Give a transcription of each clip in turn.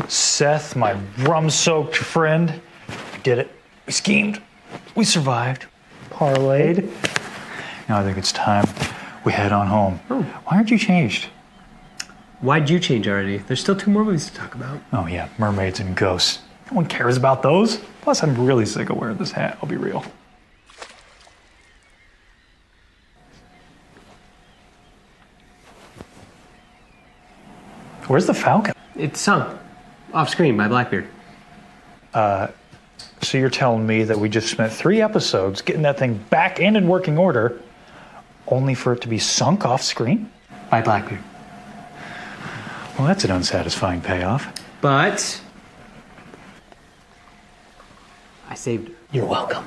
Seth, my rum-soaked friend. We did it. We schemed. We survived. Parlayed. Now I think it's time we head on home. Oh. Why aren't you changed? Why'd you change already? There's still 2 more movies to talk about. Oh yeah, mermaids and ghosts. No one cares about those. Plus, I'm really sick of wearing this hat, I'll be real. Where's the Falcon? It's sunk. Off screen by Blackbeard. So you're telling me that we just spent 3 episodes getting that thing back and in working order, only for it to be sunk off screen? By Blackbeard. Well, that's an unsatisfying payoff. But I saved her. You're welcome.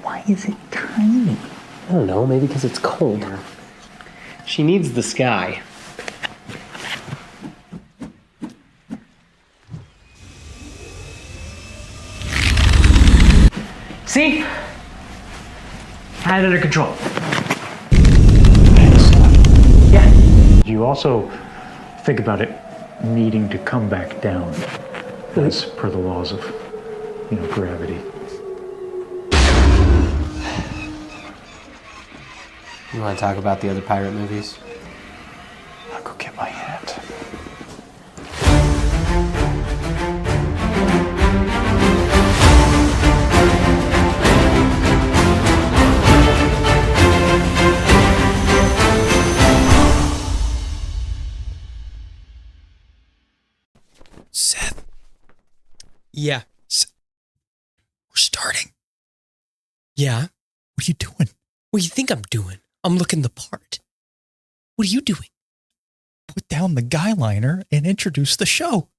Why is it tiny? I don't know, maybe because it's cold. She needs the sky. See? Had it under control. Thanks. Yeah. You also think about it needing to come back down as per the laws of, gravity. You want to talk about the other pirate movies? I'll go get my hat. Seth, Yeah. we're starting. Yeah? What are you doing? What do you think I'm doing? I'm looking the part. What are you doing? Put down the guy liner and introduce the show.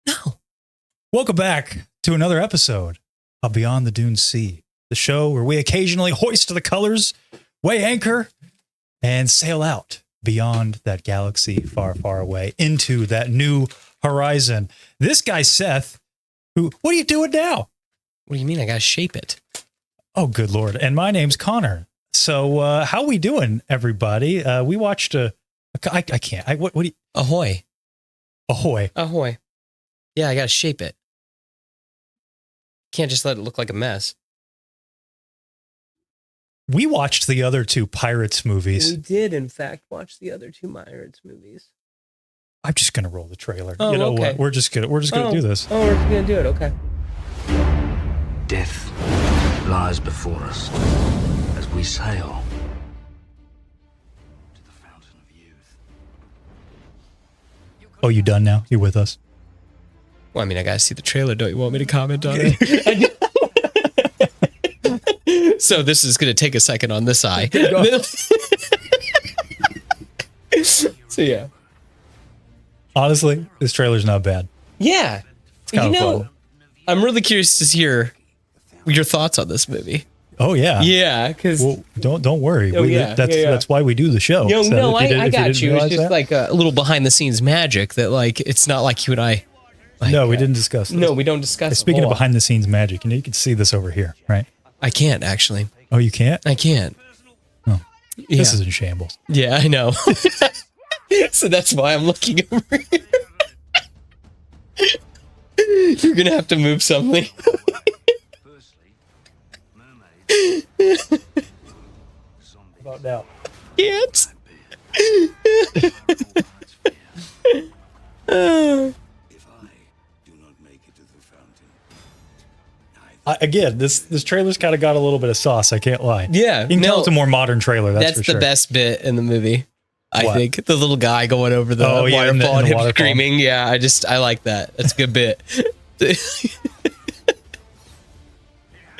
No. Welcome back to another episode of Beyond the Dune Sea, the show where we occasionally hoist the colors, weigh anchor, and sail out beyond that galaxy far, far away into that new horizon. This guy, Seth, what are you doing now? What do you mean? I gotta shape it. Oh, good Lord. And my name's Konnor. So how we doing, everybody? We watched I can't. What do you... Ahoy. Ahoy. Ahoy. Yeah, I gotta shape it. Can't just let it look like a mess. We watched the other 2 Pirates movies. We did, in fact, watch the other 2 Pirates movies. I'm just going to roll the trailer. Oh, you know okay. what? We're just going to do this. Oh, we're gonna do it, okay. Death lies before us as we sail to the fountain of youth. Oh, you done now? You're with us? Well, I mean, I gotta see the trailer. Don't you want me to comment on it? So this is gonna take a second on this eye. So yeah. Honestly, this trailer's not bad. Yeah. It's kind of fun. I'm really curious to hear your thoughts on this movie. Oh yeah. Yeah, because Well, don't worry. Oh, yeah. That's why we do the show. no, So if I if got didn't you. It's realize just that- like a little behind the scenes magic that like it's not like you and I. Like, no, we didn't discuss this. No, we don't discuss. Speaking it. of behind the scenes magic, you can see this over here, right? I can't actually. Oh, you can't? I can't. Oh. Yeah. This is in shambles. Yeah, I know. So that's why I'm looking over here. You're gonna have to move something. About now. Can't. Again, this trailer's kind of got a little bit of sauce. I can't lie. Yeah, You can tell no, it's a more modern trailer. That's for the sure. best bit in the movie. I What? think the little guy going over the Oh, yeah, in the- waterfall in and the him waterfall. screaming. Yeah, I like that. That's a good bit.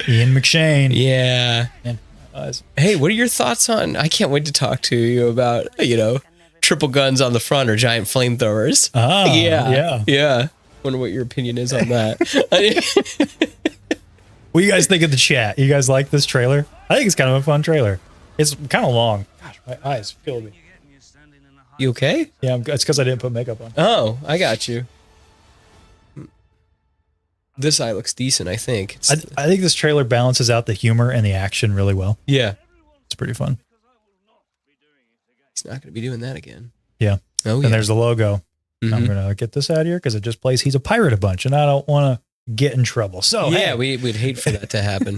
Ian McShane. Yeah. It's- Hey, what are your thoughts on? I can't wait to talk to you about triple guns on the front or giant flamethrowers. Yeah. Wonder what your opinion is on that. What do you guys think of the chat? You guys like this trailer? I think it's kind of a fun trailer. It's kind of long. Gosh, my eyes killed me. You okay? Yeah, it's because I didn't put makeup on. Oh, I got you. This eye looks decent, I think. I think this trailer balances out the humor and the action really well. Yeah. It's pretty fun. He's not going to be doing that again. Yeah. Oh, yeah. And there's the logo. I'm going to get this out of here because it just plays He's a Pirate a bunch, and I don't want to get in trouble. So, yeah, we'd hate for that to happen.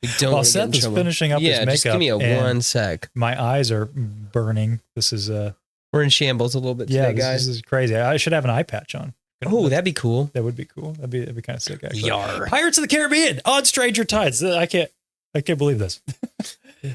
We don't while Seth is finishing up his makeup. Just give me a 1 sec. My eyes are burning. This is we're in shambles a little bit today, guys. This is crazy. I should have an eye patch on. Oh, that'd be cool. That would be cool. That'd be kind of sick, actually. Yar. Pirates of the Caribbean on Stranger Tides. I can't believe this.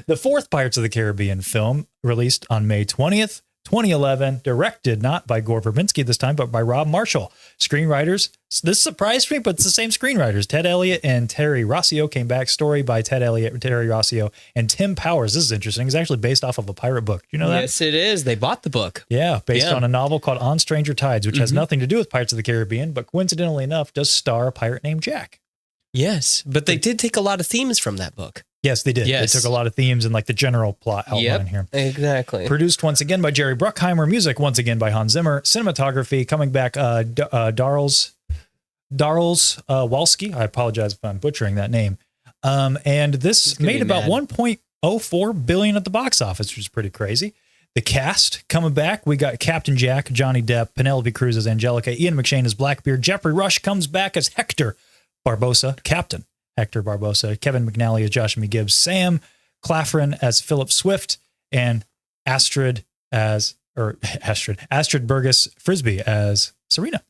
The fourth Pirates of the Caribbean film, released on May 20th, 2011, directed not by Gore Verbinski this time, but by Rob Marshall. Screenwriters, this surprised me, but it's the same screenwriters. Ted Elliott and Terry Rossio came back. Story by Ted Elliott, Terry Rossio, and Tim Powers. This is interesting. It's actually based off of a pirate book. Do you know that? Yes, it is. They bought the book. Yeah, based on a novel called On Stranger Tides, which has nothing to do with Pirates of the Caribbean, but coincidentally enough, does star a pirate named Jack. Yes, but they did take a lot of themes from that book. Yes, they did. Yes. They took a lot of themes and like the general plot outline here. Exactly. Produced once again by Jerry Bruckheimer. Music once again by Hans Zimmer. Cinematography coming back. Darls Walski. I apologize if I'm butchering that name. And this made about 1.04 billion at the box office, which is pretty crazy. The cast coming back. We got Captain Jack, Johnny Depp, Penelope Cruz as Angelica, Ian McShane as Blackbeard, Jeffrey Rush comes back as Hector Barbosa, Captain Hector Barbosa, Kevin McNally as Joshua Gibbs, Sam Claflin as Philip Swift, and Astrid Burgess Frisbee as Serena.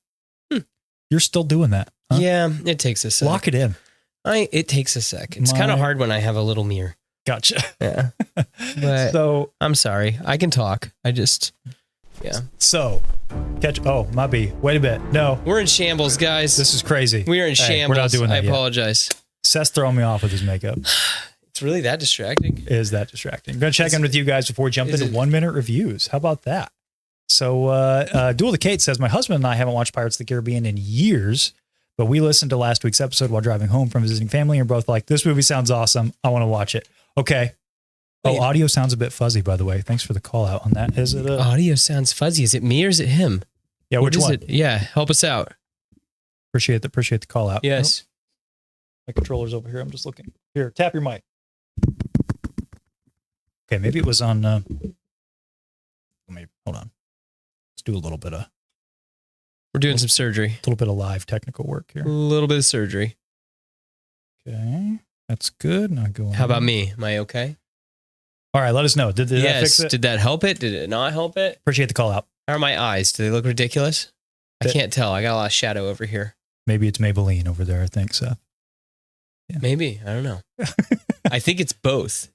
You're still doing that. Huh? Yeah, it takes a sec. Lock it in. It takes a sec. It's kind of hard when I have a little mirror. Gotcha. Yeah. But so I'm sorry. I can talk. So my B. Wait a bit. No. We're in shambles, guys. This is crazy. We're in shambles. We're not doing that I apologize. Seth's throwing me off with his makeup. It's really that distracting. Is that distracting? I'm going to check in with you guys before we jump into 1 minute reviews. How about that? So Duel the Kate says, my husband and I haven't watched Pirates of the Caribbean in years, but we listened to last week's episode while driving home from visiting family and both like, this movie sounds awesome. I want to watch it. Okay. Oh, audio sounds a bit fuzzy, by the way. Thanks for the call out on that. Is it audio sounds fuzzy? Is it me or is it him? Yeah, which one? Yeah, help us out. Appreciate the call out. Yes. My controller's over here. I'm just looking. Here, tap your mic. Okay, maybe it was on. Hold on. Let's do a little bit of. We're doing some surgery. A little bit of live technical work here. A little bit of surgery. Okay, that's good. Now go. How about me? Am I okay? All right, let us know. Did that fix it? Did that help it? Did it not help it? Appreciate the call out. How are my eyes? Do they look ridiculous? I can't tell. I got a lot of shadow over here. Maybe it's Maybelline over there, I think, Seth. Yeah. Maybe. I don't know. I think it's both.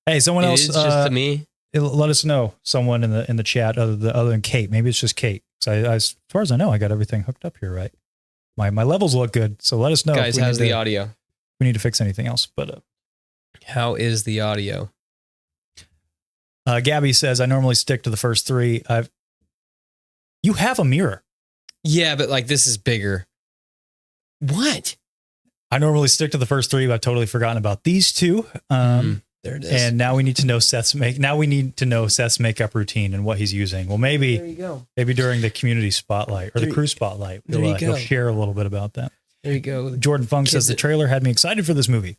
Hey, someone else. It's just me. Let us know. Someone in the chat other than Kate. Maybe it's just Kate. So as far as I know, I got everything hooked up here, right? My levels look good. So let us know. Guys, how's the audio? We need to fix anything else. But how is the audio? Gabby says, I normally stick to the first three. You have a mirror. Yeah, but like this is bigger. What? I normally stick to the first three, but I've totally forgotten about these two. There it is. And now we need to know Seth's makeup routine and what he's using. Well, maybe there you go. Maybe during the community spotlight or the crew spotlight, we'll share a little bit about that. There you go. Jordan Funk says the trailer had me excited for this movie.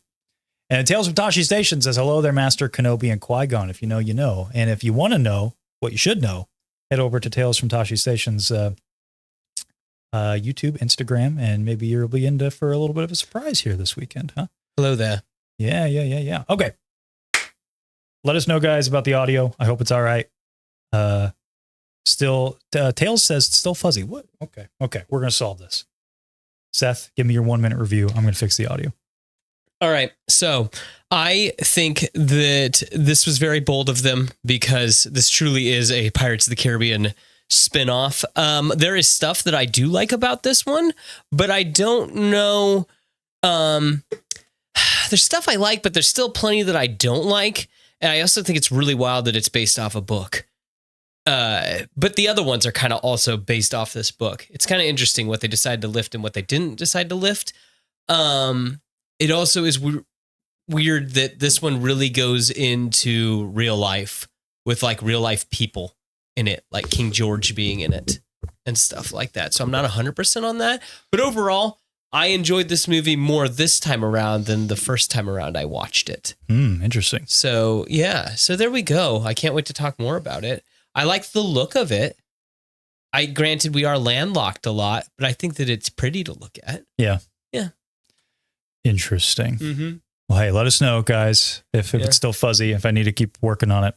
And Tales from Tashi Station says, hello there, Master Kenobi and Qui-Gon. If you know, you know. And if you want to know what you should know, head over to Tales from Tashi Station's YouTube, Instagram, and maybe you'll be in for a little bit of a surprise here this weekend, huh? Hello there. Yeah. Okay. Let us know, guys, about the audio. I hope it's all right. Tails says it's still fuzzy. What? Okay. We're going to solve this. Seth, give me your 1 minute review. I'm going to fix the audio. All right. So I think that this was very bold of them because this truly is a Pirates of the Caribbean spinoff. There is stuff that I do like about this one, but I don't know. There's stuff I like, but there's still plenty that I don't like. And I also think it's really wild that it's based off a book. But the other ones are kind of also based off this book. It's kind of interesting what they decided to lift and what they didn't decide to lift. It also is weird that this one really goes into real life with like real life people in it, like King George being in it and stuff like that. So I'm not 100% on that. But overall, I enjoyed this movie more this time around than the first time around I watched it. Interesting. So, yeah. So there we go. I can't wait to talk more about it. I like the look of it. Granted, we are landlocked a lot, but I think that it's pretty to look at. Yeah. Yeah. Interesting. Mm-hmm. Well, hey, let us know, guys, if it's still fuzzy, if I need to keep working on it.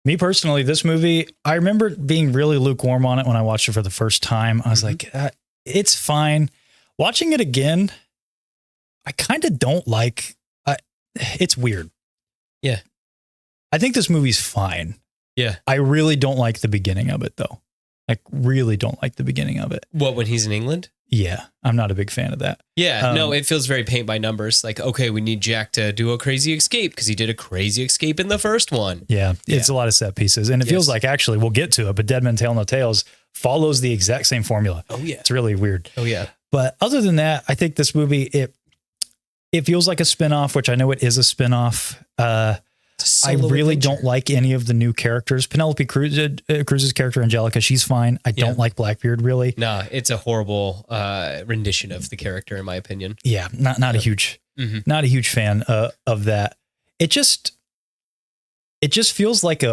Me personally, this movie, I remember being really lukewarm on it when I watched it for the first time. I was like, it's fine. Watching it again, I kind of don't like, it's weird. Yeah. I think this movie's fine. Yeah. I really don't like the beginning of it, though. Like, really don't like the beginning of it. What, when he's in England? Yeah, I'm not a big fan of that. Yeah, no, it feels very paint by numbers. Like, okay, we need Jack to do a crazy escape because he did a crazy escape in the first one. Yeah, it's a lot of set pieces. And it feels like, actually, we'll get to it, but Dead Men Tell No Tales follows the exact same formula. Oh, yeah. It's really weird. Oh, yeah. But other than that, I think this movie, it feels like a spinoff, which I know it is a spinoff. I really don't like any of the new characters. Penelope Cruz's character, Angelica, she's fine. I don't like Blackbeard, really. Nah, it's a horrible rendition of the character, in my opinion. Yeah, not a huge fan of that. It just feels like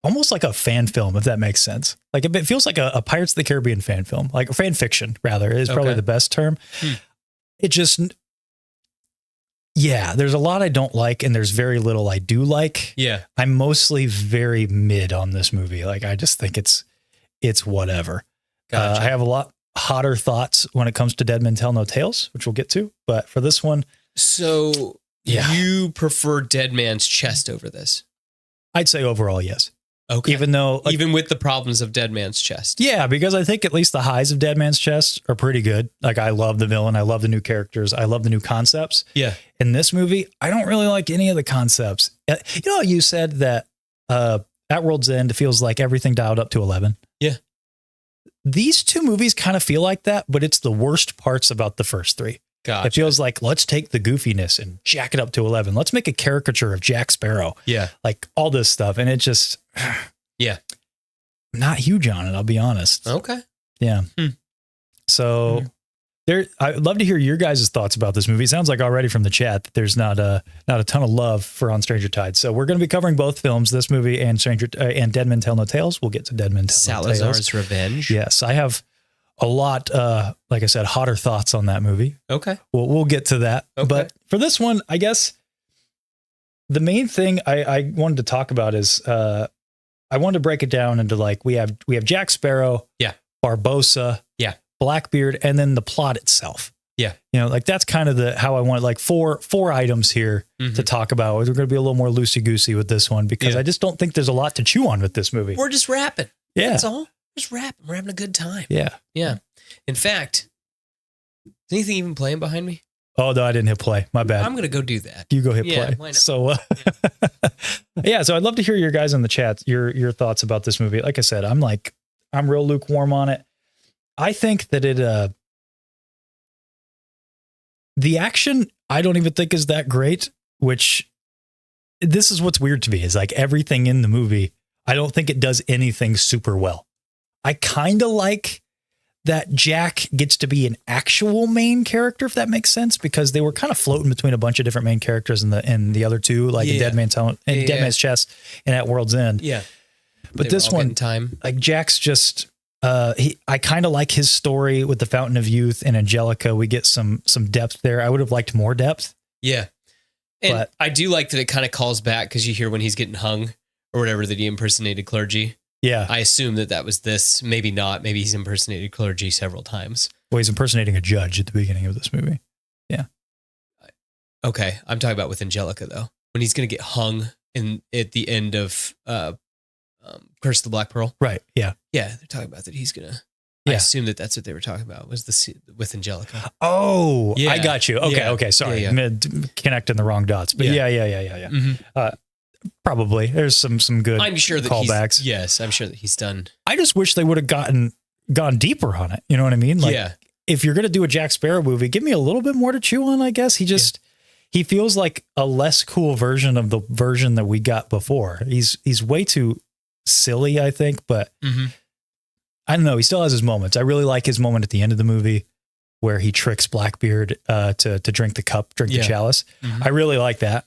almost like a fan film, if that makes sense. Like it feels like a Pirates of the Caribbean fan film, like fan fiction rather is probably the best term. It just. Yeah, there's a lot I don't like, and there's very little I do like. Yeah. I'm mostly very mid on this movie. Like, I just think it's whatever. Gotcha. I have a lot hotter thoughts when it comes to Dead Men Tell No Tales, which we'll get to. But for this one, so you prefer Dead Man's Chest over this? I'd say overall, yes. Okay. Even though, even with the problems of Dead Man's Chest. Yeah, because I think at least the highs of Dead Man's Chest are pretty good. Like, I love the villain. I love the new characters. I love the new concepts. Yeah. In this movie, I don't really like any of the concepts. You know, you said that at World's End, it feels like everything dialed up to 11. Yeah. These two movies kind of feel like that, but it's the worst parts about the first three. Gotcha. It feels like, let's take the goofiness and jack it up to 11. Let's make a caricature of Jack Sparrow. Yeah. Like all this stuff. And it just, yeah, I'm not huge on it, I'll be honest. Okay. Yeah. So I'd love to hear your guys' thoughts about this movie. It sounds like already from the chat that there's not a ton of love for On Stranger Tides. So we're going to be covering both films, this movie and and Dead Men Tell No Tales. We'll get to Dead Men Tell No Tales. Salazar's Revenge. Yes, I have a lot, like I said, hotter thoughts on that movie. Okay. We'll get to that. Okay. But for this one, I guess the main thing I wanted to talk about is I wanted to break it down into, like, we have Jack Sparrow, Barbosa, Blackbeard, and then the plot itself. Yeah. You know, like that's kind of how I want, like four items here to talk about. We're going to be a little more loosey-goosey with this one because I just don't think there's a lot to chew on with this movie. We're just rapping. Yeah. That's all. Just rapping. We're having a good time. Yeah. Yeah. In fact, is anything even playing behind me? Oh, no, I didn't hit play. My bad. I'm going to go do that. You go hit play. Why not? So, so I'd love to hear your guys in the chat, your thoughts about this movie. Like I said, I'm real lukewarm on it. I think that the action, I don't even think is that great, which this is what's weird to me is like everything in the movie. I don't think it does anything super well. I kind of like that Jack gets to be an actual main character, if that makes sense, because they were kind of floating between a bunch of different main characters in the other two, like Dead Man's Chest and At World's End. Yeah. But this one, like Jack's just, I kind of like his story with the Fountain of Youth and Angelica. We get some depth there. I would have liked more depth. Yeah. And but I do like that it kind of calls back because you hear when he's getting hung or whatever that he impersonated clergy. Yeah. I assume that was this. Maybe not. Maybe he's impersonated clergy several times. Well, he's impersonating a judge at the beginning of this movie. Yeah. Okay. I'm talking about with Angelica, though. When he's going to get hung at the end of Curse of the Black Pearl. Right. Yeah. Yeah. They're talking about that he's going to. I assume that's what they were talking about was with Angelica. Oh, yeah. I got you. Okay. Yeah. Okay. Sorry. Yeah. Connecting the wrong dots, but yeah. Mm-hmm. Probably there's some good I'm sure that callbacks. Yes. I'm sure that he's done. I just wish they would have gone deeper on it. You know what I mean? Like, if you're going to do a Jack Sparrow movie, give me a little bit more to chew on, I guess. He feels like a less cool version of the version that we got before. He's way too silly, I think, but I don't know. He still has his moments. I really like his moment at the end of the movie where he tricks Blackbeard to drink the cup, the chalice. I really like that.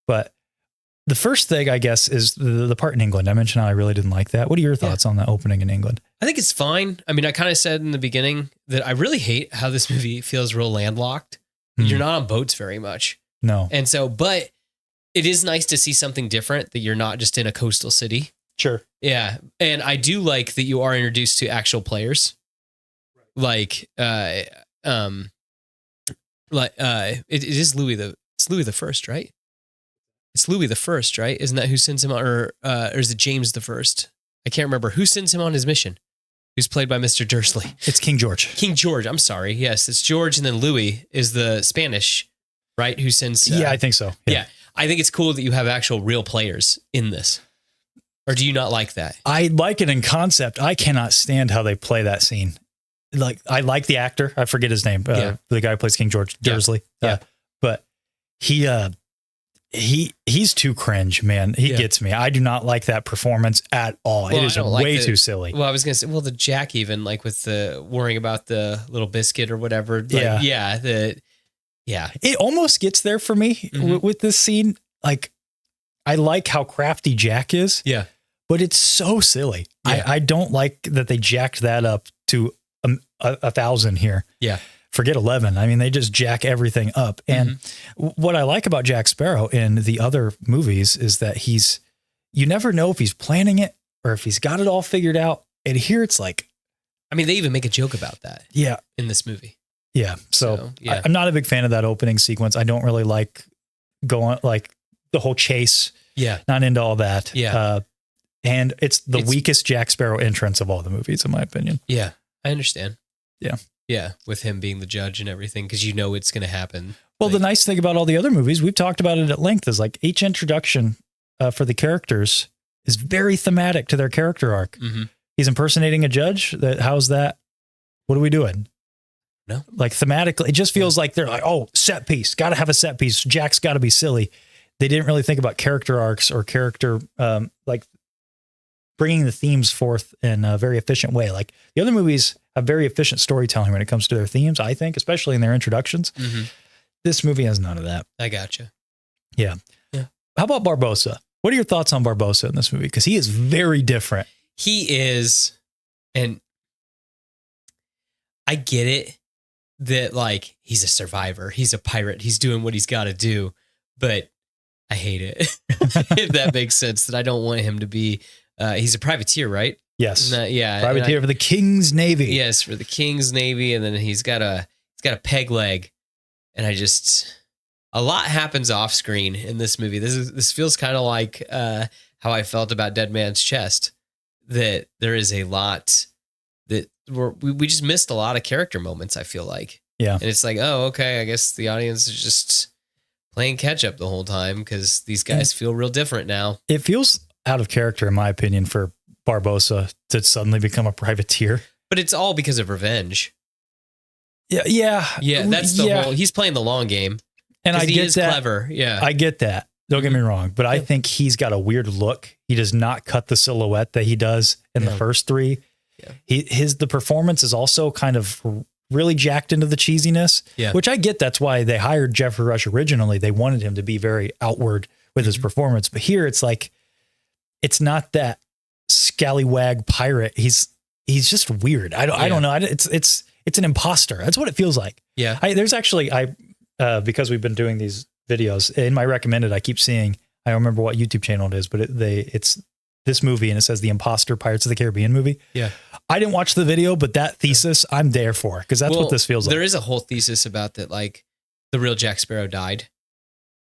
But the first thing, I guess, is the part in England. I mentioned how I really didn't like that. What are your thoughts on the opening in England? I think it's fine. I mean, I kind of said in the beginning that I really hate how this movie feels real landlocked. You're not on boats very much. No. And so, but it is nice to see something different, that you're not just in a coastal city. Sure. Yeah. And I do like that you are introduced to actual players. Like, it is it's Louis the First, right? It's Louis the First, right? Isn't that who sends him on, or is it James the First? I can't remember who sends him on his mission. Who's played by Mr. Dursley? It's King George. King George. I'm sorry. Yes, it's George, and then Louis is the Spanish, right? Who sends? Yeah, I think so. Yeah, I think it's cool that you have actual real players in this. Or do you not like that? I like it in concept. I cannot stand how they play that scene. Like, I like the actor. I forget his name. The guy who plays King George, Dursley. Yeah. But he's too cringe, man. He gets me. I do not like that performance at all. Well, it is way too silly. Well, I was going to say, the Jack even, like with the worrying about the little biscuit or whatever. Like, It almost gets there for me with this scene. Like, I like how crafty Jack is. Yeah. But it's so silly. Yeah. I don't like that they jacked that up to 1,000 here. Yeah. Forget 11. I mean, they just jack everything up. And what I like about Jack Sparrow in the other movies is that you never know if he's planning it or if he's got it all figured out. And here it's like, I mean, they even make a joke about that. Yeah. In this movie. Yeah. So I'm not a big fan of that opening sequence. I don't really like going like the whole chase. Yeah. Not into all that. Yeah. And it's the weakest Jack Sparrow entrance of all the movies, in my opinion. Yeah. I understand. Yeah. Yeah. With him being the judge and everything, because you know it's going to happen. Well, the nice thing about all the other movies, we've talked about it at length, is like each introduction for the characters is very thematic to their character arc. He's impersonating a judge. How's that? What are we doing? No. Like thematically, it just feels like they're like, oh, set piece. Got to have a set piece. Jack's got to be silly. They didn't really think about character arcs or character, like bringing the themes forth in a very efficient way. Like the other movies have very efficient storytelling when it comes to their themes, I think, especially in their introductions. This movie has none of that. I gotcha. Yeah. How about Barbosa? What are your thoughts on Barbosa in this movie? Because he is very different. He is, and I get it that like he's a survivor, he's a pirate, he's doing what he's got to do, but I hate it. If that makes sense, that I don't want him to be. He's a privateer, right? Yes. Yeah. Privateer for the King's Navy. Yes, for the King's Navy, and then he's got a peg leg, and a lot happens off screen in this movie. This feels kind of like how I felt about Dead Man's Chest. That there is a lot that we just missed a lot of character moments, I feel like. Yeah. And it's like, oh, okay, I guess the audience is just playing catch up the whole time because these guys feel real different now. It feels out of character, in my opinion, for Barbosa to suddenly become a privateer. But it's all because of revenge. Yeah. That's the whole. He's playing the long game, and I get that. Clever. Yeah, I get that. Don't get me wrong, but I think he's got a weird look. He does not cut the silhouette that he does in the first three. Yeah. The performance is also kind of really jacked into the cheesiness, which I get. That's why they hired Jeffrey Rush originally. They wanted him to be very outward with his performance, but here it's like, it's not that scallywag pirate. He's just weird. I don't know. It's an imposter. That's what it feels like. Yeah. There's actually, because we've been doing these videos in my recommended, I keep seeing, I don't remember what YouTube channel it is, but it's this movie and it says the Imposter Pirates of the Caribbean movie. Yeah. I didn't watch the video, but that thesis I'm there for, because that's what this feels like. There is a whole thesis about that, like the real Jack Sparrow died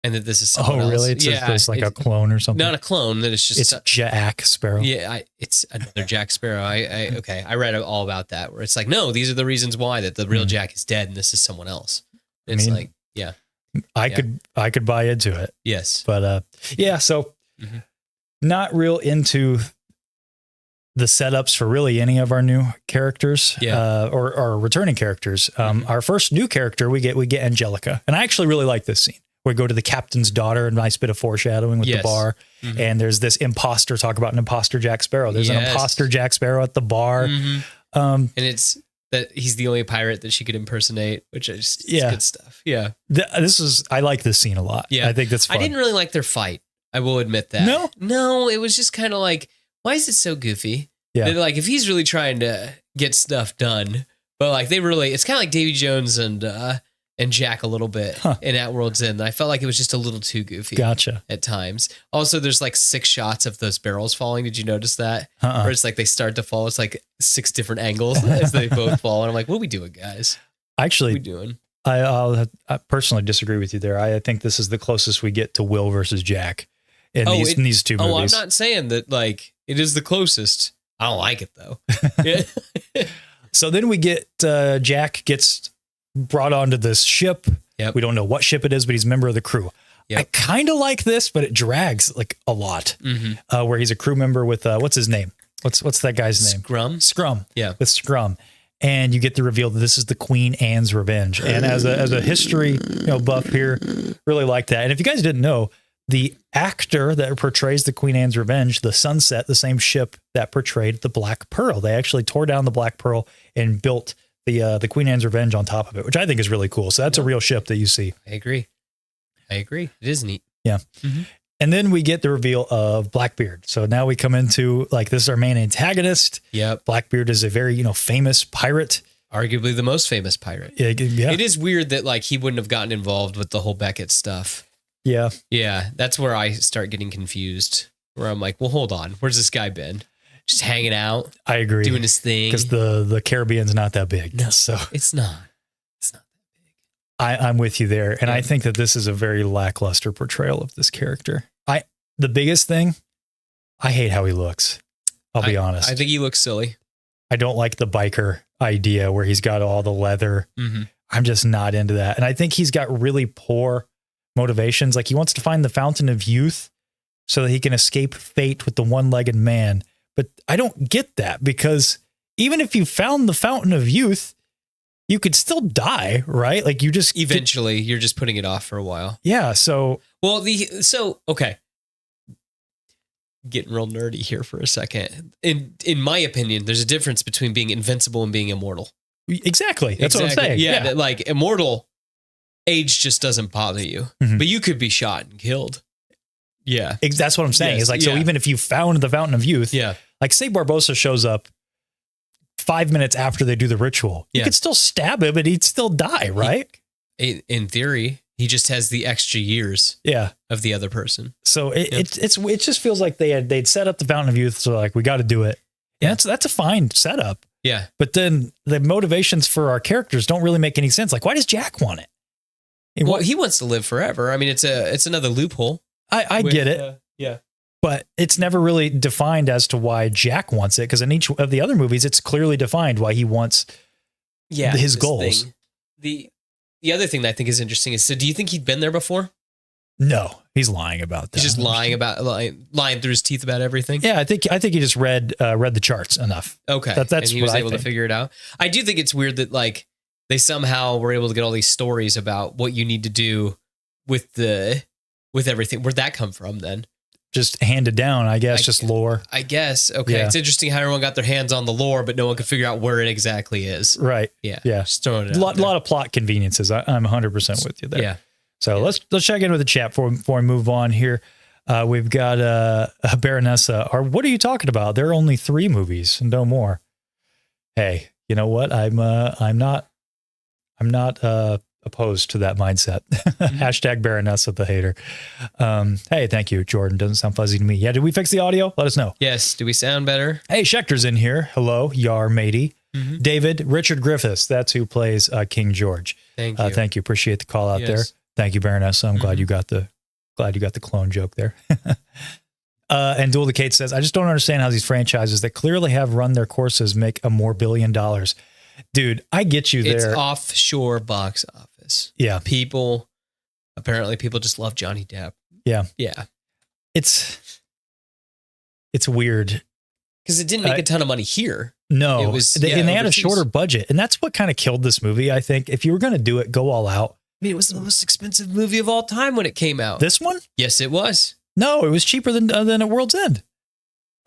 and that this is someone else. Really? It's like a clone or something? Not a clone, that it's just Jack Sparrow. Yeah, it's another Jack Sparrow. I read all about that, where it's like, no, these are the reasons why that the real Jack is dead and this is someone else. It's I could buy into it. Yes. But so not real into the setups for really any of our new characters or returning characters. Our first new character, we get Angelica. And I actually really like this scene. We go to the captain's daughter, a nice bit of foreshadowing with the bar. And there's this imposter, talk about an imposter Jack Sparrow. There's an imposter Jack Sparrow at the bar. And it's that he's the only pirate that she could impersonate, which is good stuff. Yeah. I like this scene a lot. Yeah. I think that's fun. I didn't really like their fight. I will admit that. No? It was just kind of like, why is it so goofy? Yeah. That, like, if he's really trying to get stuff done, but like it's kind of like Davy Jones and Jack a little bit in At World's End. I felt like it was just a little too goofy. Gotcha. At times. Also, there's like 6 shots of those barrels falling. Did you notice that? Where it's like they start to fall. It's like 6 different angles as they both fall. And I'm like, what are we doing, guys? Actually, What are we doing? I personally disagree with you there. I think this is the closest we get to Will versus Jack in these two movies. Oh, I'm not saying that like it is the closest. I don't like it though. Yeah. So then we get Jack gets brought onto this ship. Yep. We don't know what ship it is, but he's a member of the crew. Yep. I kind of like this, but it drags like a lot. Where he's a crew member with what's his name? What's that guy's name? Scrum. Yeah. With Scrum. And you get the reveal that this is the Queen Anne's Revenge. And as a history buff here, really like that. And if you guys didn't know, the actor that portrays the Queen Anne's Revenge, the Sunset, the same ship that portrayed the Black Pearl. They actually tore down the Black Pearl and built the Queen Anne's Revenge on top of it, which I think is really cool. So that's a real ship that you see. I agree. It is neat. Yeah. And then we get the reveal of Blackbeard. So now we come into like, this is our main antagonist. Yep. Blackbeard is a very, famous pirate. Arguably the most famous pirate. Yeah. It is weird that like he wouldn't have gotten involved with the whole Beckett stuff. Yeah. Yeah. That's where I start getting confused. Where I'm like, well, hold on. Where's this guy been? Just hanging out. I agree. Doing his thing. Because the Caribbean's not that big. No, so it's not. It's not that big. I'm with you there. And I think that this is a very lackluster portrayal of this character. The biggest thing, I hate how he looks. I'll be honest. I think he looks silly. I don't like the biker idea where he's got all the leather. I'm just not into that. And I think he's got really poor motivations. Like he wants to find the fountain of youth so that he can escape fate with the one-legged man. But I don't get that, because even if you found the fountain of youth, you could still die, right? Like you just eventually you're just putting it off for a while. Yeah. So, okay. Getting real nerdy here for a second. In my opinion, there's a difference between being invincible and being immortal. Exactly. That's what I'm saying. Yeah. That, like immortal, age just doesn't bother you, but you could be shot and killed. Yeah. That's what I'm saying. Yes, Is like, so even if you found the fountain of youth, yeah. Like say Barbosa shows up 5 minutes after they do the ritual, you could still stab him and he'd still die, right? In theory, he just has the extra years of the other person. So it just feels like they'd set up the fountain of youth. So like, we got to do it. Yeah. That's a fine setup. Yeah. But then the motivations for our characters don't really make any sense. Like, why does Jack want it? He wants to live forever. I mean, it's another loophole. I get it. Yeah. But it's never really defined as to why Jack wants it. Because in each of the other movies, it's clearly defined why he wants his goals. The other thing that I think is interesting is, so do you think he'd been there before? No, he's lying about that. He's just lying through his teeth about everything. Yeah, I think he just read the charts enough. Okay, that's and he was what able to figure it out. I do think it's weird that like they somehow were able to get all these stories about what you need to do with everything. Where'd that come from then? Just handed down, I guess, just lore. I guess. Okay. Yeah. It's interesting how everyone got their hands on the lore, but no one could figure out where it exactly is. Right. Yeah. Yeah. Just throwing it out. A lot of plot conveniences. I'm 100% with you there. Yeah. So let's check in with the chat before we move on here. We've got a Baronessa. What are you talking about? There are only 3 movies and no more. Hey, you know what? I'm not opposed to that mindset. Hashtag Baronessa the hater. Hey, thank you, Jordan. Doesn't sound fuzzy to me. Yeah, did we fix the audio? Let us know. Yes. Do we sound better? Hey, Schecter's in here. Hello, Yar matey. David, Richard Griffiths. That's who plays King George. Thank you. Thank you. Appreciate the call out there. Thank you, Baronessa. I'm glad you got the clone joke there. And Duel the Kate says, I just don't understand how these franchises that clearly have run their courses make a more $1 billion. Dude, I get you there. It's offshore box office. Yeah. Apparently people just love Johnny Depp. Yeah. Yeah. It's weird. Because it didn't make a ton of money here. No. It was, they had a shorter budget. And that's what kind of killed this movie, I think. If you were going to do it, go all out. I mean, it was the most expensive movie of all time when it came out. This one? Yes, it was. No, it was cheaper than At World's End.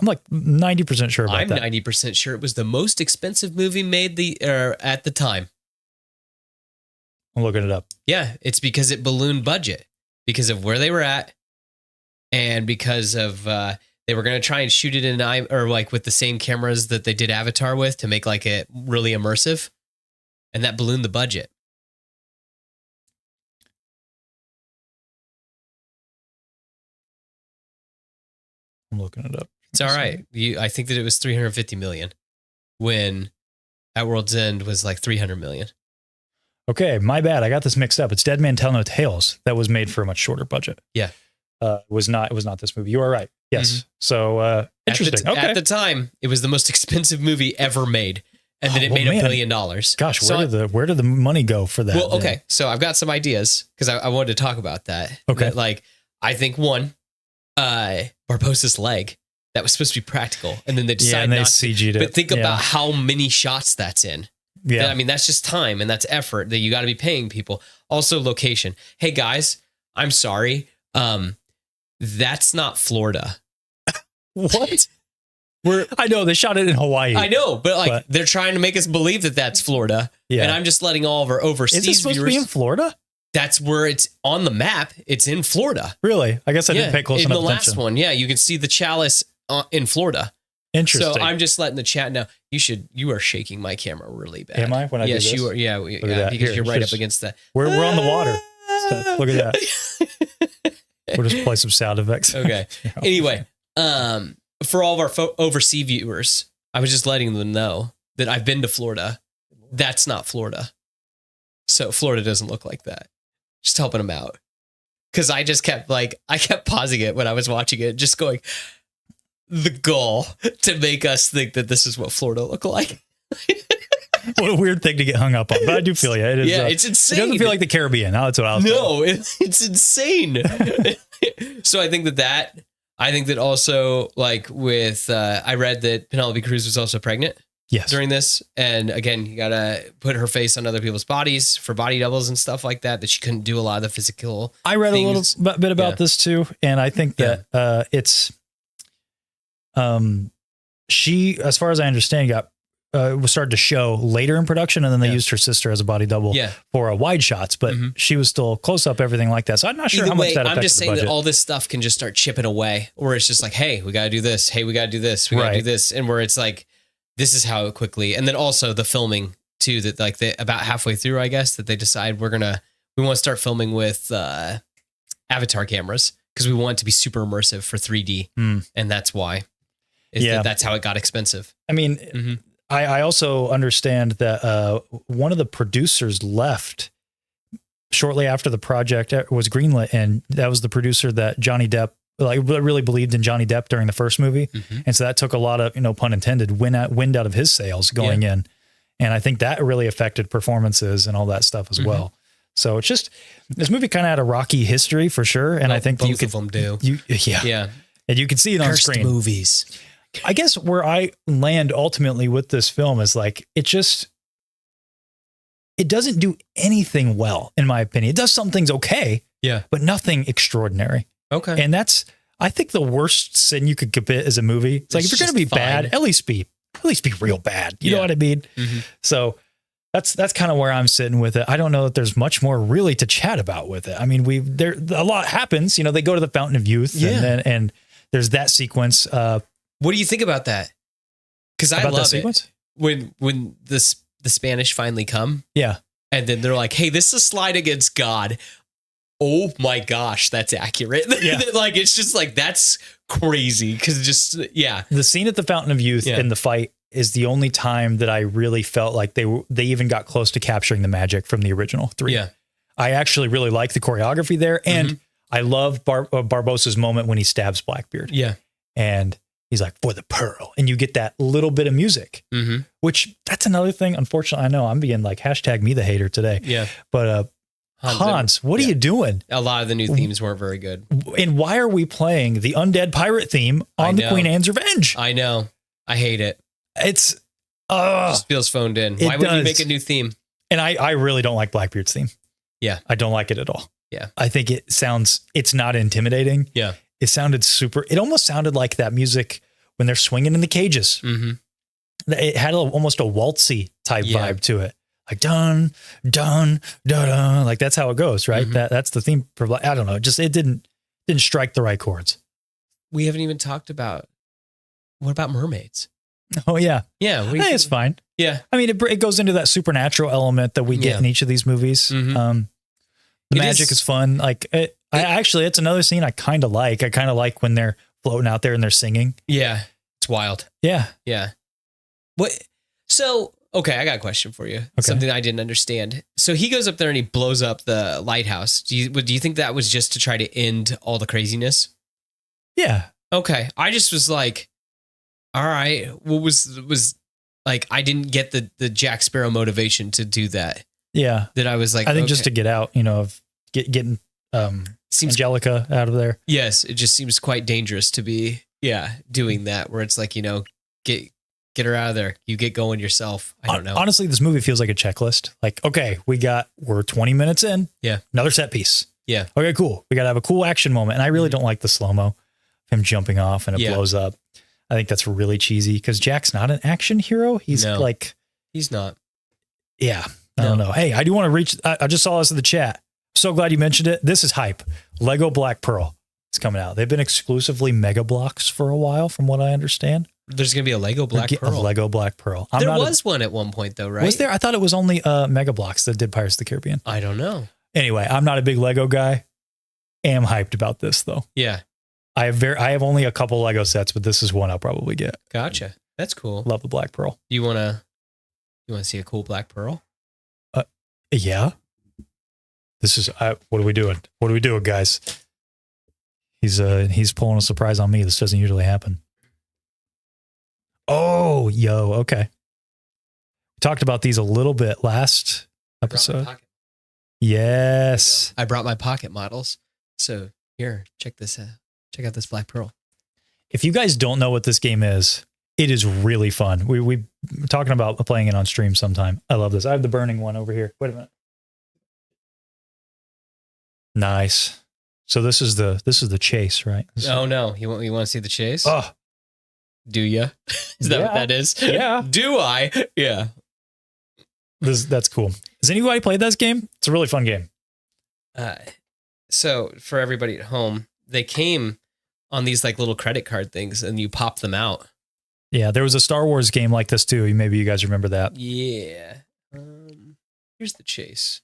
I'm like 90% sure about that. I'm 90% sure it was the most expensive movie made at the time. I'm looking it up. Yeah, it's because it ballooned budget because of where they were at and because of they were going to try and shoot it in or like with the same cameras that they did Avatar with to make like it really immersive, and that ballooned the budget. I'm looking it up. It's all right. I think that it was 350 million when At World's End was like 300 million. Okay, my bad. I got this mixed up. It's Dead Man Tell No Tales that was made for a much shorter budget. Yeah. It was not this movie. You are right. Yes. Mhm. So interesting. At the time, it was the most expensive movie ever made. And then it made $1 billion. Gosh, So where did the money go for that? Well, okay. So I've got some ideas because I wanted to talk about that. Okay. That, like, I think one, Barbosa's leg, that was supposed to be practical. And then they decided they not CG'd to. it. But think about how many shots that's in. Yeah. I mean, that's just time and that's effort that you got to be paying people. Also, location. Hey, guys, I'm sorry. That's not Florida. What? I know they shot it in Hawaii. I know, but they're trying to make us believe that that's Florida. Yeah. And I'm just letting all of our overseas Is it supposed viewers. to be in Florida? That's where it's on the map. It's in Florida. Really? I guess I didn't pay close enough in the attention. last one, yeah, you can see the chalice in Florida. Interesting. So I'm just letting the chat know. You are shaking my camera really bad. Am I? When I do yes, this? you are. Yeah, at that. because Here, you're right just- up against that. We're on the water. Seth, look at that. We'll just play some sound effects. Okay. Anyway, for all of our overseas viewers, I was just letting them know that I've been to Florida. That's not Florida. So Florida doesn't look like that. Just helping them out. Because I just kept I kept pausing it when I was watching it, just going, the gall to make us think that this is what Florida looked like. What a weird thing to get hung up on. But I do feel you. It is, Yeah, it's insane. It doesn't feel like the Caribbean. That's what I was saying. No, it's insane. So I think that also like with, I read that Penelope Cruz was also pregnant Yes. during this. And again, you got to put her face on other people's bodies for body doubles and stuff like that she couldn't do a lot of the physical. I read things. a little bit about Yeah. this too. And I think that it's, she, as far as I understand, was started to show later in production, and then they used her sister as a body double for wide shots, but she was still close up, everything like that. So I'm not sure how much that affected I'm just the saying budget. that all this stuff can just start chipping away, or it's just like, hey, we got to do this. Hey, we got to do this. We got to do this. And where it's like, this is how quickly. And then also the filming too, that like about halfway through, I guess, that they decide we want to start filming with Avatar cameras because we want it to be super immersive for 3D. And that's why. That's how it got expensive. I mean, I also understand that one of the producers left shortly after the project was greenlit, and that was the producer that Johnny Depp really believed in Johnny Depp during the first movie, and so that took a lot of, pun intended, wind out of his sails going in, and I think that really affected performances and all that stuff as well. So it's just, this movie kind of had a rocky history for sure, and I think both of them do. And you can see it on Cursed screen. Movies. I guess where I land ultimately with this film is like, it doesn't do anything well, in my opinion. It does some things okay, but nothing extraordinary. Okay. And that's, I think, the worst sin you could commit as a movie. It's like, if you're going to be bad, at least be real bad. You know what I mean? So that's kind of where I'm sitting with it. I don't know that there's much more really to chat about with it. I mean, a lot happens, they go to the Fountain of Youth and there's that sequence. What do you think about that? Because I love sequence? It when the Spanish finally come. Yeah. And then they're like, hey, this is a slide against God. Oh my gosh, that's accurate. Yeah. Like, it's just like, that's crazy. Because the scene at the Fountain of Youth in the fight is the only time that I really felt like they even got close to capturing the magic from the original 3. Yeah. I actually really like the choreography there. And I love Barbosa's moment when he stabs Blackbeard. Yeah. And he's like, for the pearl. And you get that little bit of music, which that's another thing. Unfortunately, I know I'm being like #me the hater today. Yeah. But Hans, what are you doing? A lot of the new themes weren't very good. And why are we playing the Undead Pirate theme on the Queen Anne's Revenge? I know. I hate it. It's just feels phoned in. Why would you make a new theme? And I really don't like Blackbeard's theme. Yeah. I don't like it at all. Yeah. I think it's not intimidating. Yeah. It almost sounded like that music when they're swinging in the cages. It had almost a waltzy type vibe to it. Like dun, dun, dun, dun. Like that's how it goes, right? That's the theme for, I don't know. It didn't strike the right chords. we haven't even talked about what about mermaids? Oh yeah. Yeah, I think it's fine. Yeah, I mean, it goes into that supernatural element that we get Yeah. in each of these movies. Mhm. The It magic is- is fun. Like, it's another scene I kind of like. I kind of like when they're floating out there and they're singing. yeah, it's wild. Yeah. Yeah. What? So, okay, I got a question for you. Something I didn't understand. So he goes up there and he blows up the lighthouse. Do you think that was just to try to end all the craziness? Yeah. Okay, I just was like, all right, what was like? I didn't get the Jack Sparrow motivation to do that. Yeah. That I was like, I think just okay. to get out, of getting Seems Angelica out of there. Yes, it just seems quite dangerous to be, doing that. Where it's like, get her out of there. You get going yourself. I don't know. Honestly, this movie feels like a checklist. Like, okay, we're 20 minutes in. Yeah. Another set piece. Yeah. Okay, cool. We got to have a cool action moment. And I really don't like the slow-mo, him jumping off and it Yeah. blows up. I think that's really cheesy because Jack's not an action hero. He's No. like, He's not. yeah, I don't know. Hey, I do want to reach, I just saw this in the chat. So glad you mentioned it. This is hype. Lego Black Pearl is coming out. They've been exclusively Mega Blocks for a while, from what I understand. There's gonna be a Lego Black A Pearl. Lego Black Pearl. There was one at one point though, right? Was there? I thought it was only Mega Blocks that did Pirates of the Caribbean. I don't know. Anyway, I'm not a big Lego guy. Am hyped about this though. Yeah. I have only a couple Lego sets, but this is one I'll probably get. Gotcha. That's cool. Love the Black Pearl. You wanna see a cool Black Pearl? Yeah. This is what are we doing? What are we doing, guys? He's pulling a surprise on me. This doesn't usually happen. Oh, yo, okay. We talked about these a little bit last episode. Yes. I brought my pocket models. So here, check this out. Check out this Black Pearl. If you guys don't know what this game is, it is really fun. We're talking about playing it on stream sometime. I love this. I have the burning one over here. Wait a minute. Nice. So this is the chase, right? Oh no, you want to see the chase? Oh, Do you? Is that what that is? Yeah. Do I? Yeah. that's cool. Has anybody played this game? It's a really fun game. So for everybody at home, they came on these like little credit card things, and you pop them out. Yeah, there was a Star Wars game like this too. Maybe you guys remember that. Yeah. Here's the chase.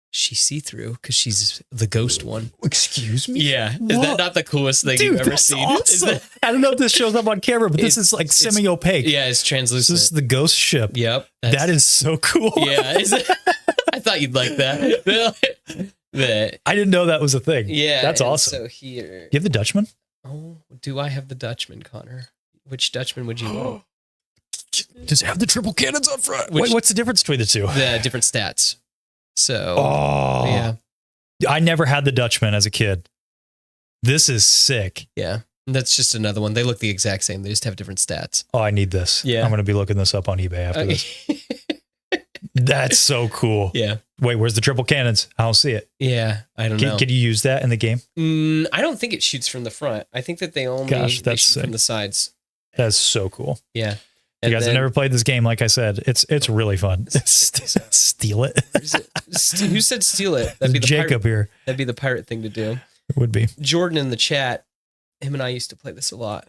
She's see-through because she's the ghost one. Excuse me? Yeah. Is that not the coolest thing you've ever that's seen? Is awesome. I don't know if this shows up on camera, but this It's- is like it's- semi-opaque. Yeah, it's translucent. This is the ghost ship. Yep. That is so cool. Yeah. Is it? I thought you'd like that. But, I didn't know that was a thing. yeah. That's and awesome. So here. You have the Dutchman? Oh, do I have the Dutchman, Konnor? Which Dutchman would you want? Does it have the triple cannons up front? Which- What's the difference between the two? The different stats. So, Oh, yeah. I never had the Dutchman as a kid. This is sick. Yeah. That's just another one. They look the exact same. They just have different stats. Oh, I need this. Yeah. I'm going to be looking this up on eBay after this. That's so cool. Yeah. Wait, where's the triple cannons? I don't see it. Yeah. I don't know. Can you use that in the game? I don't think it shoots from the front. I think that they only Gosh, they that's shoot sick. from the sides. That's so cool. Yeah. You guys have never played this game, like I said. It's really fun. Steal it. Who said steal it? That'd be the Jacob pirate, here. That'd be the pirate thing to do. It would be. Jordan in the chat, him and I used to play this a lot.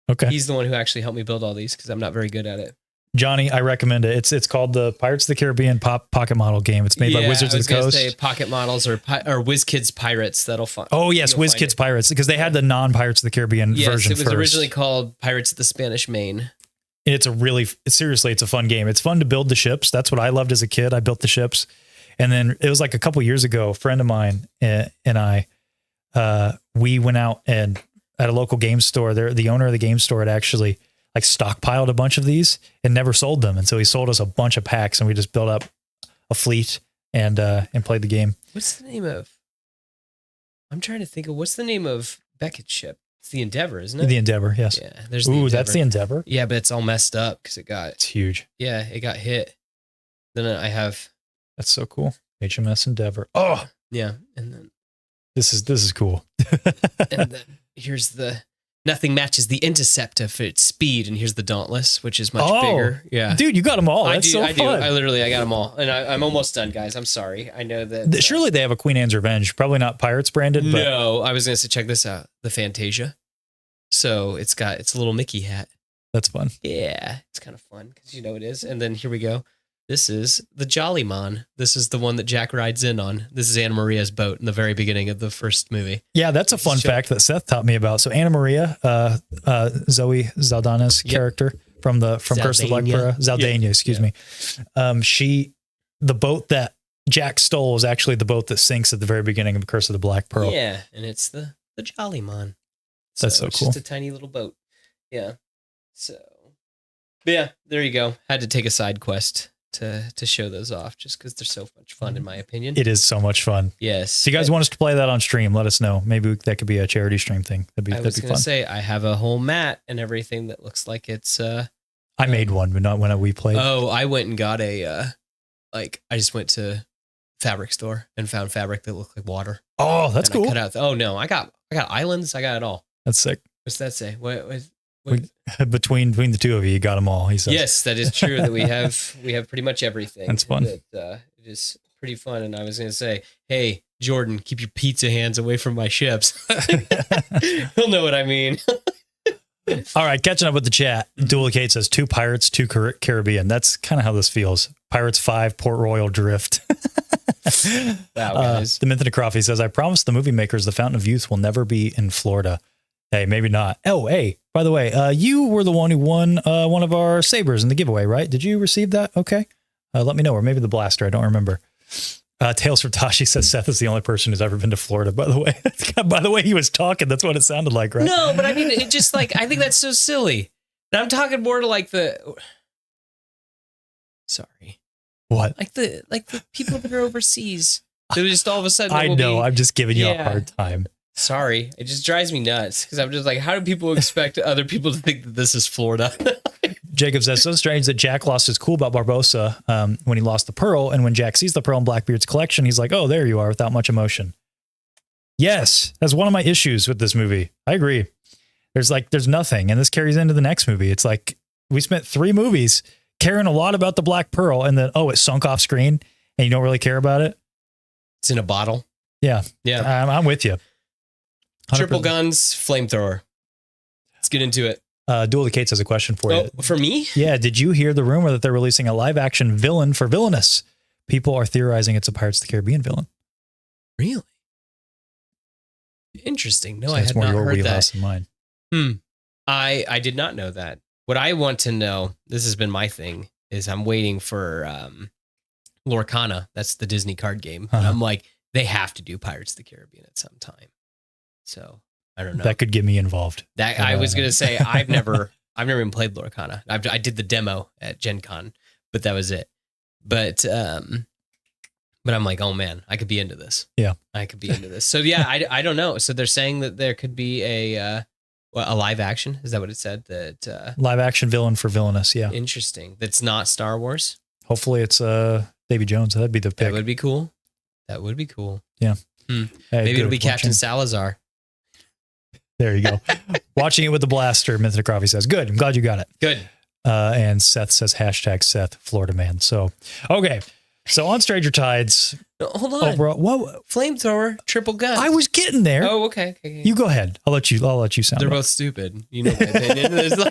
Okay. He's the one who actually helped me build all these because I'm not very good at it. Johnny, I recommend it. It's called the Pirates of the Caribbean pocket model game. It's made by Wizards I of was the gonna Coast. say Pocket Models or WizKids Pirates. That'll find. Oh yes, you'll WizKids find it. Pirates, because they had the non-Pirates of the Caribbean Yes, version it was first. originally called Pirates of the Spanish Main. It's seriously, it's a fun game. It's fun to build the ships. That's what I loved as a kid. I built the ships. And then it was like a couple years ago, a friend of mine and I, we went out and at a local game store, the owner of the game store had actually like stockpiled a bunch of these and never sold them. And so he sold us a bunch of packs and we just built up a fleet and played the game. What's the name of? I'm trying to think of what's the name of Beckett's ship. It's the Endeavor, isn't it? The Endeavor, yes. Yeah, there's the Ooh, Endeavor. that's the Endeavor. Yeah, but it's all messed up because it got It's huge. it got hit. Then I have That's so cool. HMS Endeavor. Oh, yeah, and then this is cool. and then here's the nothing matches the Interceptor for its speed, and here's the Dauntless, which is much bigger. Yeah, Dude, you got them all. I That's do. so I do. fun. I literally got them all, and I'm almost done, guys. I'm sorry. I know that Surely they have a Queen Anne's Revenge. Probably not Pirates branded, but no, I was gonna say check this out. The Fantasia. So it's got its little Mickey hat. That's fun. Yeah, it's kind of fun because you know it is. And then here we go. This is the Jolly Mon. This is the one that Jack rides in on. This is Anna Maria's boat in the very beginning of the first movie. Yeah, that's a fun fact that Seth taught me about. So Anna Maria, Zoe Saldana's character from Curse of the Black Pearl, Zaldana, excuse me. The boat that Jack stole was actually the boat that sinks at the very beginning of Curse of the Black Pearl. Yeah, and it's the Jolly Mon. That's so it's cool. Just a tiny little boat. Yeah. So, but yeah, there you go. Had to take a side quest to show those off just because they're so much fun, in my opinion. It is so much fun. Yes. If you guys want us to play that on stream, let us know. Maybe that could be a charity stream thing. That'd be I was fun. going to say, I have a whole mat and everything that looks like it's... I made one, but not when we played. Oh, I went and got I just went to fabric store and found fabric that looked like water. Oh, that's And I cool. cut out I got islands. I got it all. That's sick. What's that say? What? Between the two of you got them all. He says. Yes, that is true. That we have pretty much everything. That's fun. It is pretty fun. And I was going to say, hey, Jordan, keep your pizza hands away from my ships. He'll know what I mean. All right, catching up with the chat. Duelicate says 2 Pirates, 2 Caribbean. That's kind of how this feels. Pirates 5, Port Royal Drift. Wow, guys. The Myth of Coffee says, I promise the movie makers the Fountain of Youth will never be in Florida. Hey, maybe not. Oh, hey, by the way, you were the one who won one of our sabers in the giveaway, right? Did you receive that? Okay. Let me know. Or maybe the blaster. I don't remember. Tales from Tashi says Seth is the only person who's ever been to Florida, by the way. By the way he was talking, that's what it sounded like, right? No, but I mean, it just I think that's so silly. And I'm talking more to sorry. What? Like the people that are overseas. They just all of a sudden. I know. I'm just giving you a hard time. Sorry. It just drives me nuts because I'm just like, how do people expect other people to think that this is Florida? Jacob says, so strange that Jack lost his cool about Barbosa when he lost the pearl. And when Jack sees the pearl in Blackbeard's collection, he's like, oh, there you are, without much emotion. Yes, that's one of my issues with this movie. I agree. There's nothing. And this carries into the next movie. It's like we spent 3 movies caring a lot about the Black Pearl. And then, it sunk off screen and you don't really care about it. It's in a bottle. Yeah. Yeah. I'm with you. 100%. Triple guns, flamethrower. Let's get into it. Duel the Kates has a question for you. For me? Yeah. Did you hear the rumor that they're releasing a live action villain for Villainous? People are theorizing it's a Pirates of the Caribbean villain. Really? Interesting. No, So I had not heard that. In mine. I did not know that. What I want to know, this has been my thing, is I'm waiting for Lorcana. That's the Disney card game. And I'm like, they have to do Pirates of the Caribbean at some time. So I don't know. That could get me involved. That I was going to say, I've never even played Lorcana. I did the demo at Gen Con, but that was it. But I'm like, oh man, I could be into this. Yeah, I could be into this. So yeah, I don't know. So they're saying that there could be a live action. Is that what it said? That live action villain for Villainous. Yeah, interesting. That's not Star Wars. Hopefully it's Davy Jones. That'd be the pick. That would be cool. That would be cool. Yeah. Hey, maybe it'll be Captain Salazar. There you go. Watching it with the blaster, Myth of Coffee says, good. I'm glad you got it. Good. And Seth says, #Seth, Florida man. So, okay. So on Stranger Tides. Hold on. Whoa. Flamethrower, triple gun. I was getting there. Oh, okay. You go ahead. I'll let you sound. They're both stupid. You know my opinion. So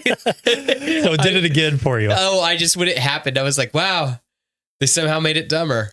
it did it again for you. Oh, when it happened, I was like, wow, they somehow made it dumber.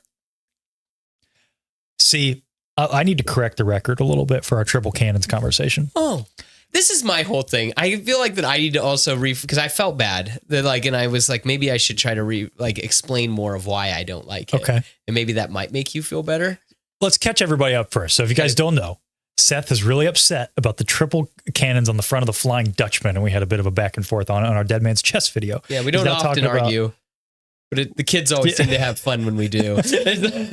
See, I need to correct the record a little bit for our triple cannons conversation. Oh, this is my whole thing. I feel like that I need to also because I felt bad that and I was like, maybe I should try to explain more of why I don't like it. Okay. And maybe that might make you feel better. Let's catch everybody up first. So if you guys don't know, Seth is really upset about the triple cannons on the front of the Flying Dutchman. And we had a bit of a back and forth on our Dead Man's Chest video. Yeah, we don't often argue, but the kids always seem to have fun when we do.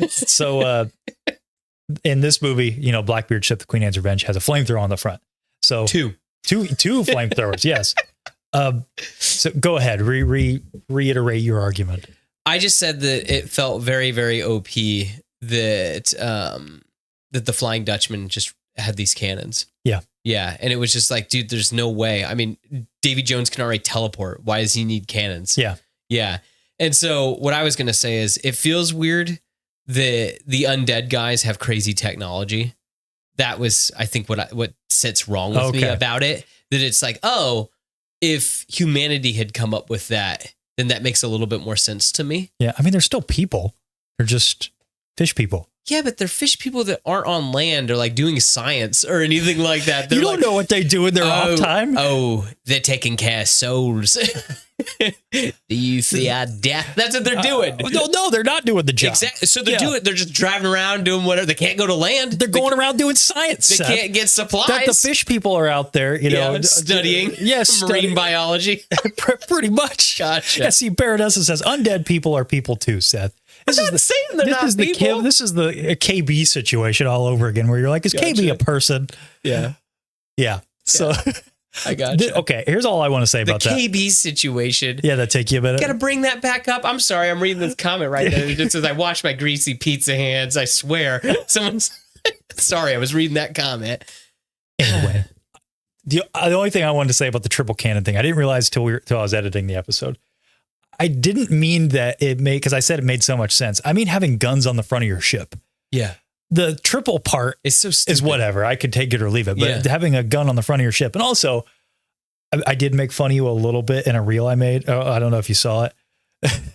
So, in this movie, Blackbeard ship, the Queen Anne's Revenge, has a flamethrower on the front. So two flamethrowers. Yes. So go ahead, reiterate your argument. I just said that it felt very, very OP that the Flying Dutchman just had these cannons. Yeah. Yeah. And it was just like, dude, there's no way. I mean, Davy Jones can already teleport. Why does he need cannons? Yeah. Yeah. And so what I was going to say is it feels weird that the undead guys have crazy technology That was, I think, what sits wrong with me about it. That it's like, oh, if humanity had come up with that, then that makes a little bit more sense to me. Yeah, I mean, they're still people. They're just fish people. Yeah, but they're fish people that aren't on land or like doing science or anything like that. They're You don't know what they do in their off time. Oh, they're taking care of souls. Do you fear death? That's what they're doing. No, they're not doing the job. Exactly. So they're just driving around doing whatever. They can't go to land. They're going around doing science. They can't get supplies. That the fish people are out there, studying. Yes, marine biology. Pretty much. Gotcha. Yeah, see, Barbosa says undead people are people too, Seth. This is the KB situation all over again, where you're like, is KB a person? Yeah. Yeah. So I got you. Okay, here's all I want to say about that. The KB situation. Yeah, that take you a minute. Got to bring that back up. I'm sorry, I'm reading this comment right there. It just says, I wash my greasy pizza hands. I swear. Someone's sorry, I was reading that comment. Anyway, the only thing I wanted to say about the triple cannon thing, I didn't realize till I was editing the episode. I didn't mean that because I said it made so much sense. I mean having guns on the front of your ship. Yeah. The triple part is so stupid. Is whatever. I could take it or leave it. But having a gun on the front of your ship. And also, I did make fun of you a little bit in a reel I made. Oh, I don't know if you saw it.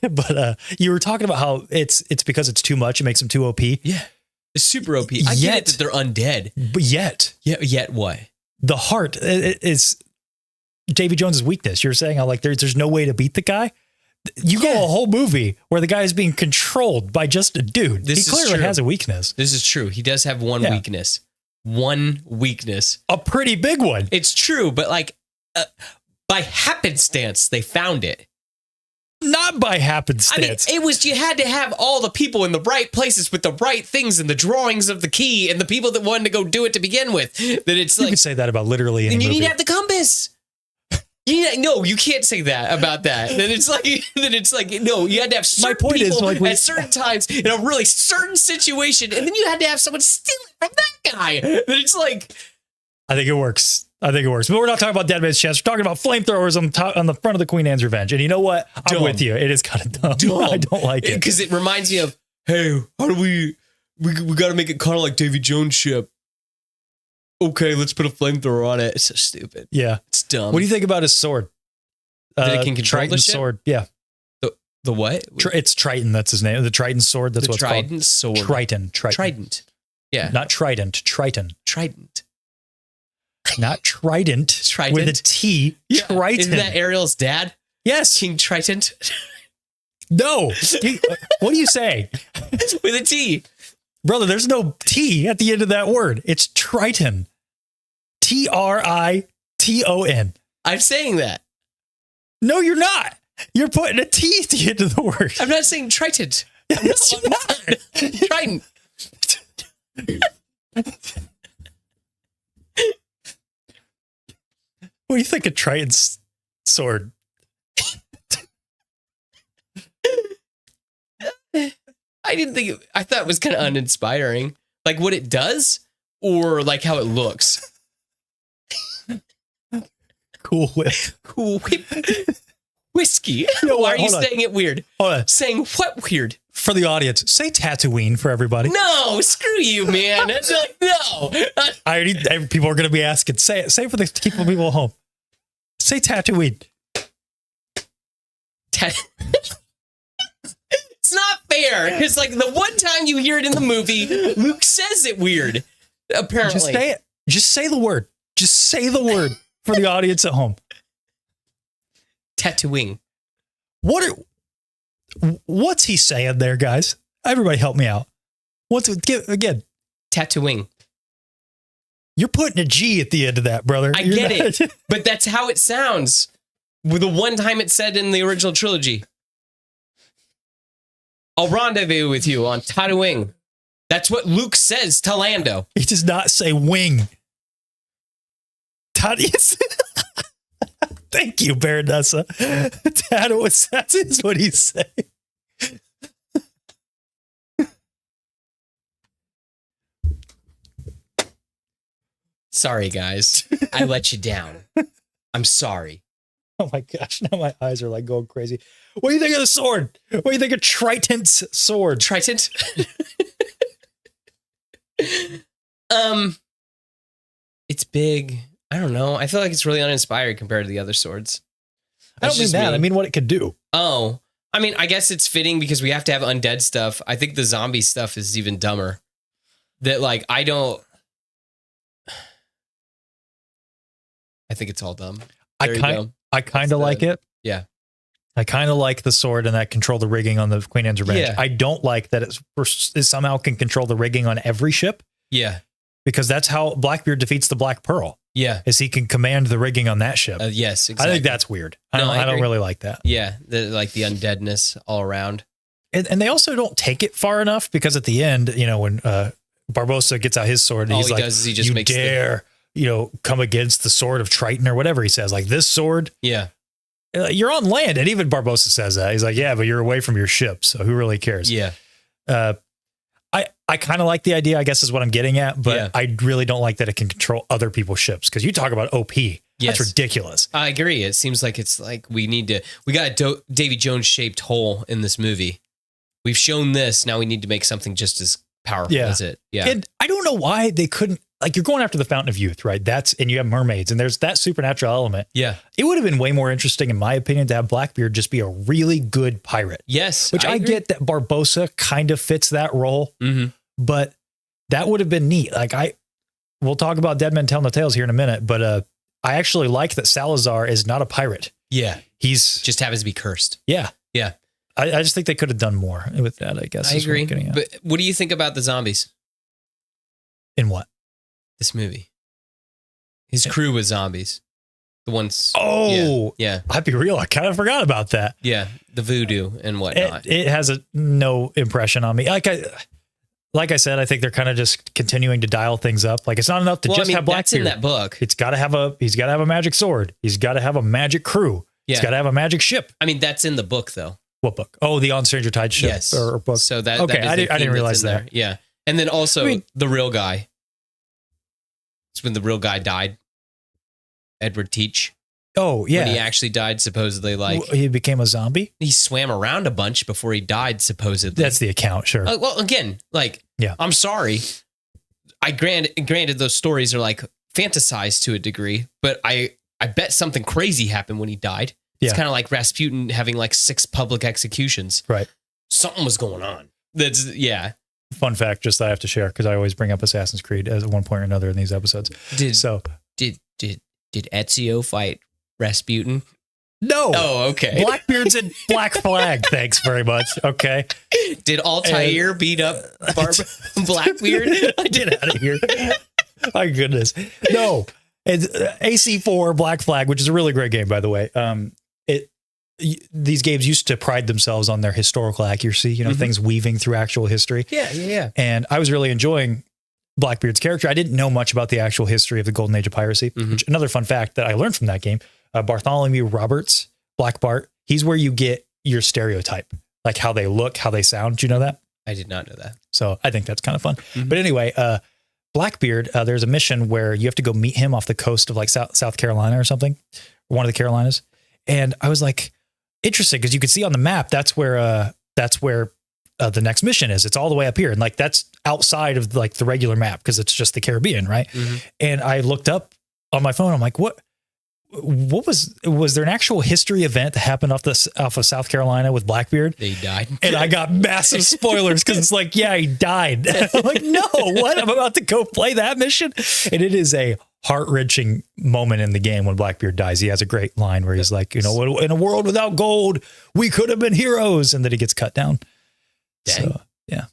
But you were talking about how it's because it's too much. It makes them too OP. Yeah. It's super OP. I get it that they're undead. But yet. Yeah, yet what? The heart is Davy Jones's weakness. You're saying how like there's no way to beat the guy. You go a whole movie where the guy is being controlled by just a dude. He clearly has a weakness. This is true. He does have one weakness. One weakness. A pretty big one. It's true, but like by happenstance, they found it. Not by happenstance. I mean, you had to have all the people in the right places with the right things and the drawings of the key and the people that wanted to go do it to begin with. That it's you could say that about literally any movie. And you need to have the compass. No, you can't say that about that. No, you had to have certain people at certain times in a really certain situation, and then you had to have someone steal it from that guy. That it's like, I think it works. But we're not talking about Dead Man's Chest. We're talking about flamethrowers on the front of the Queen Anne's Revenge. And you know what? I'm with you. It is kind of dumb. I don't like it because it reminds me of, hey, how do we got to make it kind of like Davy Jones' ship. Okay, let's put a flamethrower on it. It's so stupid. Yeah. It's dumb. What do you think about his sword? That it can control Triton's the ship? sword. Yeah. The what? It's Triton. That's his name. The Triton sword. That's what's called. Triton sword. Trident. Yeah. Not Trident. Triton. Trident. Not Trident. Trident. With a T. Yeah. Triton. Isn't that Ariel's dad? Yes. King Triton. No. What are you saying? With a T. Brother, there's no T at the end of that word. It's Triton. Triton. I'm saying that. No, you're not. You're putting a T at the end of the word. I'm not saying Triton. Yes, you're not. Triton. What do you think of Triton's sword? I thought it was kind of uninspiring. Like what it does or like how it looks. Cool Whip. Cool Whip. Whiskey. Why are you saying it weird? Hold on. Saying what weird? For the audience, say Tatooine for everybody. No, screw you, man. Like, no. People are going to be asking. Say it. Say it for the people at home. Say Tatooine. It's not fair because, like, the one time you hear it in the movie, Luke says it weird. Apparently, just say it. Just say the word. Just say the word for the audience at home. Tattooing. What's he saying there, guys? Everybody, help me out. Again? Tattooing. You're putting a G at the end of that, brother. I get it, but that's how it sounds. With the one time it said in the original trilogy. I'll rendezvous with you on Tatooine. That's what Luke says to Lando. He does not say wing. Thank you, Barbosa. That is what he's saying. Sorry, guys. I let you down. I'm sorry. Oh my gosh, now my eyes are like going crazy. What do you think of the sword? What do you think of Triton's sword? Triton? It's big. I don't know. I feel like it's really uninspired compared to the other swords. I don't mean that. I mean what it could do. Oh, I mean, I guess it's fitting because we have to have undead stuff. I think the zombie stuff is even dumber. That like, I think it's all dumb. I kind of like it. Yeah. I kind of like the sword and that control the rigging on the Queen Anne's Revenge. Yeah. I don't like that it somehow can control the rigging on every ship. Yeah. Because that's how Blackbeard defeats the Black Pearl. Yeah. Is he can command the rigging on that ship. Yes, exactly. I think that's weird. I I don't agree. really like that. Yeah. The undeadness all around. And they also don't take it far enough because at the end, when Barbosa gets out his sword, and All he's he like, does is he just you makes dare, come against the sword of Triton or whatever he says. Like this sword, Yeah. You're on land. And even Barbosa says that. He's like, yeah, but you're away from your ship. So who really cares? Yeah. I kind of like the idea, I guess is what I'm getting at, but Yeah. I really don't like that it can control other people's ships. Cause you talk about OP. Yes. That's ridiculous. I agree. It seems like it's like we got a Davy Jones shaped hole in this movie. We've shown this. Now we need to make something just as powerful as it. Yeah. And I don't know why they couldn't, like you're going after the Fountain of Youth, right? And you have mermaids and there's that supernatural element. Yeah. It would have been way more interesting, in my opinion, to have Blackbeard just be a really good pirate. Yes. Which I agree. get that Barbosa kind of fits that role, but that would have been neat. Like we'll talk about Dead Men Tell No Tales here in a minute, but I actually like that Salazar is not a pirate. Yeah. He's Just happens to be cursed. Yeah. Yeah. I just think they could have done more with that, I guess. I is what I'm agree. getting at. But what do you think about the zombies? In what? This movie. His crew was zombies. The ones. Oh, Yeah. I'd be real. I kind of forgot about that. Yeah. The voodoo and whatnot. It has no impression on me. Like I said, I think they're kind of just continuing to dial things up. Like it's not enough to have Blackbeard. That's in that book. He's got to have a magic sword. He's got to have a magic crew. Yeah. He's got to have a magic ship. I mean, that's in the book though. What book? Oh, the On Stranger Tides ship. Yes. Or book. So that okay, that is I the didn't theme realize that's in that. there. Yeah. And then also the real guy. It's when the real guy died. Edward Teach. Oh, yeah. When he actually died, supposedly, like he became a zombie. he swam around a bunch before he died, supposedly. That's the account, sure. Well, again, like, yeah. I'm sorry. Granted, those stories are like fantasized to a degree, but I bet something crazy happened when he died. It's kind of like Rasputin having like 6 public executions. Right. Something was going on. Fun fact, just that I have to share because I always bring up Assassin's Creed at one point or another in these episodes. Did Ezio fight Rasputin? No. Oh, okay. Blackbeard's in Black Flag. Thanks very much. Okay. Did Altair beat up Blackbeard? Get out of here. My goodness. No. It's AC4 Black Flag, which is a really great game, by the way. These games used to pride themselves on their historical accuracy, things weaving through actual history. Yeah. And I was really enjoying Blackbeard's character. I didn't know much about the actual history of the Golden Age of piracy, which another fun fact that I learned from that game, Bartholomew Roberts, Black Bart, he's where you get your stereotype, like how they look, how they sound. Do you know that? I did not know that. So I think that's kind of fun. But anyway, Blackbeard, there's a mission where you have to go meet him off the coast of like South Carolina or something, one of the Carolinas. And I was like, interesting, because you could see on the map, that's where the next mission is. It's all the way up here. And like, that's outside of like the regular map because it's just the Caribbean. Right. And I looked up on my phone. I'm like, what was there an actual history event that happened off of South Carolina with Blackbeard? He died. And I got massive spoilers because it's like, yeah, he died. I'm like, no, what? I'm about to go play that mission. And it is a heart-wrenching moment in the game when Blackbeard dies. He has a great line where he's like, in a world without gold, we could have been heroes. And then he gets cut down. Dang. So, yeah.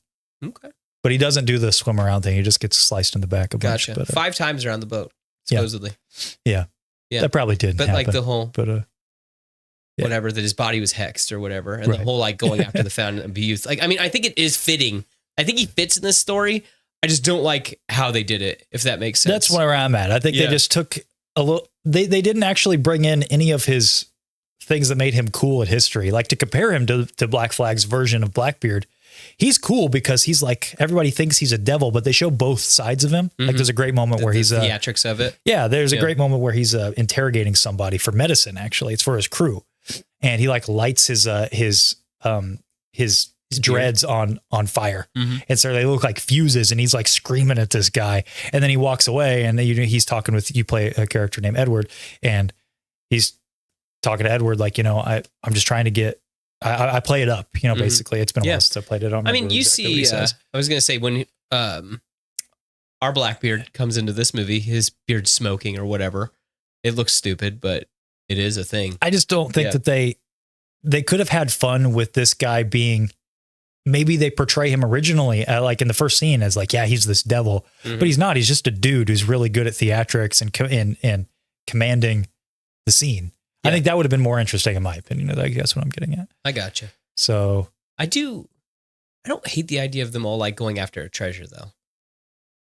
Okay. But he doesn't do the swim around thing. He just gets sliced in the back a bunch. Gotcha. But, 5 times around the boat, supposedly. Yeah. That probably didn't happen. Like the whole, whatever, that his body was hexed or whatever. And the whole like going after the Fountain of Youth. Like, I mean, I think it is fitting. I think he fits in this story. I just don't like how they did it, if that makes sense. That's where I'm at. I think they just took a little, they didn't actually bring in any of his things that made him cool in history. Like to compare him to Black Flag's version of Blackbeard. He's cool because he's like, everybody thinks he's a devil, but they show both sides of him. Like there's a great moment where he's theatrics of it. Yeah. There's a great moment where he's interrogating somebody for medicine. Actually, it's for his crew. And he like lights his His dreads on fire. Mhm. And so they look like fuses, and he's like screaming at this guy. And then he walks away, and he's talking with, you play a character named Edward, and he's talking to Edward like, I'm just trying to get, I play it up, basically. It's been a while since I played it. I mean, you see, I was going to say when our Blackbeard comes into this movie, his beard's smoking or whatever. It looks stupid, but it is a thing. I just don't think that they could have had fun with this guy being, maybe they portray him originally like in the first scene as like, yeah, he's this devil, but he's not. He's just a dude who's really good at theatrics and commanding the scene. I think that would have been more interesting in my opinion. I guess what I'm getting at. I gotcha. So I don't hate the idea of them all like going after a treasure though.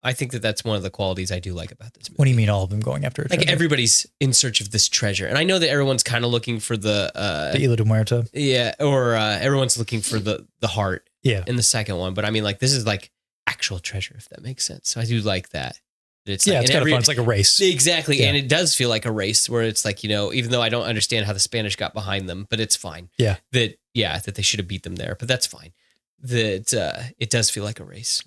I think that's one of the qualities I do like about this movie. What do you mean all of them going after a treasure? Like everybody's in search of this treasure. And I know that everyone's kind of looking for the Isla de Muerto. Yeah, or everyone's looking for the heart in the second one. But I mean, like, this is like actual treasure, if that makes sense. So I do like that. It's like, it's kind of fun. It's like a race. Exactly. Yeah. And it does feel like a race where it's like, even though I don't understand how the Spanish got behind them, but it's fine. Yeah. That they should have beat them there, but that's fine. That it does feel like a race.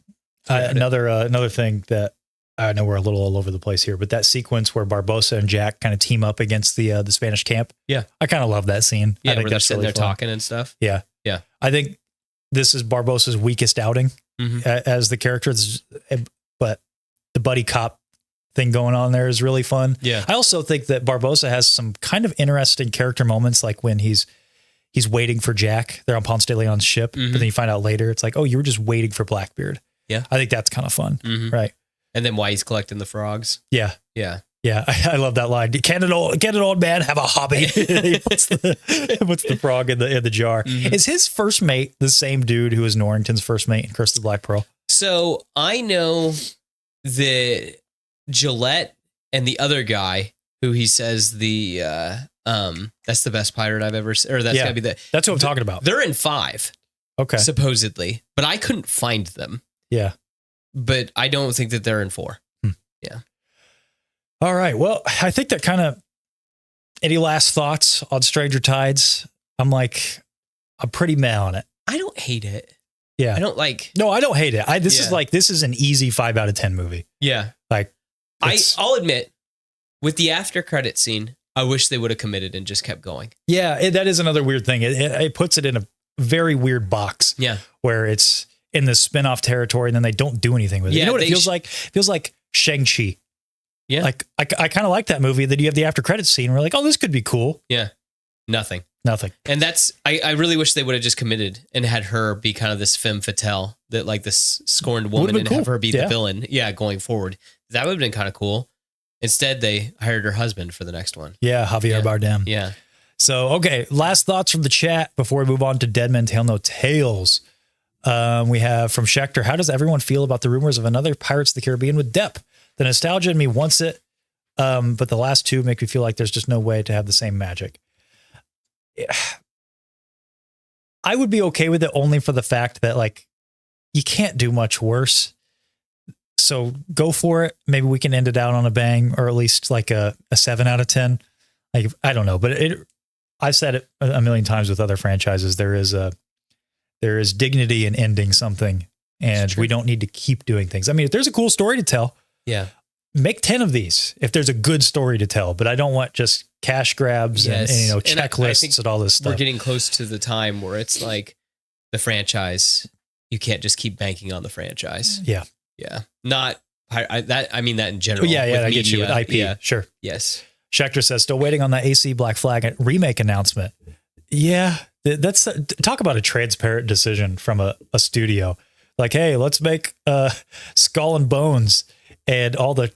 Another thing that I know we're a little all over the place here, but that sequence where Barbosa and Jack kind of team up against the Spanish camp. Yeah. I kind of love that scene. Yeah. I think where they're sitting there talking and stuff. Yeah. Yeah. I think this is Barbosa's weakest outing as the character, but the buddy cop thing going on there is really fun. Yeah. I also think that Barbosa has some kind of interesting character moments, like when he's waiting for Jack. They're on Ponce de Leon's ship, but then you find out later, it's like, oh, you were just waiting for Blackbeard. Yeah. I think that's kind of fun. Right. And then why he's collecting the frogs. Yeah. Yeah. Yeah. I love that line. Can an old man have a hobby? He puts the frog in the jar. Is his first mate the same dude who was Norrington's first mate in Curse of the Black Pearl? So I know that Gillette and the other guy who he says that's the best pirate I've ever seen, or that's gotta be that's what I'm talking about. They're in 5. Okay. Supposedly, but I couldn't find them. Yeah. But I don't think that they're in 4. Yeah. All right. Well, I think that kind of, any last thoughts on Stranger Tides? I'm pretty meh on it. I don't hate it. Yeah. I don't like. No, I don't hate it. This is an easy 5 out of 10 movie. Yeah. Like, I'll admit, with the after credit scene, I wish they would have committed and just kept going. Yeah. That is another weird thing. It puts it in a very weird box. Yeah. Where it's in the spin-off territory and then they don't do anything with it. Yeah, you know what it feels like? It feels like Shang-Chi. Yeah. Like I kind of like that movie. That you have the after credits scene. We're like, oh, this could be cool. Yeah. Nothing. And that's, I really wish they would have just committed and had her be kind of this femme fatale, that like this scorned woman, and have her be the villain. Yeah. Going forward. That would have been kind of cool. Instead, they hired her husband for the next one. Yeah. Javier Bardem. Yeah. So, okay. Last thoughts from the chat before we move on to Dead Men Tell No Tales. We have from Schechter, how does everyone feel about the rumors of another Pirates of the Caribbean with Depp? The nostalgia in me wants it, but the last 2 make me feel like there's just no way to have the same magic. I would be okay with it only for the fact that, like, you can't do much worse. So go for it. Maybe we can end it out on a bang, or at least like a 7 out of 10. Like, I don't know, but I've said it a million times with other franchises. There is dignity in ending something, and we don't need to keep doing things. I mean, if there's a cool story to tell, make 10 of these if there's a good story to tell, but I don't want just cash grabs and checklists and all this stuff. We're getting close to the time where it's like the franchise, you can't just keep banking on the franchise. Yeah. Yeah. Not I mean that in general. Yeah. I get you with IP. Yeah. Sure. Yes. Schechter says, still waiting on that AC Black Flag remake announcement. Yeah. That's talk about a transparent decision from a studio. Like, hey, let's make Skull and Bones and all the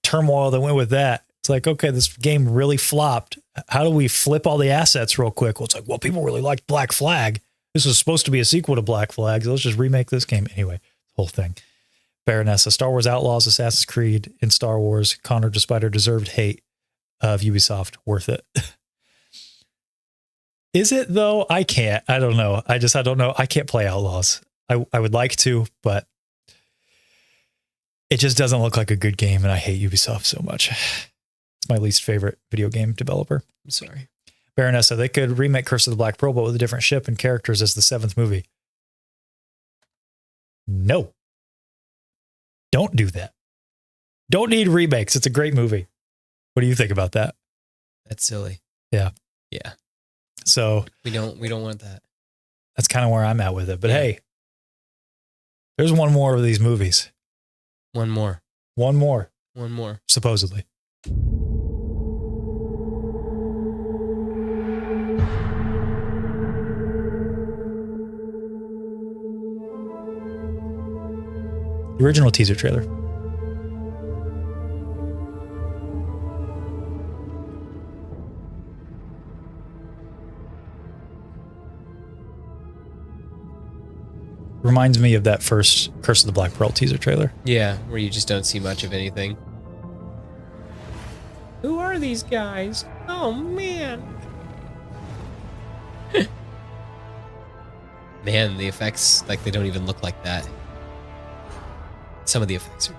turmoil that went with that. It's like, okay, this game really flopped. How do we flip all the assets real quick? Well, it's like, well, people really liked Black Flag. This was supposed to be a sequel to Black Flag. So let's just remake this game. Anyway, whole thing. Baronessa, Star Wars Outlaws, Assassin's Creed, in Star Wars, Konnor, despite her deserved hate of Ubisoft, worth it. Is it though? I can't. I don't know. I don't know. I can't play Outlaws. I would like to, but it just doesn't look like a good game, and I hate Ubisoft so much. It's my least favorite video game developer. I'm sorry. Baronessa, they could remake Curse of the Black Pearl, but with a different ship and characters as the 7th movie. No. Don't do that. Don't need remakes. It's a great movie. What do you think about that? That's silly. Yeah. Yeah. So We don't want that. that's kind of where I'm at with it. But Yeah. hey, there's one more of these movies. One more. One more, One more. supposedly. The original teaser trailer. Reminds me of that first Curse of the Black Pearl teaser trailer. Yeah, where you just don't see much of anything. Who are these guys? Oh, man. Man, the effects, like, they don't even look like that. Some of the effects are...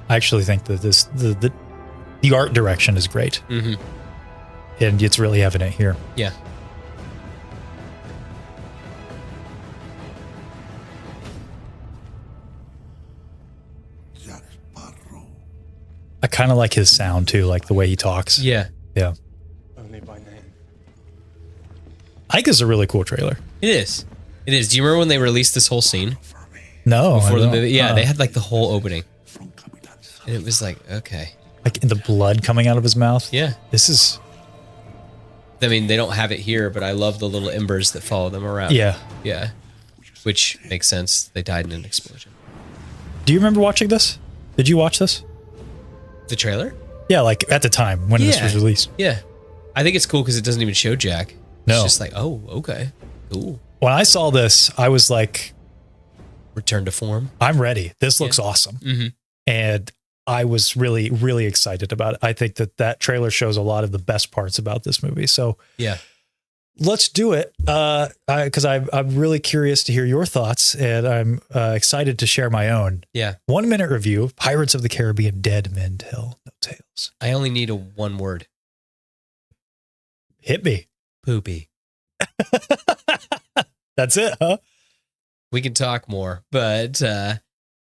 I actually think that the art direction is great, Mm-hmm. and it's really evident here. Yeah. I kind of like his sound too, like the way he talks. Yeah. Yeah. Only by name. I think it's a really cool trailer. It is. It is. Do you remember when they released this whole scene No, I before the don't. movie? Yeah, Uh-uh. they had like the whole opening. And it was like, okay. Like the blood coming out of his mouth. Yeah. This is I mean, they don't have it here, but I love the little embers that follow them around. yeah. Yeah. Which makes sense. They died in an explosion. Do you remember watching this? Did you watch this? The trailer? Yeah, like at the time when this Yeah. was released. Yeah. I think it's cool because it doesn't even show Jack. No. It's just like, oh, okay. Cool. When I saw this, I was like, Return to form. I'm ready. This looks Yeah. awesome. Mm-hmm. And I was really, really excited about it. I think that trailer shows a lot of the best parts about this movie. So Yeah. let's do it. Because I'm really curious to hear your thoughts, and I'm excited to share my own. Yeah. 1 minute review: Pirates of the Caribbean, Dead Men Tell No Tales. I only need a one word. Hit me. Poopy. That's it, huh? We can talk more, but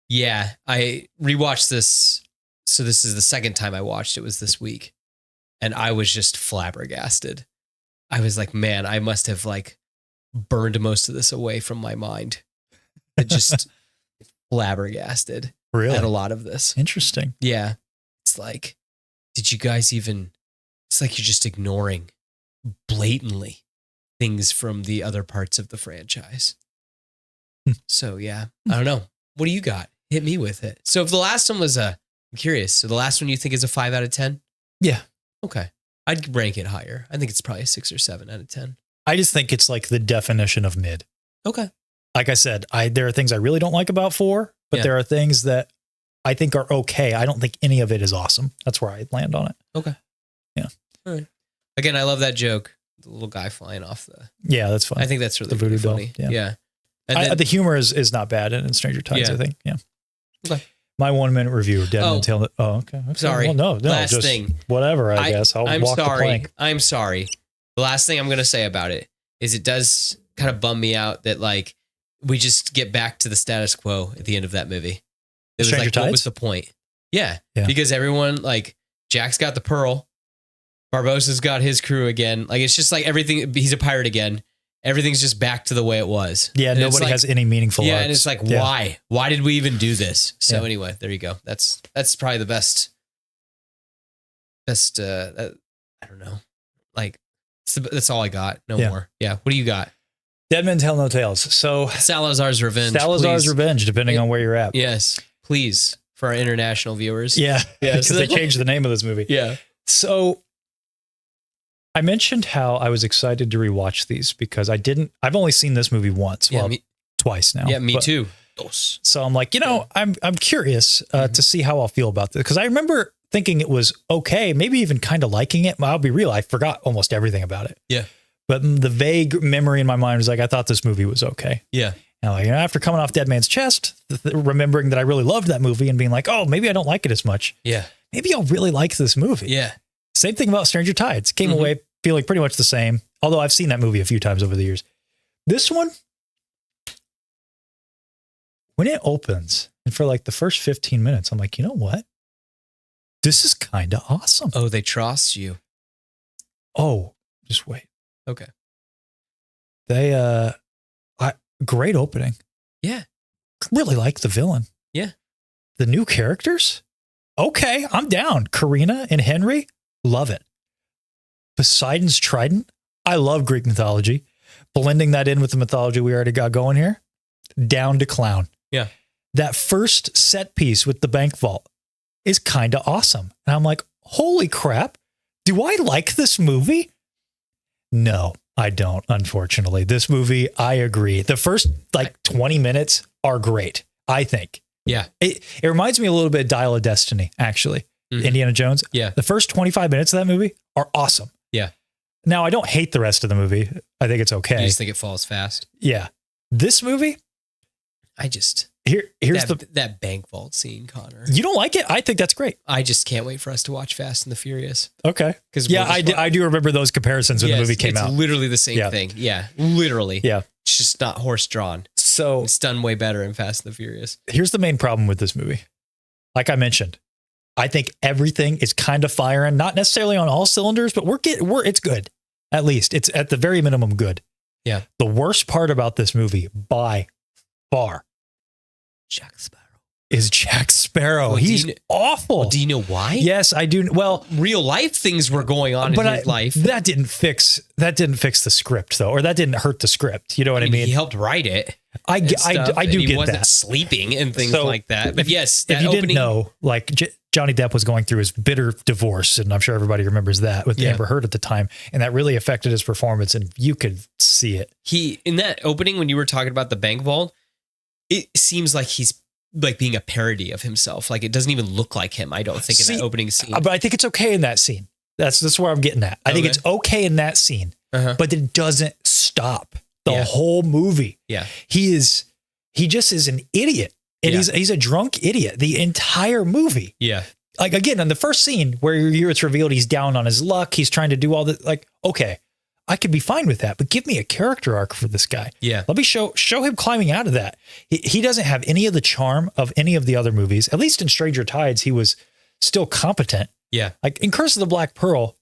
yeah, I rewatched this. So this is the second time I watched it, was this week, and I was just flabbergasted. I was like, man, I must have like burned most of this away from my mind. It just flabbergasted Really? at a lot of this. Interesting. Yeah. It's like, did you guys even, it's like you're just ignoring blatantly things from the other parts of the franchise. So yeah, I don't know. What do you got? Hit me with it. So if the last one was I'm curious. So the last one you think is a 5 out of 10? Yeah. Okay. I'd rank it higher. I think it's probably a 6 or 7 out of 10. I just think it's like the definition of mid. Okay. Like I said, there are things I really don't like about 4, but Yeah. there are things that I think are okay. I don't think any of it is awesome. That's where I land on it. Okay. Yeah. All right. Again, I love that joke. The little guy flying off the. Yeah, that's fine. I think that's really The voodoo pretty doll, funny. yeah. Yeah. And then, The humor is not bad in Stranger Tides, Yeah. I think. Yeah. Okay. My 1 minute review, Dead Oh. Men Tell. Oh, okay. Sorry. Well, no, Last just thing. whatever. I guess I'll I'm walk the sorry. plank. I'm sorry. The last thing I'm going to say about it is it does kind of bum me out that like we just get back to the status quo at the end of that movie. It was Stranger like, what was Tides? the point? Yeah. Yeah. Because everyone, like, Jack's got the pearl. Barbosa's got his crew again. Like, it's just like everything. He's a pirate again. Everything's just back to the way it was. Yeah, And it's nobody like- has any meaningful Yeah, arcs. and it's like, Yeah. why? Why did we even do this? So Yeah. anyway, there you go. That's probably the best. I don't know. Like, that's all I got. No Yeah. more. Yeah. What do you got? Dead Men Tell No Tales. So Salazar's Revenge. Salazar's please. Revenge, depending Yeah. on where you're at. Yes, please, for our international viewers. Yeah, Yeah, because they changed the name of this movie. Yeah. So I mentioned how I was excited to rewatch these because I've only seen this movie once. Yeah, Well, me, twice now. yeah, me But- too. Dos. So I'm like, I'm curious to see how I'll feel about this because I remember thinking it was okay, maybe even kind of liking it. I'll be real, I forgot almost everything about it. Yeah. But the vague memory in my mind was like, I thought this movie was okay. Yeah. And like, after coming off Dead Man's Chest, remembering that I really loved that movie and being like, oh, maybe I don't like it as much. Yeah. Maybe I'll really like this movie. Yeah. Same thing about Stranger Tides. Came Mhm. away feeling pretty much the same, although I've seen that movie a few times over the years. This one, when it opens and for like the first 15 minutes, I'm like, you know what? This is kind of awesome. Oh, they trust you. Oh, just wait. Okay. They, great opening. Yeah. Really like the villain. Yeah. The new characters. Okay, I'm down. Karina and Henry, love it. Poseidon's trident. I love Greek mythology. Blending that in with the mythology we already got going here. Down to clown. Yeah. That first set piece with the bank vault is kind of awesome. And I'm like, holy crap. Do I like this movie? No, I don't, unfortunately. This movie, I agree. The first like 20 minutes are great, I think. Yeah. It reminds me a little bit of Dial of Destiny, actually. Mhm. Indiana Jones. Yeah. The first 25 minutes of that movie are awesome. Yeah. Now, I don't hate the rest of the movie. I think it's okay. You just think it falls fast? Yeah. This movie, here's that bank vault scene, Konnor. you don't like it? I think that's great. I just can't wait for us to watch Fast and the Furious. Okay. Because Yeah, I do remember those comparisons when the movie came it's out. literally the same Yeah. thing. Yeah, literally. Yeah. It's just not horse drawn. So It's done way better in Fast and the Furious. here's the main problem with this movie. Like I mentioned, I think everything is kind of firing, not necessarily on all cylinders, but it's good. At least it's at the very minimum good. Yeah. The worst part about this movie by far Jack Sparrow. is Jack Sparrow. Well, do He's you kn- awful. Well, do you know why? Yes, I do. Well, Real life things were going on in his life. that didn't fix the script though, or that didn't hurt the script. You know what I mean? He helped write it. I and do stuff, get he wasn't that. sleeping and things So, like that. But yes, If that you opening, didn't know, like Johnny Depp was going through his bitter divorce, and I'm sure everybody remembers that with Yeah. Amber Heard at the time, and that really affected his performance, and you could see it. he in that opening when you were talking about the bank vault, it seems like he's like being a parody of himself. Like it doesn't even look like him. I don't think in See, that opening scene. But I think it's okay in that scene. That's where I'm getting at. I think Okay. it's okay in that scene, Uh-huh. but it doesn't stop the Yeah. whole movie. Yeah. He just is an idiot. And Yeah. he's a drunk idiot the entire movie. Yeah. Like again, in the first scene where it's revealed he's down on his luck, he's trying to do all that. Like, okay, I could be fine with that, but give me a character arc for this guy. Yeah. Let me show him climbing out of that. He doesn't have any of the charm of any of the other movies. At least in Stranger Tides, he was still competent. Yeah. Like in Curse of the Black Pearl,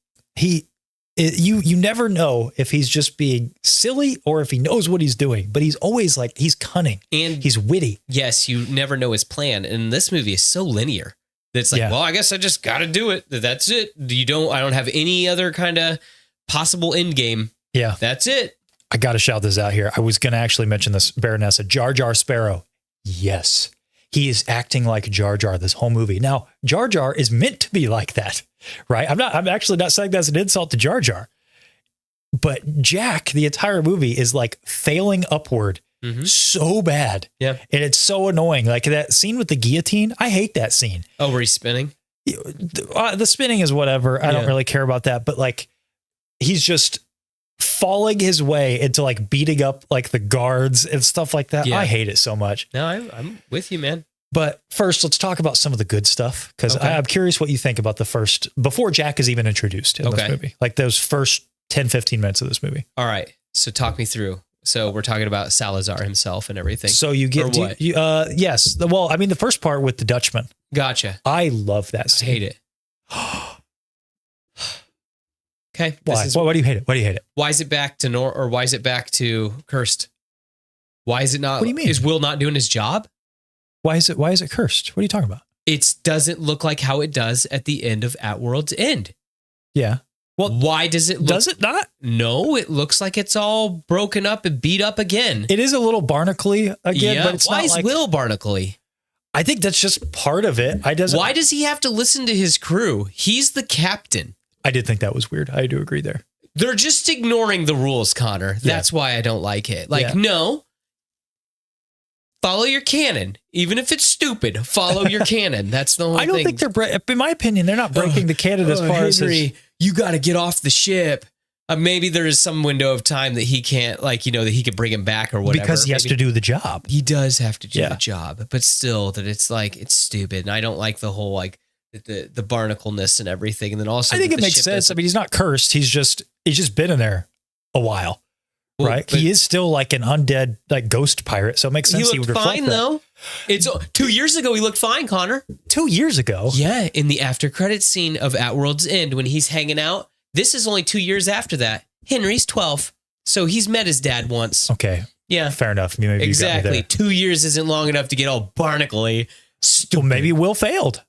you never know if he's just being silly or if he knows what he's doing, but he's always like, he's cunning. And He's witty. yes, you never know his plan. And this movie is so linear. That's like, Yeah. well, I guess I just got to do it. That's it. I don't have any other kind of possible end game. Yeah. That's it. I got to shout this out here. I was going to actually mention this, Baronessa, Jar Jar Sparrow. Yes. He is acting like Jar Jar this whole movie. Now, Jar Jar is meant to be like that, right? I'm actually not saying that's an insult to Jar Jar. But Jack, the entire movie is like failing upward Mhm. so bad. Yeah. And it's so annoying. Like that scene with the guillotine. I hate that scene. Oh, where he's spinning? The spinning is whatever. I don't Yeah. really care about that. But like, he's just falling his way into like beating up like the guards and stuff like that. Yeah. I hate it so much. No, I'm with you, man. But first, let's talk about some of the good stuff because Okay. I'm curious what you think about the first, before Jack is even introduced in Okay. this movie, like those first 10, 15 minutes of this movie. All right. So talk me through. So we're talking about Salazar himself and everything. So you Or get, what? yes. Well, I mean, the first part with the Dutchman, Gotcha. I love that I scene. hate it. Okay. Why? Why do you hate it? Why do you hate it? Why is it back to or why is it back to cursed? Why is it not? What do you mean? Is Will not doing his job? Why is it cursed? What are you talking about? It doesn't look like how it does at the end of At World's End. Yeah. Well, Why does it look? does it not? No, it looks like it's all broken up and beat up again. It is a little Barnacle-y again, yeah. but it's Why not is like, Will Barnacle? I think that's just part of it. Why does he have to listen to his crew? He's the captain. I did think that was weird. I do agree there. They're just ignoring the rules, Konnor. Yeah. That's why I don't like it. Like, Yeah. no. Follow your canon. Even if it's stupid, follow your canon. That's the only I don't thing. think they're, in my opinion, they're not breaking the canon as far as Henry, you got to get off the ship. Maybe there is some window of time that he can't, like, that he could bring him back or whatever. because he has Maybe- to do the job. He does have to do Yeah. the job, but still, that it's like it's stupid, and I don't like the whole like the barnacleness and everything. And then also, I think that it the makes ship sense. I doesn't- mean, he's not cursed. He's just been in there a while, Well, right? but He is still like an undead, like ghost pirate. So it makes sense he would looked reflect fine that. though. It's 2 years ago. He looked fine, Konnor. 2 years ago. Yeah, in the after credit scene of At World's End when he's hanging out. This is only 2 years after that. Henry's 12, so he's met his dad once. Okay. Yeah, Fair enough. Maybe exactly. You got me 2 years isn't long enough to get all barnacle-y. there. Well, maybe Will failed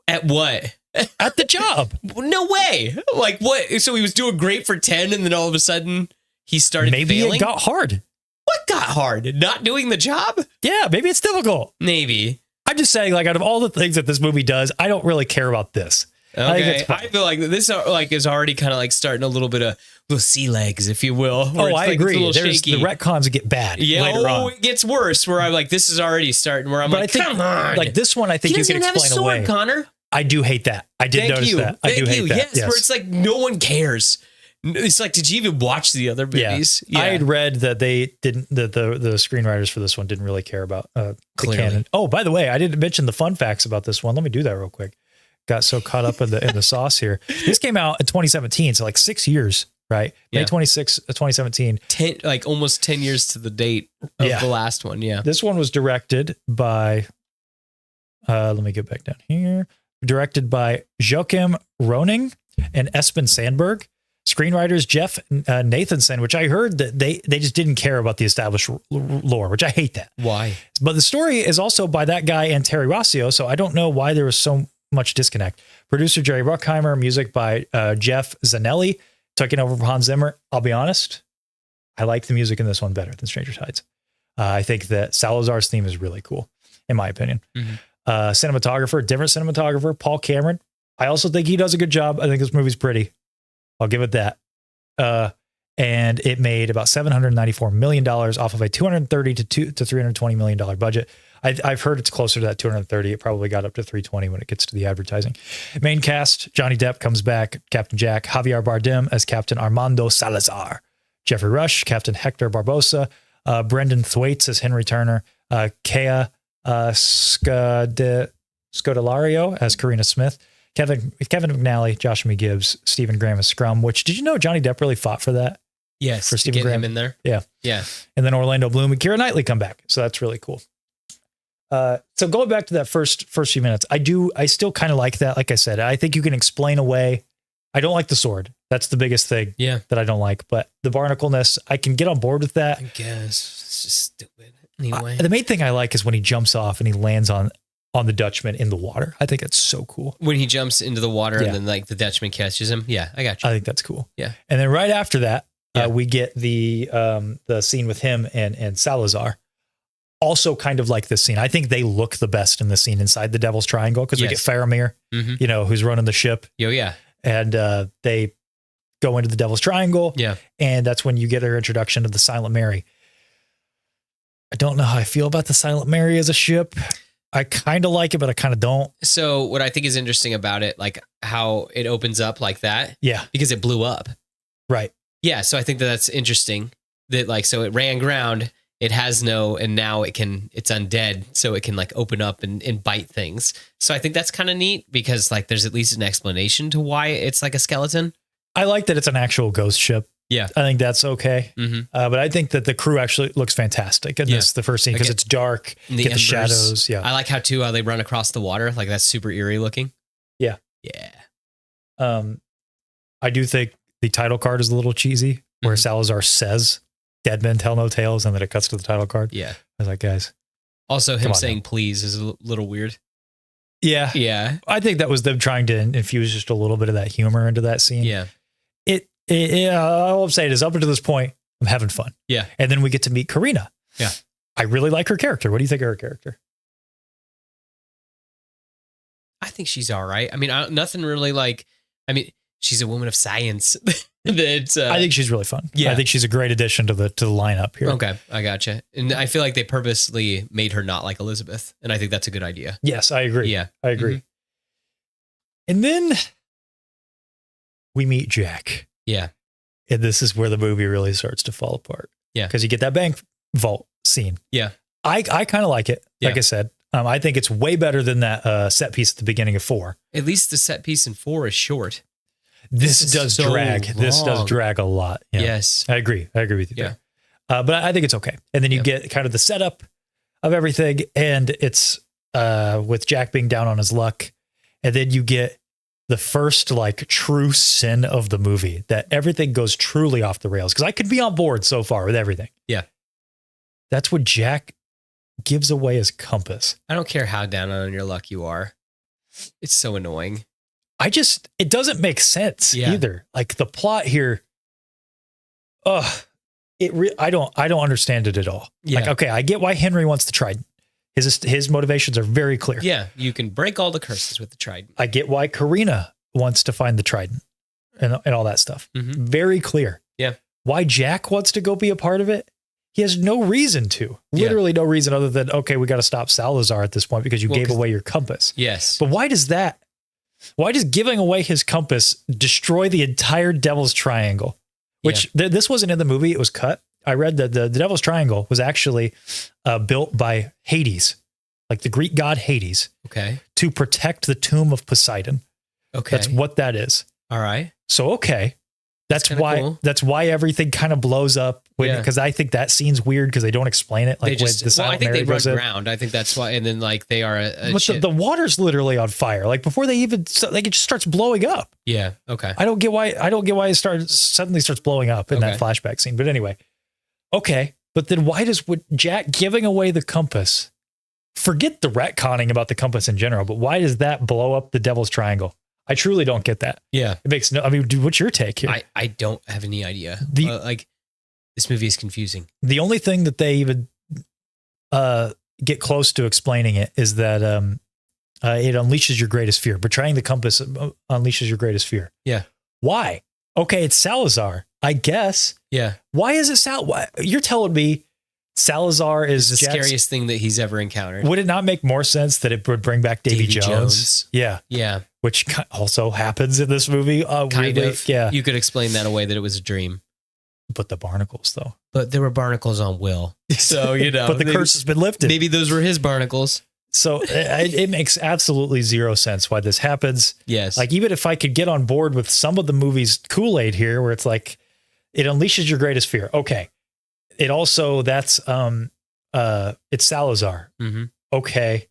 At what? at the job. No way. Like what? So he was doing great for 10 and then all of a sudden he started Maybe failing? it got hard. What got hard? Not doing the job? Yeah, maybe it's difficult. Maybe. I'm just saying, like, out of all the things that this movie does, I don't really care about this. I think Okay. it's fine. I feel like this like is already kind of like starting a little bit of little sea legs, if you will. where Oh, it's I like it's a agree. little There's shaky. the retcons get bad Yeah, later on. it gets worse where I'm like, this is already starting where I'm But like, I think, come on. like this one, I think he you doesn't can even have a explain sword, away. Connor. I do hate that. I did Thank notice you. that. I do hate that. Yes, where it's like no one cares. It's like, did you even watch the other movies? I had read that they didn't. That the screenwriters for this one didn't really care about the Clearly. canon. Oh, by the way, I didn't mention the fun facts about this one. Let me do that real quick. Got so caught up in the sauce here. This came out in 2017, so like 6 years, right? Yeah. May 26, 2017. 10, like almost 10 years to the date of Yeah. the last one. Yeah. This one was directed by. Let me get back down here. Directed by Joachim Roning and Espen Sandberg. Screenwriters Jeff Nathanson, which I heard that they just didn't care about the established lore, which I hate that. Why? But the story is also by that guy and Terry Rossio, so I don't know why there was so much disconnect. Producer Jerry Bruckheimer, music by Jeff Zanelli, taking over from Hans Zimmer. I'll be honest, I like the music in this one better than Stranger Tides. I think that Salazar's theme is really cool, in my opinion. Cinematographer, different cinematographer, Paul Cameron. I also think he does a good job. I think this movie's pretty. I'll give it that. And it made about $794 million off of a $230 to $320 million budget. I've heard it's closer to that 230. It probably got up to 320 when it gets to the advertising. Main cast, Johnny Depp comes back, Captain Jack, Javier Bardem as Captain Armando Salazar, Jeffrey Rush, Captain Hector Barbosa, Brendan Thwaites as Henry Turner, Kea Scodelario as Karina Smith, Kevin McNally, Josh Gibbs, Stephen Graham as Scrum, which did you know Johnny Depp really fought for that? Yes. For To Stephen get Graham. him in there. Yeah. Yeah. And then Orlando Bloom and Keira Knightley come back. So that's really cool. So going back to that first few minutes, I still kind of like that. Like I said, I think you can explain away. I don't like the sword. That's the biggest thing that I don't like. But the barnacleness, I can get on board with that. I guess it's just stupid. Anyway. The main thing I like is when he jumps off and he lands on the Dutchman in the water. I think it's so cool. When he jumps into the water Yeah. and then like the Dutchman catches him. Yeah, I got you. I think that's cool. Yeah. And then right after that, Yeah. we get the scene with him and Salazar. Also kind of like this scene. I think they look the best in the scene inside the Devil's Triangle because we get Yes. Faramir, Mhm. who's running the ship. Yo, yeah. And they go into the Devil's Triangle. Yeah. And that's when you get her introduction to the Silent Mary. I don't know how I feel about the Silent Mary as a ship. I kind of like it, but I kind of don't. So what I think is interesting about it, like how it opens up like that, Yeah. because it blew up. Right. Yeah. So I think that's interesting that like, so it ran ground, it has no, and now it's undead. So it can like open up and bite things. So I think that's kind of neat because like, there's at least an explanation to why it's like a skeleton. I like that it's an actual ghost ship. Yeah. I think that's okay. Mm-hmm. But I think that the crew actually looks fantastic in the first scene because Like it's dark, And the get the embers. shadows. Yeah. I like how too, how they run across the water. Like that's super eerie looking. Yeah. Yeah. I do think the title card is a little cheesy where Mhm. Salazar says dead men tell no tales and then it cuts to the title card. Yeah. I was like, guys. Also Come him on saying please is a little weird. Yeah. Yeah. I think that was them trying to infuse just a little bit of that humor into that scene. Yeah. All I'm saying is up until this point, I'm having fun. Yeah. And then we get to meet Karina. Yeah. I really like her character. What do you think of her character? I think she's all right. I mean, nothing really like, I mean, she's a woman of science. That I think she's really fun. yeah. I think she's a great addition to the lineup here. okay, I gotcha. And I feel like they purposely made her not like Elizabeth. And I think that's a good idea. Yes, I agree. Yeah. I agree. And then we meet Jack. Yeah. And this is where the movie really starts to fall apart. Yeah. Because you get that bank vault scene. Yeah. I kind of like it. Like Yeah. I said, I think it's way better than that set piece at the beginning of 4. At least the set piece in 4 is short. this is does so drag. This does long. drag a lot. Yeah. Yes. I agree with you Yeah. there. But I think it's okay. And then you Yeah. get kind of the setup of everything, and it's with Jack being down on his luck, and then you get the first like true sin of the movie, that everything goes truly off the rails. Because I could be on board so far with everything. Yeah. That's when Jack gives away his compass. I don't care how down on your luck you are. It's so annoying. It doesn't make sense Yeah. either. Like the plot here, I don't understand it at all. Yeah. Like, okay, I get why Henry wants the trident. His motivations are very clear. Yeah, you can break all the curses with the trident. I get why Karina wants to find the trident and all that stuff. Mhm. Very clear. Yeah. Why Jack wants to go be a part of it, he has no reason to. Literally no reason other than, okay, we got to stop Salazar at this point because you gave away your compass. Yes. But why does giving away his compass destroy the entire Devil's Triangle? Which this wasn't in the movie, it was cut. I read that the Devil's Triangle was actually built by Hades, like the Greek god Hades, Okay. to protect the tomb of Poseidon. Okay. That's what that is. All right. So, okay. That's kinda why cool. that's why everything kind of blows up Yeah. because I think that scene's weird because they don't explain it. Like They just, when the Silent I think Mary they run goes in. ground. I think that's why. And then like they are a But ship. the water's literally on fire. Like before they even like it just starts blowing up. Yeah. Okay. I don't get why it suddenly starts blowing up in that Okay. flashback scene. But anyway, okay. But then why does Jack giving away the compass? Forget the retconning about the compass in general, but why does that blow up the Devil's Triangle? I truly don't get that. Yeah. It makes no. I mean, dude, what's your take here? I don't have any idea. The- Like this movie is confusing. The only thing that they even get close to explaining it is that it unleashes your greatest fear. Betraying the compass unleashes your greatest fear. Yeah. Why? Okay, it's Salazar, I guess. Yeah. Why is it You're telling me Salazar is It's the Jack's- scariest thing that he's ever encountered. Would it not make more sense that it would bring back Davy Jones? Yeah, Yeah. which also happens in this movie. Kind weirdly. of. Yeah. You could explain that away that it was a dream. But the barnacles, though. But there were barnacles on Will. So, you know. But the maybe- curse has been lifted. Maybe those were his barnacles. So it makes absolutely zero sense why this happens. Yes. Like, even if I could get on board with some of the movie's Kool-Aid here, where it's like, it unleashes your greatest fear. Okay. It also, it's Salazar. Mm-hmm. Okay.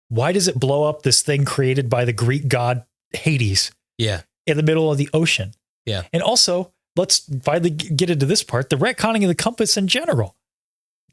Why does it blow up this thing created by the Greek god Hades Yeah. in the middle of the ocean? Yeah. And also, let's finally get into this part, the retconning of the compass in general.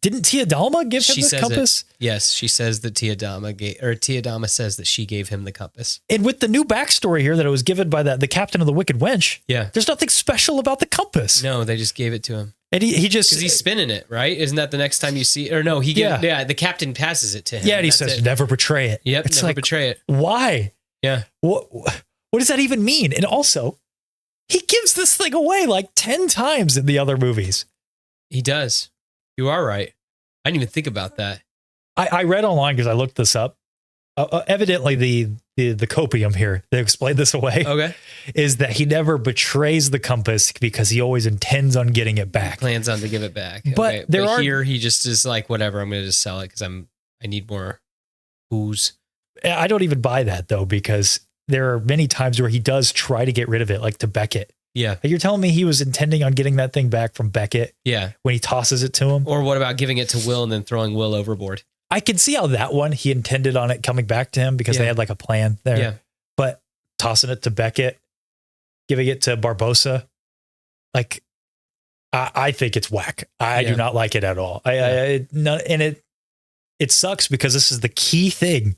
Didn't Tia Dalma give him She the says compass? Yes. She says that Tia Dalma says that she gave him the compass. And with the new backstory here that it was given by the captain of the Wicked Wench, Yeah. there's nothing special about the compass. No, they just gave it to him. And he just, Because he's spinning it, right? Isn't that the next time you see? Or no, the captain passes it to him. yeah, and he That's says, it. never betray it. Yep, It's never like, betray it. why? Yeah. What does that even mean? And also, he gives this thing away like 10 times in the other movies. He does. You are right. I didn't even think about that. I read online because I looked this up. Evidently, the copium here, they explained this away, Okay. is that he never betrays the compass because he always intends on getting it back. Plans on to give it back. But Okay. there are- here he just is like, whatever, I'm going to just sell it because I need more booze. I don't even buy that, though, because there are many times where he does try to get rid of it, like to Beckett. Yeah. You're telling me he was intending on getting that thing back from Beckett Yeah. when he tosses it to him? Or what about giving it to Will and then throwing Will overboard? I can see how that one, he intended on it coming back to him because they Yeah. had like a plan there. Yeah. But tossing it to Beckett, giving it to Barbosa, like, I think it's whack. I Yeah. do not like it at all. And it sucks because this is the key thing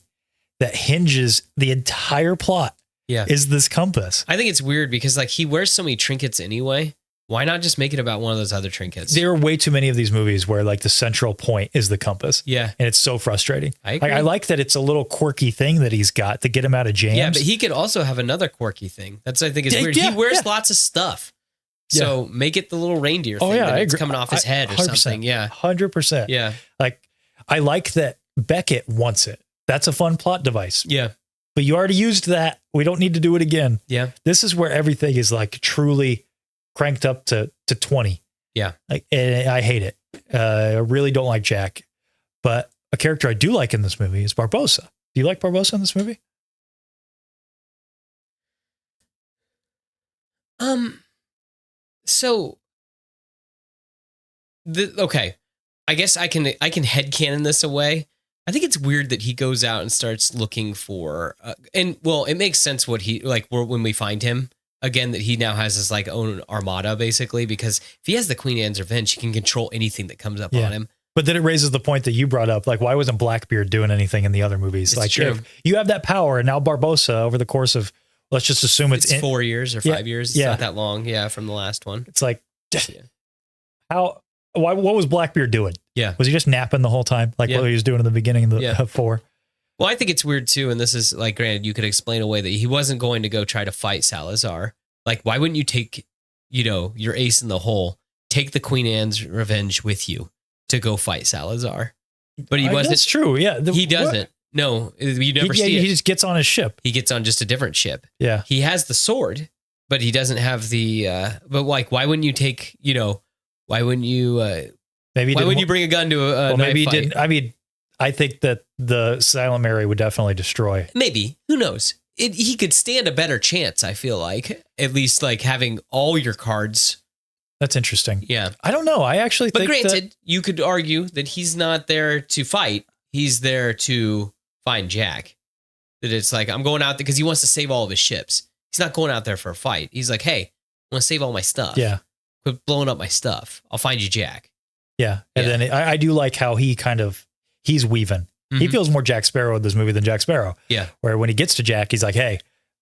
that hinges the entire plot. Yeah. Is this compass. I think it's weird because like he wears so many trinkets anyway. Why not just make it about one of those other trinkets? There are way too many of these movies where like the central point is the compass. Yeah. And it's so frustrating. I agree. Like, I like that it's a little quirky thing that he's got to get him out of jams. Yeah, but he could also have another quirky thing. That's I think is Yeah, weird. yeah, he wears yeah. lots of stuff. So make it the little reindeer thing Oh, yeah, that I it's agree. coming off his head or 100%. something. Yeah. 100%. Yeah. Like, I like that Beckett wants it. That's a fun plot device. Yeah. But you already used that. We don't need to do it again. Yeah. This is where everything is like truly cranked up to 20. Yeah. Like, and I hate it. I really don't like Jack. But a character I do like in this movie is Barbosa. Do you like Barbosa in this movie? So okay. I guess I can headcanon this away. I think it's weird that he goes out and starts looking for and well, it makes sense what he like when we find him again, that he now has his like own armada basically, because if he has the Queen Anne's Revenge, he can control anything that comes up on him. But then it raises the point that you brought up, like, why wasn't Blackbeard doing anything in the other movies? It's like, true. if you have that power, and now Barbosa, over the course of, let's just assume it's 4 years or 5 years. It's not that long. Yeah, from the last one. It's like, what was Blackbeard doing? Yeah. Was he just napping the whole time? Like what he was doing in the beginning of the 4? Well, I think it's weird too. And this is like, granted, you could explain away that he wasn't going to go try to fight Salazar. Like, why wouldn't you take, your ace in the hole, take the Queen Anne's Revenge with you to go fight Salazar? But he wasn't. That's true. Yeah. He doesn't. What? No, you never see it. He just gets on his ship. He gets on just a different ship. Yeah. He has the sword, but he doesn't have the, but like, why wouldn't you take, why wouldn't you, maybe why wouldn't you bring a gun to a well, maybe he fight? didn't. I mean, I think that the Silent Mary would definitely destroy. Maybe. Who knows? He could stand a better chance, I feel like. At least like having all your cards. That's interesting. Yeah. I don't know. I actually think granted, you could argue that he's not there to fight. He's there to find Jack. That it's like, I'm going out there because he wants to save all of his ships. He's not going out there for a fight. He's like, hey, I want to save all my stuff. Yeah. Quit blowing up my stuff. I'll find you Jack. Yeah. And then I do like how he's weaving. He feels more Jack Sparrow in this movie than Jack Sparrow. Yeah. Where when he gets to Jack, he's like, hey,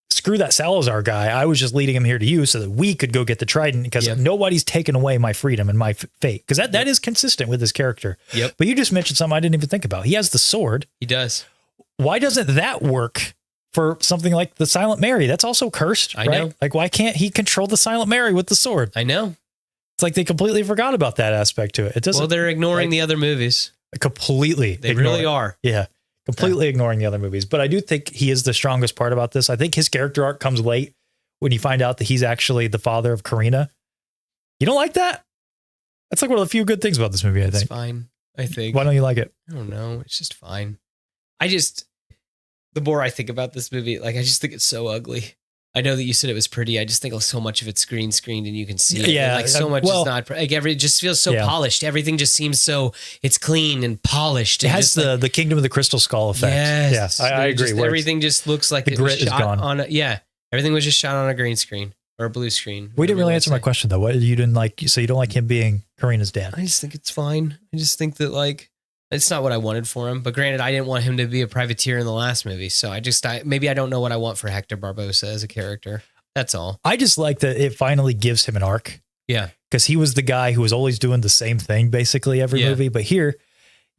screw that Salazar guy. I was just leading him here to you so that we could go get the trident because nobody's taken away my freedom and my fate. Because that is consistent with his character. Yep. But you just mentioned something I didn't even think about. He has the sword. He does. Why doesn't that work for something like the Silent Mary? That's also cursed. I know. Like, why can't he control the Silent Mary with the sword? I know. It's like they completely forgot about that aspect to it. It doesn't. Well, they're ignoring the other movies. Completely. They really are. Yeah. Completely ignoring the other movies. But I do think he is the strongest part about this. I think his character arc comes late when you find out that he's actually the father of Karina. You don't like that? That's like one of the few good things about this movie, I think. It's fine, I think. Why don't you like it? I don't know. It's just fine. The more I think about this movie, like, I just think it's so ugly. I know that you said it was pretty. I just think so much of it's green screened and you can see it. Yeah. Like so much is not, like it just feels so polished. Everything just seems so, it's clean and polished. It has the Kingdom of the Crystal Skull effect. Yes. Yeah, I agree. Everything just looks like the grit is gone. Everything was just shot on a green screen or a blue screen. We didn't really answer my question though. What you didn't like? So you don't like him being Karina's dad? I just think it's fine. I just think that like, it's not what I wanted for him, but granted, I didn't want him to be a privateer in the last movie. So maybe I don't know what I want for Hector Barbosa as a character. That's all. I just like that it finally gives him an arc. Yeah. Because he was the guy who was always doing the same thing basically every movie. But here,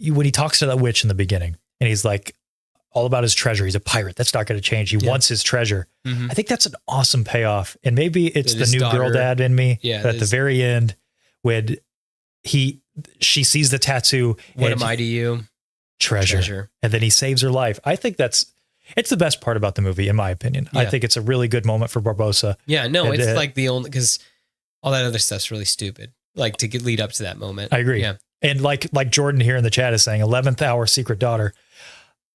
when he talks to that witch in the beginning and he's like all about his treasure, he's a pirate. That's not going to change. He wants his treasure. Mm-hmm. I think that's an awesome payoff. And maybe it's the new girl dad in me at the very end when she sees the tattoo. What am I to you? Treasure. And then he saves her life. I think it's the best part about the movie, in my opinion. I think it's a really good moment for Barbosa. Yeah, no, it's like the only, because all that other stuff's really stupid. Like to lead up to that moment. I agree. Yeah. And like Jordan here in the chat is saying, 11th hour secret daughter.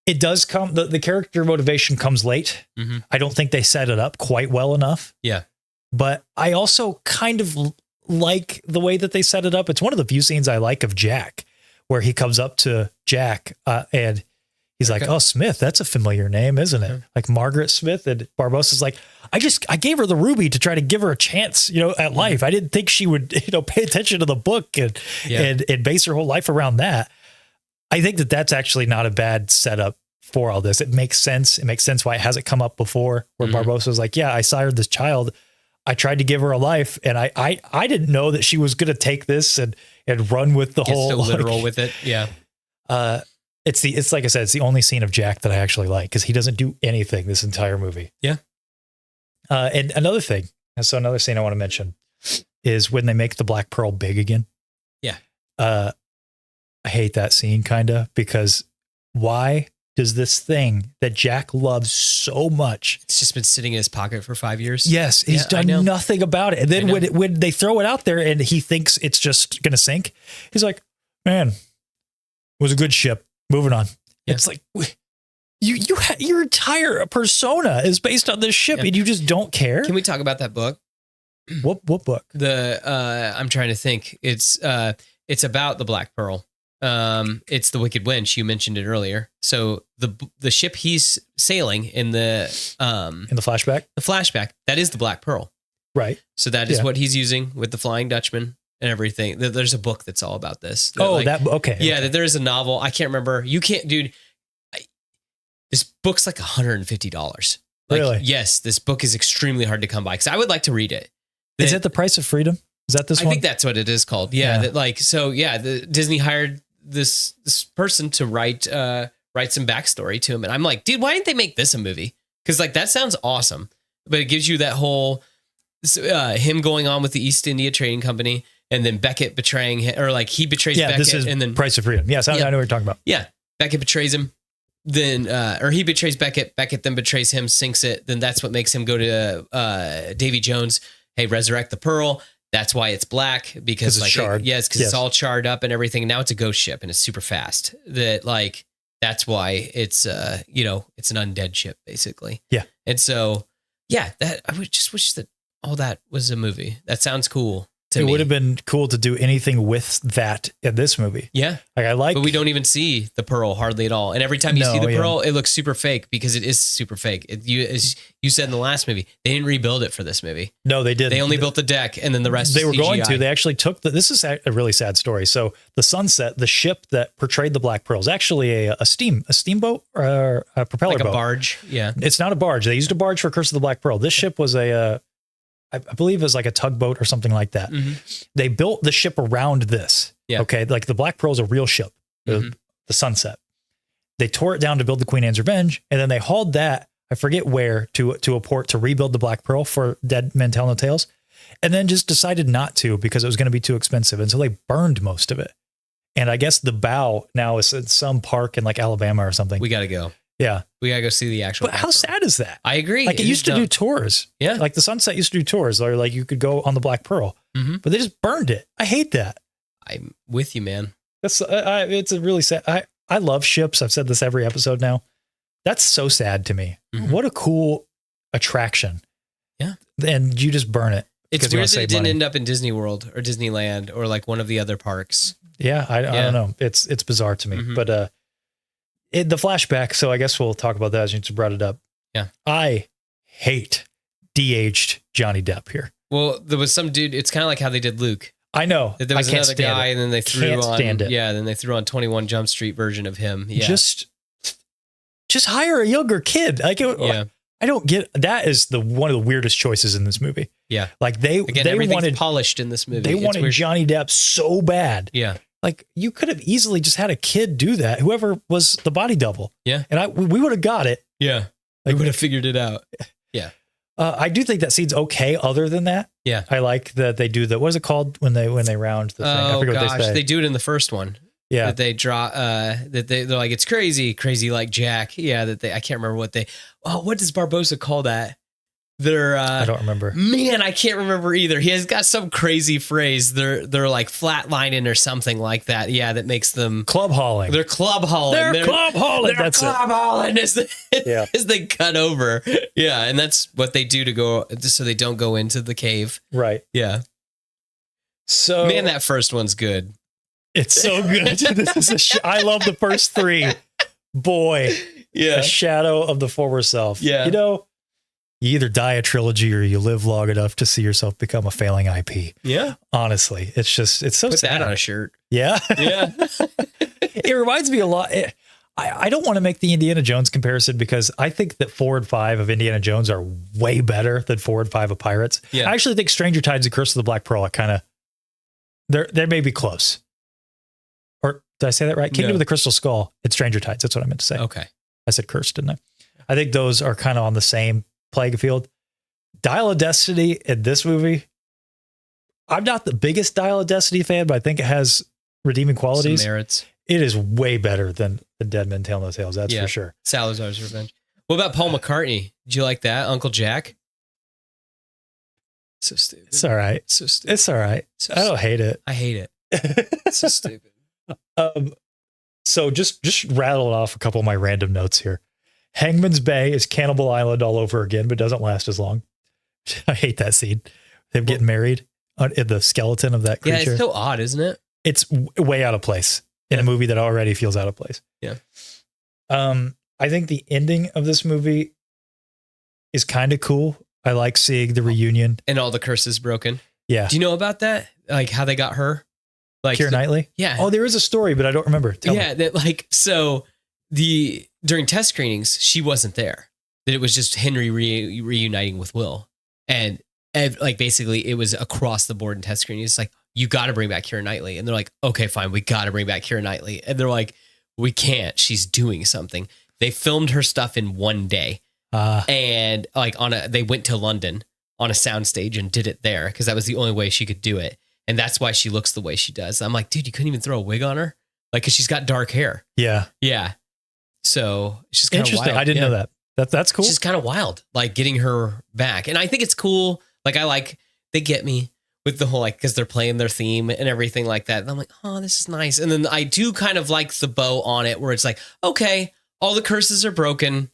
It does come, the character motivation comes late. Mm-hmm. I don't think they set it up quite well enough. Yeah. But I also kind of like the way that they set it up. It's one of the few scenes I like of Jack, where he comes up to Jack and he's like, oh, Smith, that's a familiar name, isn't it? Like Margaret Smith. And Barbosa's like, I gave her the ruby to try to give her a chance, at life. I didn't think she would, pay attention to the book and base her whole life around that. I think that that's actually not a bad setup for all this. It makes sense. It makes sense why it hasn't come up before, where Barbosa's like, yeah, I sired this child. I tried to give her a life, and I didn't know that she was going to take this and run with the whole so literal with it. Yeah. It's like I said, it's the only scene of Jack that I actually like because he doesn't do anything this entire movie. Yeah. And another thing, another scene I want to mention is when they make the Black Pearl big again. Yeah. I hate that scene kind of because why does this thing that Jack loves so much? It's just been sitting in his pocket for 5 years. Yes. He's done nothing about it. And then when they throw it out there and he thinks it's just going to sink, he's like, man, it was a good ship. Moving on. Yeah. It's like your entire persona is based on this ship and you just don't care. Can we talk about that book? What book? I'm trying to think. It's about the Black Pearl. It's the Wicked Wench. You mentioned it earlier. So the ship he's sailing in the flashback, that is the Black Pearl. Right. So that is what he's using with the Flying Dutchman and everything. There's a book that's all about this. Okay. Yeah, that there is a novel. I can't remember. You can't, dude. This book's like $150. Really? Yes, this book is extremely hard to come by because I would like to read it. Is it The Price of Freedom? Is that this one? I think that's what it is called. Yeah. Disney hired this person to write some backstory to him, and I'm like, dude, why didn't they make this a movie? Because like that sounds awesome, but it gives you that whole him going on with the East India Trading Company, and then Beckett betraying him, or like he betrays Beckett, this is and then Price of Freedom. Yes, I know what you're talking about. Yeah, Beckett betrays him. Then, or he betrays Beckett. Beckett then betrays him, sinks it. Then that's what makes him go to Davy Jones. Hey, resurrect the Pearl. That's why it's black, because it's charred. Because it's all charred up and everything. Now it's a ghost ship and it's super fast. That's why it's it's an undead ship basically. Yeah. And so that I would just wish that all that was a movie. That sounds cool. It would have been cool to do anything with that in this movie. Yeah. But we don't even see the Pearl hardly at all. And every time you see the Pearl, it looks super fake because it is super fake. As you said in the last movie, they didn't rebuild it for this movie. No, they didn't. They only built the deck and then the rest they were CGI. going to. They actually took this is a really sad story. So the Sunset, the ship that portrayed the Black Pearl, is actually a steamboat or a propeller boat. A barge. Yeah. It's not a barge. They used a barge for Curse of the Black Pearl. This ship was I believe it was like a tugboat or something like that. Mm-hmm. They built the ship around this. Yeah. Okay. Like the Black Pearl is a real ship, the Sunset. They tore it down to build the Queen Anne's Revenge. And then they hauled that, I forget where, to a port to rebuild the Black Pearl for Dead Men Tell No Tales. And then just decided not to because it was going to be too expensive. And so they burned most of it. And I guess the bow now is in some park in like Alabama or something. We got to go. Yeah. We got to go see the actual. But how sad is that? I agree. Like it used to do tours. Yeah. Like the Sunset used to do tours or like you could go on the Black Pearl, but they just burned it. I hate that. I'm with you, man. That's it's a really sad. I love ships. I've said this every episode now. That's so sad to me. What a cool attraction. Yeah. And you just burn it. It's weird that it didn't end up in Disney World or Disneyland or like one of the other parks. Yeah. I don't know. It's bizarre to me, but, the flashback. So I guess we'll talk about that as you just brought it up. Yeah. I hate de-aged Johnny Depp here. Well, there was some dude. It's kind of like how they did Luke. I know. There was another guy, and then they threw then they threw on 21 Jump Street version of him. Yeah. Just hire a younger kid. Like, I don't get that. Is one of the weirdest choices in this movie. Yeah. Like they wanted polished in this movie. They wanted Johnny Depp so bad. Yeah. Like you could have easily just had a kid do that. Whoever was the body double. Yeah. And we would have got it. Yeah. Like, we would have figured it out. Yeah. I do think that scene's okay. Other than that, yeah, I like that they do that. What is it called when they round the thing? Oh I forget gosh, what they say. They do it in the first one. Yeah, that they draw. They're like it's crazy like Jack. Yeah, I can't remember what what does Barbosa call that? I don't remember. Man, I can't remember either. He has got some crazy phrase. They're like flatlining or something like that. Yeah, that makes them club hauling. They're club hauling. They're club hauling. That's club hauling as as they cut over. Yeah, and that's what they do to go so they don't go into the cave. Right. Yeah. So man, that first one's good. It's so good. This is I love the first three. Boy, yeah, a shadow of the former self. Yeah, you know. You either die a trilogy or you live long enough to see yourself become a failing IP. Yeah. Honestly, it's so Put sad. Put that on a shirt. Yeah. Yeah. It reminds me a lot. I don't want to make the Indiana Jones comparison because I think that 4 and 5 of Indiana Jones are way better than 4 and 5 of Pirates. Yeah. I actually think Stranger Tides and Curse of the Black Pearl are kind of, they may be close. Or did I say that right? Kingdom of the Crystal Skull and Stranger Tides. That's what I meant to say. Okay. I said Curse, didn't I? I think those are kind of on the same playing field. Dial of Destiny in this movie, I'm not the biggest Dial of Destiny fan, but I think it has redeeming qualities. Some merits. It is way better than Dead Men Tell No Tales. That's for sure. Salazar's Revenge. What about Paul McCartney? Did you like that? Uncle Jack? So stupid. It's all right. So stupid. It's all right. I don't hate it. I hate it. It's so stupid. So just rattling off a couple of my random notes here. Hangman's Bay is Cannibal Island all over again, but doesn't last as long. I hate that scene. Them getting married in the skeleton of that creature. Yeah, it's so odd, isn't it? It's way out of place in a movie that already feels out of place. Yeah. I think the ending of this movie is kind of cool. I like seeing the reunion. And all the curses broken. Yeah. Do you know about that? Like how they got her? Like Keira Knightley? Yeah. Oh, there is a story, but I don't remember. Tell me. That like so during test screenings, she wasn't there. That it was just Henry reuniting with Will. And like basically it was across the board in test screening. It's like, you got to bring back Keira Knightley. And they're like, okay, fine. We got to bring back Keira Knightley. And they're like, we can't. She's doing something. They filmed her stuff in one day. And like they went to London on a soundstage and did it there because that was the only way she could do it. And that's why she looks the way she does. I'm like, dude, you couldn't even throw a wig on her? Like, cause she's got dark hair. Yeah. Yeah. So it's just kind of interesting. wild. I didn't know that. That's cool. It's just kind of wild, like getting her back. And I think it's cool. Like they get me with the whole, like, cause they're playing their theme and everything like that. And I'm like, oh, this is nice. And then I do kind of like the bow on it where it's like, okay, all the curses are broken.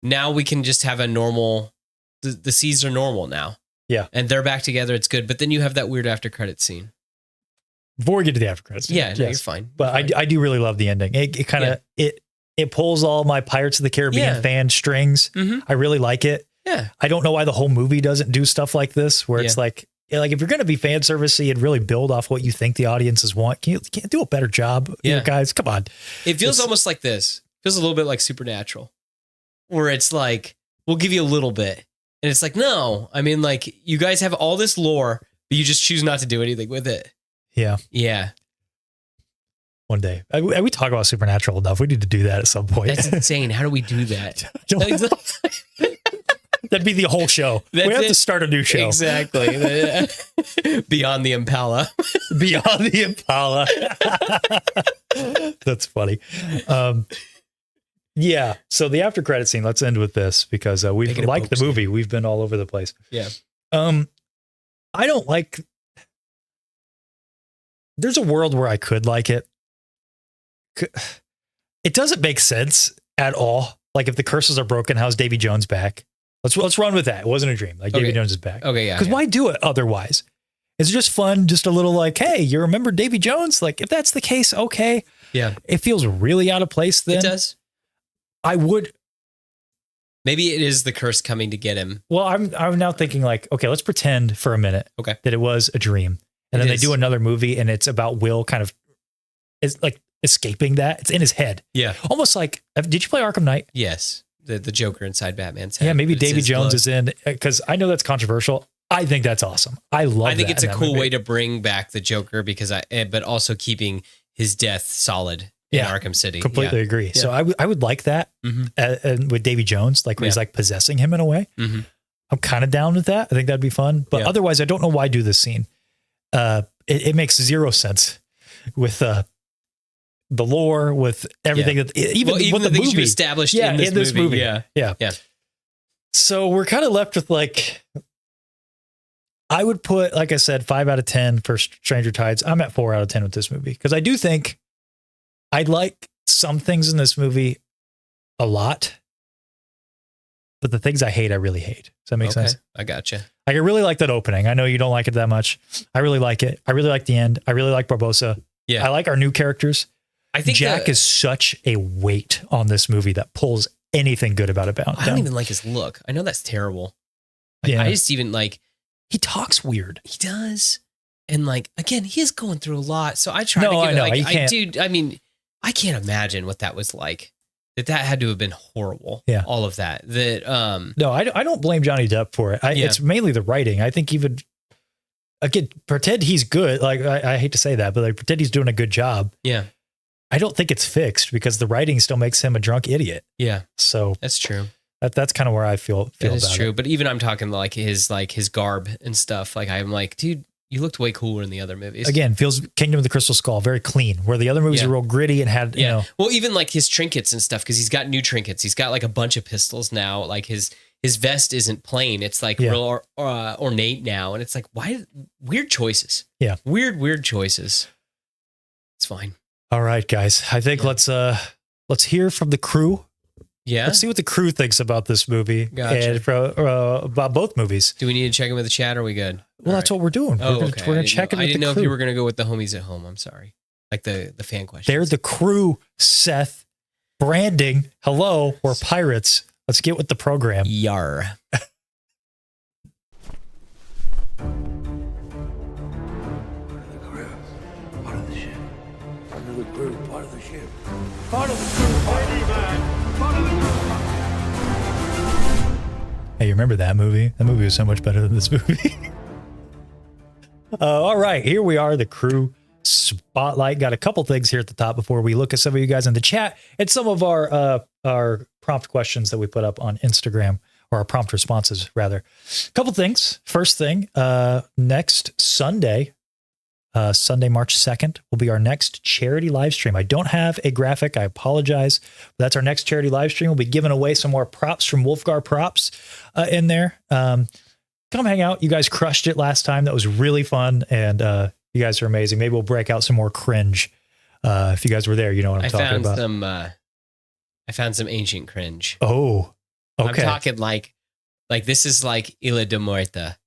Now we can just have a normal, the seas are normal now. Yeah. And they're back together. It's good. But then you have that weird after credit scene. Before we get to the after credits. Yeah, no, you're fine. But I do really love the ending. It kind of, it pulls all my Pirates of the Caribbean fan strings. Mm-hmm. I really like it. Yeah. I don't know why the whole movie doesn't do stuff like this, where it's like if you're going to be fan servicey and really build off what you think the audiences want, can you do a better job? Yeah. Guys, come on. It feels almost like this. It feels a little bit like Supernatural, where it's like, we'll give you a little bit. And it's like, no, I mean, like, you guys have all this lore, but you just choose not to do anything with it. Yeah. Yeah. One day. We talk about Supernatural enough. We need to do that at some point. That's insane. How do we do that? That'd be the whole show. We have to start a new show. Exactly. Beyond the Impala. Beyond the Impala. That's funny. Yeah. So the after credit scene, let's end with this because we've liked the movie. We've been all over the place. Yeah. I don't like, there's a world where I could like it. It doesn't make sense at all. Like if the curses are broken, how's Davy Jones back? Let's run with that. It wasn't a dream. Like Davy Jones is back. Okay, yeah. Because why do it otherwise? It's just fun. Just a little like, hey, you remember Davy Jones? Like if that's the case, okay. Yeah. It feels really out of place then. It does. I would. Maybe it is the curse coming to get him. Well, I'm now thinking like, okay, let's pretend for a minute that it was a dream. And then they do another movie and it's about Will kind of, it's like escaping that. It's in his head. Yeah. Almost like, did you play Arkham Knight? Yes. The Joker inside Batman's head. Yeah, maybe Davy Jones is in, because I know that's controversial. I think that's awesome. I think it's a cool way to bring back the Joker but also keeping his death solid in Arkham City. Completely agree. Yeah. So I would like that with Davy Jones, like where he's like possessing him in a way. Mm-hmm. I'm kind of down with that. I think that'd be fun. But otherwise, I don't know why do this scene. It makes zero sense with the lore, with everything that even with the things movie you established in this movie. Yeah. So we're kind of left with like, I would put, like I said, 5 out of 10 for Stranger Tides. I'm at 4 out of 10 with this movie because I do think I like some things in this movie a lot, but the things I hate, I really hate. Does that make sense? I gotcha. Like I really like that opening. I know you don't like it that much. I really like it. I really like the end. I really like Barbosa. Yeah. I like our new characters. I think Jack is such a weight on this movie that pulls anything good about it down. I don't even like his look. I know that's terrible. I just even like, he talks weird. He does. And like, again, he is going through a lot. So I try to I know. I mean, I can't imagine what that was like. That had to have been horrible. Yeah. All of that. No, I don't blame Johnny Depp for it. It's mainly the writing. I think even, again, pretend he's good. Like, I hate to say that, but like pretend he's doing a good job. Yeah. I don't think it's fixed because the writing still makes him a drunk idiot. Yeah. So that's true. That's kind of where I feel that is about true. it. But even I'm talking like his garb and stuff. Like I'm like, dude, you looked way cooler in the other movies. Again, feels Kingdom of the Crystal Skull, very clean, where the other movies are real gritty and had, you know. Well, even like his trinkets and stuff, because he's got new trinkets. He's got like a bunch of pistols now. Like his vest isn't plain. It's like real ornate now. And it's like, why? Weird choices. Yeah. Weird choices. It's fine. All right, guys. I think let's hear from the crew Yeah. Let's see what the crew thinks about this movie Gotcha. and about both movies. Do we need to check in with the chat? Or are we good? Well, that's what we're doing. Oh, we're okay. gonna check in I with didn't the know crew. if you were going to go with the homies at home. I'm sorry. Like the fan question. They're the crew, Seth. Branding. Hello, we're pirates. Let's get with the program. Yar. Part of the ship. Part of the crew. Part of the ship. Hey, you remember that movie? That movie was so much better than this movie. All right, here we are, the crew spotlight. Got a couple things here at the top before we look at some of you guys in the chat and some of our prompt questions that we put up on Instagram, or our prompt responses rather. Couple things. First thing, next Sunday, Sunday, March 2nd, will be our next charity live stream. I don't have a graphic. I apologize. But that's our next charity live stream. We'll be giving away some more props from Wolfgar Props in there. Come hang out. You guys crushed it last time. That was really fun. And you guys are amazing. Maybe we'll break out some more cringe. If you guys were there, you know what I'm talking about. I found some ancient cringe. Oh, okay. I'm talking like this is like Isla de Muerta,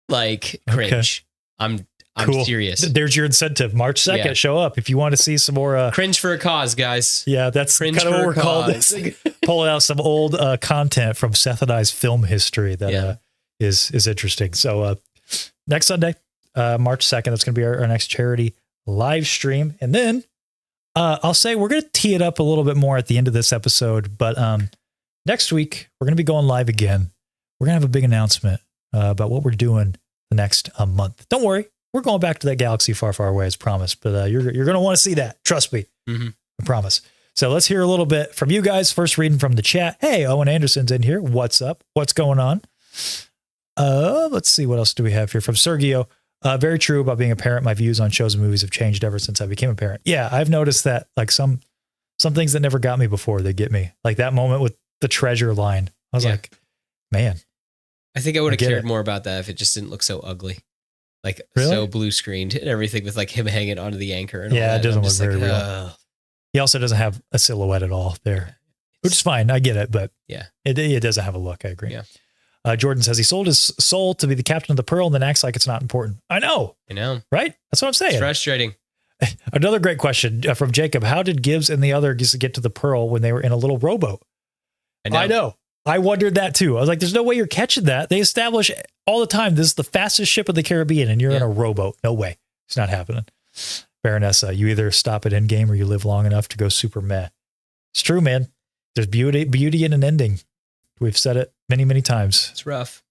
like cringe. Okay. I'm Cool. serious. There's your incentive. March 2nd, Yeah. show up if you want to see some more. Cringe for a cause, guys. Yeah, that's Cringe kind of what for we're a calling cause. this. Pulling out some old content from Seth and I's film history that is interesting. So next Sunday, March 2nd, that's going to be our next charity live stream. And then I'll say we're going to tee it up a little bit more at the end of this episode. But next week, we're going to be going live again. We're going to have a big announcement about what we're doing the next month. Don't worry. We're going back to that galaxy far, far away as promised. But you're going to want to see that. Trust me. Mm-hmm. I promise. So let's hear a little bit from you guys. First reading from the chat. Hey, Owen Anderson's in here. What's up? What's going on? Let's see. What else do we have here from Sergio? Very true about being a parent. My views on shows and movies have changed ever since I became a parent. Yeah, I've noticed that like some things that never got me before, they get me. Like that moment with the treasure line. I was like, man. I think I would have get cared it. more about that if it just didn't look so ugly. Like Really? so blue screened and everything with like him hanging onto the anchor. And Yeah, all it that. doesn't I'm look just very real. "Ugh." He also doesn't have a silhouette at all there, which is fine. I get it, but Yeah. it doesn't have a look. I agree. Yeah. Jordan says he sold his soul to be the captain of the Pearl and then acts like it's not important. I know, I know. right? That's what I'm saying. It's frustrating. Another great question from Jacob. How did Gibbs and the others get to the Pearl when they were in a little rowboat? I know. I wondered that too. I was like, there's no way you're catching that. They establish all the time, this is the fastest ship of the Caribbean and you're in a rowboat. No way. It's not happening. Baronessa, you either stop at endgame or you live long enough to go super meh. It's true, man. There's beauty in an ending. We've said it many, many times. It's rough.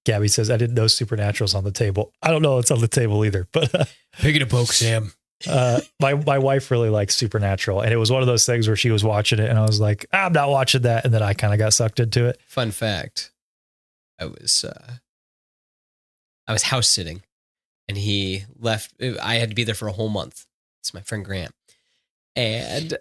Gabby says, I didn't know Supernatural's on the table. I don't know it's on the table either, but Pick it a poke, Sam. my wife really likes Supernatural, and it was one of those things where she was watching it and I was like, I'm not watching that. And then I kind of got sucked into it. Fun fact. I was house sitting and he left. I had to be there for a whole month. It's my friend Grant. And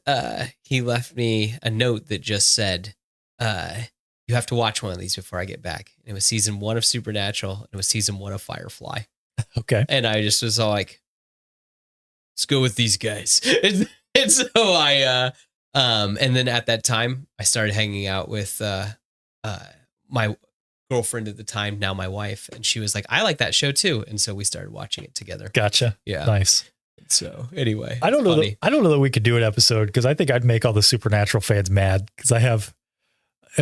he left me a note that just said, you have to watch one of these before I get back. And it was season 1 of Supernatural. And it was season 1 of Firefly. Okay. And I just was all like, let's go with these guys. And so I, and then at that time, I started hanging out with my girlfriend at the time, now my wife. And she was like, I like that show too. And so we started watching it together. Gotcha. Yeah. Nice. So anyway, I don't know. funny. I don't know that we could do an episode because I think I'd make all the Supernatural fans mad because I have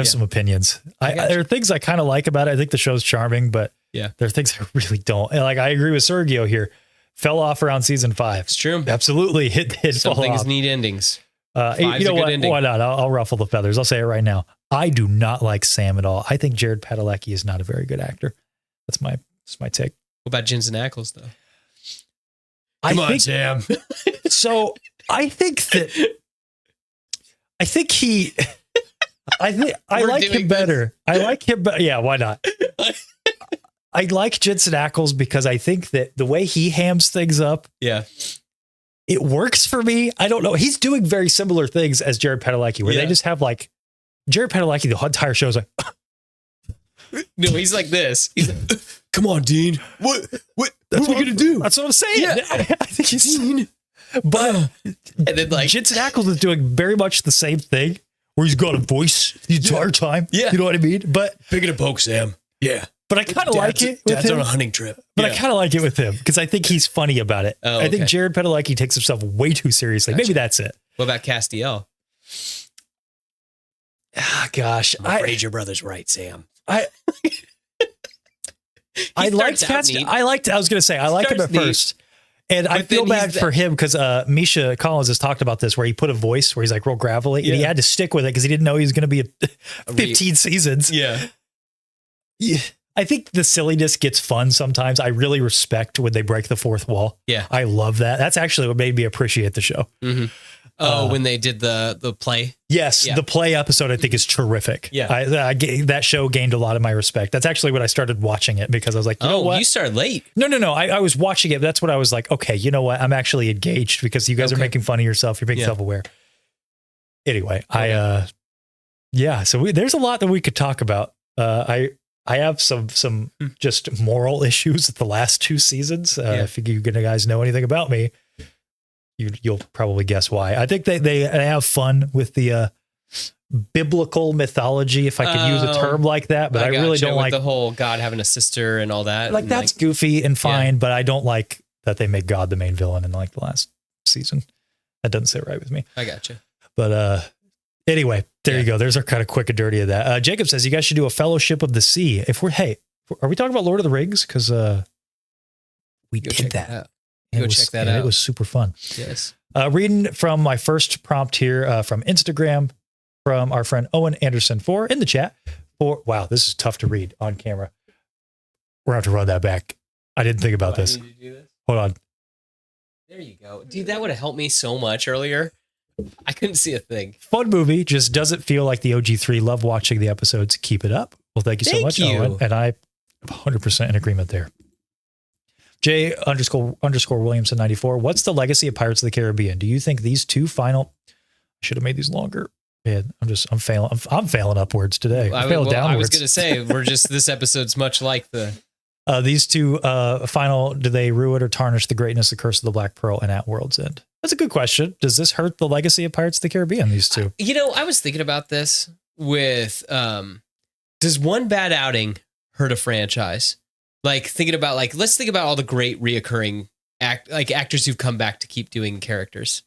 some opinions. There are things I kind of like about it. I think the show's charming, but there are things I really don't. And like I agree with Sergio here. Fell off around season 5. It's true. Absolutely. Some fall things off. need endings. You know what? Why not? I'll ruffle the feathers. I'll say it right now. I do not like Sam at all. I think Jared Padalecki is not a very good actor. That's my take. What about Jensen Ackles though? Come on, Sam. So I think I like him better. I like him better. Yeah, why not? I like Jensen Ackles because I think that the way he hams things up, it works for me. I don't know. He's doing very similar things as Jared Padalecki, where they just have like Jared Padalecki. The entire show is like, no, he's like this. He's like, come on, Dean. What are we gonna do? That's what I'm saying. Yeah. I think he's. But and then like Jensen Ackles is doing very much the same thing where he's got a voice the entire time. Yeah. You know what I mean? But Picking a poke, Sam. Yeah. I kind of like it with Dad's him. on a hunting trip. But I kind of like it with him because I think he's funny about it. Oh, I think okay. Jared Padalecki takes himself way too seriously. Gotcha. Maybe that's it. What about Castiel? Ah, gosh. I'm afraid your brother's right, Sam. I liked Castiel. I was going to say, I liked him at Starts neat. first. And I But feel then he's bad for him because Misha Collins has talked about this where he put a voice where he's like real gravelly and he had to stick with it because he didn't know he was going to be 15 seasons. Yeah. Yeah. I think the silliness gets fun sometimes. I really respect when they break the fourth wall. Yeah. I love that. That's actually what made me appreciate the show. Mm-hmm. Oh, when they did the play? Yes, Yeah. the play episode I think is terrific. Yeah. That show gained a lot of my respect. That's actually when I started watching it because I was like, you know what? You started late. No. I was watching it. But that's what I was like, okay, you know what? I'm actually engaged because you guys are Okay. making fun of yourself. You're being self-aware. Anyway, so there's a lot that we could talk about. I have some just moral issues with the last two seasons. If you guys know anything about me, you'll probably guess why. I think they have fun with the biblical mythology, if I could use a term like that, but I really don't like the whole God having a sister and all that. like and that's goofy and fine, but I don't like that they make God the main villain in like the last season. That doesn't sit right with me. I gotcha. But anyway, there you go. There's our kind of quick and dirty of that. Jacob says you guys should do a Fellowship of the Sea. Are we talking about Lord of the Rings? Because we Go did check that. that. And Go check that out. It was super fun. Yes. Reading from my first prompt here from Instagram from our friend Owen Anderson 4 in the chat. Wow, this is tough to read on camera. We're going to have to run that back. I didn't think about this. Hold on. There you go. Dude, that would have helped me so much earlier. I couldn't see a thing. Fun movie, just doesn't feel like the OG3. Love watching the episodes. Keep it up. Well, thank you so much, Owen. And I am 100% in agreement there. J __ Williamson 94. What's the legacy of Pirates of the Caribbean? Do you think these two final? I should have made these longer. Man, I'm failing. I'm failing upwards today. I failed downwards. I was going to say this episode's much like these two final. Do they ruin or tarnish the greatness, the curse of the Black Pearl, and At World's End? That's a good question. Does this hurt the legacy of Pirates of the Caribbean? These two. I was thinking about this with. Does one bad outing hurt a franchise? Like thinking about let's think about all the great reoccurring actors who've come back to keep doing characters.